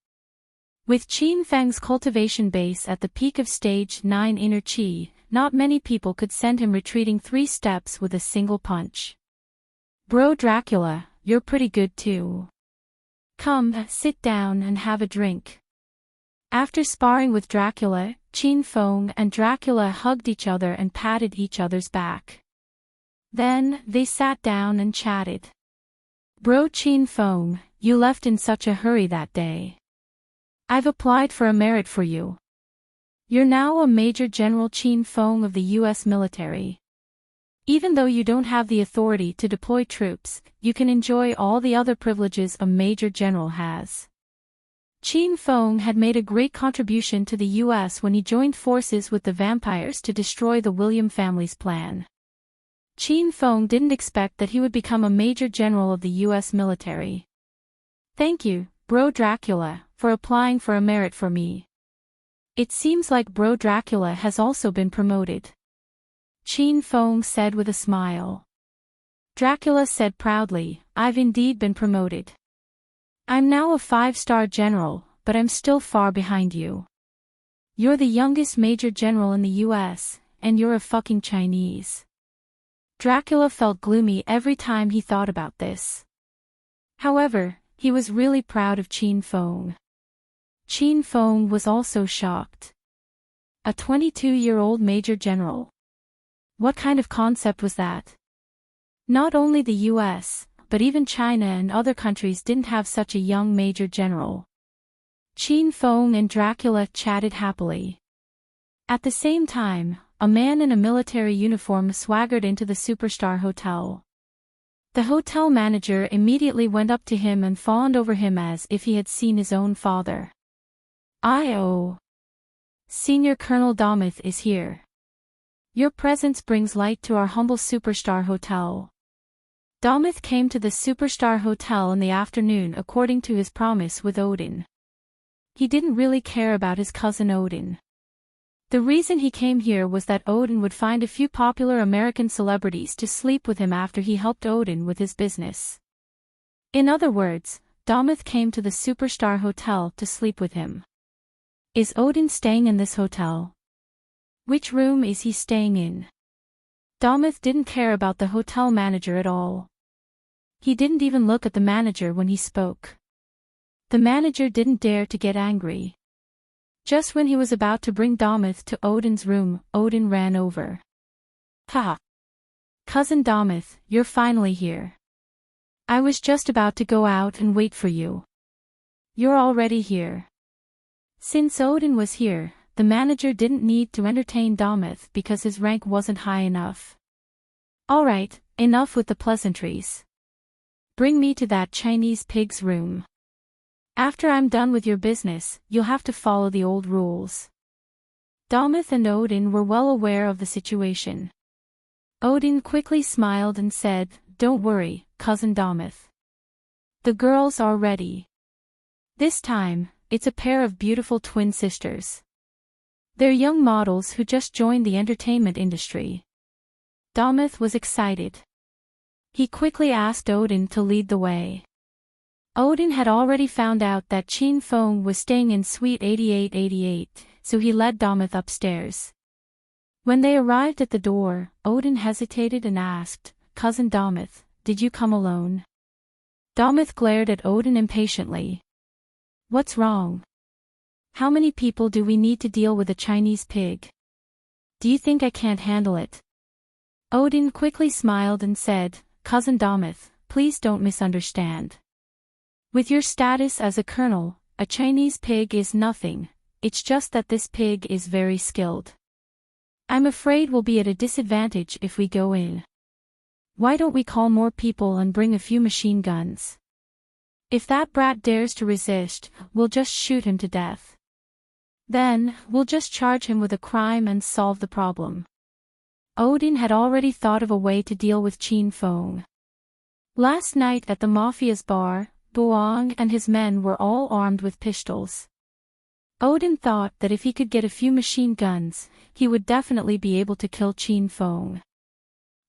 With Qin Feng's cultivation base at the peak of Stage 9 Inner Qi, not many people could send him retreating 3 steps with a single punch. Bro Dracula, you're pretty good too. Come, sit down and have a drink. After sparring with Dracula, Qin Feng and Dracula hugged each other and patted each other's back. Then, they sat down and chatted. Bro Qin Feng, you left in such a hurry that day. I've applied for a merit for you. You're now a Major General Qin Feng of the U.S. military. Even though you don't have the authority to deploy troops, you can enjoy all the other privileges a Major General has. Qin Feng had made a great contribution to the U.S. when he joined forces with the vampires to destroy the William family's plan. Qin Feng didn't expect that he would become a Major General of the U.S. military. Thank you, Bro Dracula, for applying for a merit for me. It seems like Bro Dracula has also been promoted. Qin Feng said with a smile. Dracula said proudly, I've indeed been promoted. I'm now a 5-star general, but I'm still far behind you. You're the youngest Major General in the US, and you're a fucking Chinese. Dracula felt gloomy every time he thought about this. However, he was really proud of Qin Feng. Qin Feng was also shocked. A 22-year-old Major General. What kind of concept was that? Not only the US, but even China and other countries didn't have such a young Major General. Qin Feng and Dracula chatted happily. At the same time, a man in a military uniform swaggered into the Superstar Hotel. The hotel manager immediately went up to him and fawned over him as if he had seen his own father. "I-oh. Senior Colonel Dometh is here. Your presence brings light to our humble Superstar Hotel." Dometh came to the Superstar Hotel in the afternoon according to his promise with Odin. He didn't really care about his cousin Odin. The reason he came here was that Odin would find a few popular American celebrities to sleep with him after he helped Odin with his business. In other words, Dometh came to the Superstar Hotel to sleep with him. Is Odin staying in this hotel? Which room is he staying in? Dometh didn't care about the hotel manager at all. He didn't even look at the manager when he spoke. The manager didn't dare to get angry. Just when he was about to bring Dometh to Odin's room, Odin ran over. "Ha! Cousin Dometh, you're finally here. I was just about to go out and wait for you. You're already here." Since Odin was here, the manager didn't need to entertain Dometh because his rank wasn't high enough. "Alright, enough with the pleasantries. Bring me to that Chinese pig's room. After I'm done with your business, you'll have to follow the old rules." Dometh and Odin were well aware of the situation. Odin quickly smiled and said, "Don't worry, cousin Dometh. The girls are ready. This time, it's a pair of beautiful twin sisters. They're young models who just joined the entertainment industry." Dometh was excited. He quickly asked Odin to lead the way. Odin had already found out that Qin Feng was staying in Suite 8888, so he led Dometh upstairs. When they arrived at the door, Odin hesitated and asked, "Cousin Dometh, did you come alone?" Dometh glared at Odin impatiently. "What's wrong? How many people do we need to deal with a Chinese pig? Do you think I can't handle it?" Odin quickly smiled and said, "Cousin Dometh, please don't misunderstand. With your status as a colonel, a Chinese pig is nothing, it's just that this pig is very skilled. I'm afraid we'll be at a disadvantage if we go in. Why don't we call more people and bring a few machine guns? If that brat dares to resist, we'll just shoot him to death. Then, we'll just charge him with a crime and solve the problem." Odin had already thought of a way to deal with Qin Feng. Last night at the Mafia's bar, Boang and his men were all armed with pistols. Odin thought that if he could get a few machine guns, he would definitely be able to kill Qin Feng.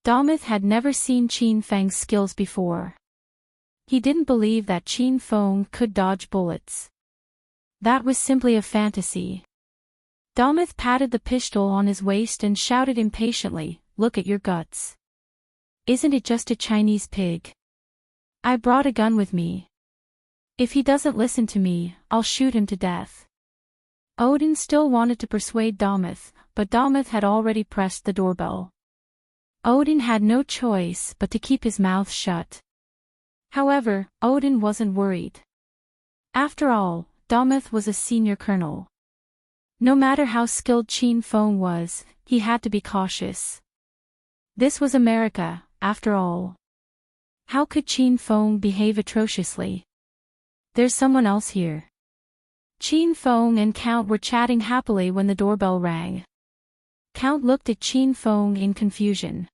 Dometh had never seen Qin Feng's skills before. He didn't believe that Qin Feng could dodge bullets. That was simply a fantasy. Dometh patted the pistol on his waist and shouted impatiently, "Look at your guts. Isn't it just a Chinese pig? I brought a gun with me. If he doesn't listen to me, I'll shoot him to death." Odin still wanted to persuade Dometh, but Dometh had already pressed the doorbell. Odin had no choice but to keep his mouth shut. However, Odin wasn't worried. After all, Dometh was a senior colonel. No matter how skilled Qin Feng was, he had to be cautious. This was America, after all. How could Qin Feng behave atrociously? "There's someone else here." Qin Feng and Count were chatting happily when the doorbell rang. Count looked at Qin Feng in confusion.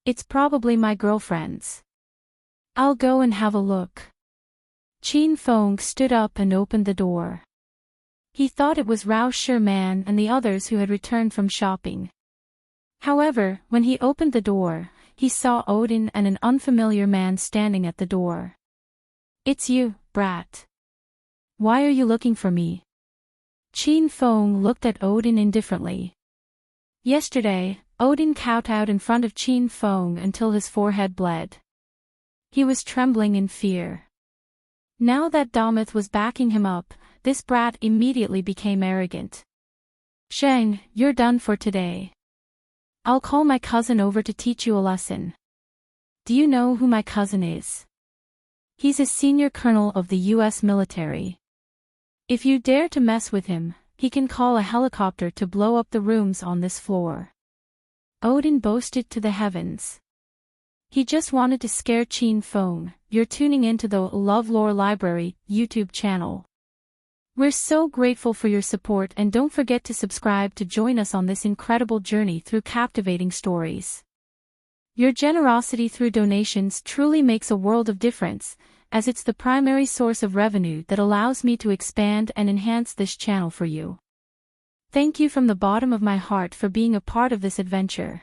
"It's probably my girlfriend's. I'll go and have a look." Qin Feng stood up and opened the door. He thought it was Rao Sherman and the others who had returned from shopping. However, when he opened the door, he saw Odin and an unfamiliar man standing at the door. "It's you, brat. Why are you looking for me?" Qin Feng looked at Odin indifferently. Yesterday, Odin kowtowed in front of Qin Feng until his forehead bled. He was trembling in fear. Now that Dometh was backing him up, this brat immediately became arrogant. "Sheng, you're done for today. I'll call my cousin over to teach you a lesson." "Do you know who my cousin is?" "He's a senior colonel of the U.S. military. If you dare to mess with him, he can call a helicopter to blow up the rooms on this floor." Odin boasted to the heavens. He just wanted to scare Qin Feng. You're tuning into the LoveLore Library YouTube channel. We're so grateful for your support, and don't forget to subscribe to join us on this incredible journey through captivating stories. Your generosity through donations truly makes a world of difference, as it's the primary source of revenue that allows me to expand and enhance this channel for you. Thank you from the bottom of my heart for being a part of this adventure.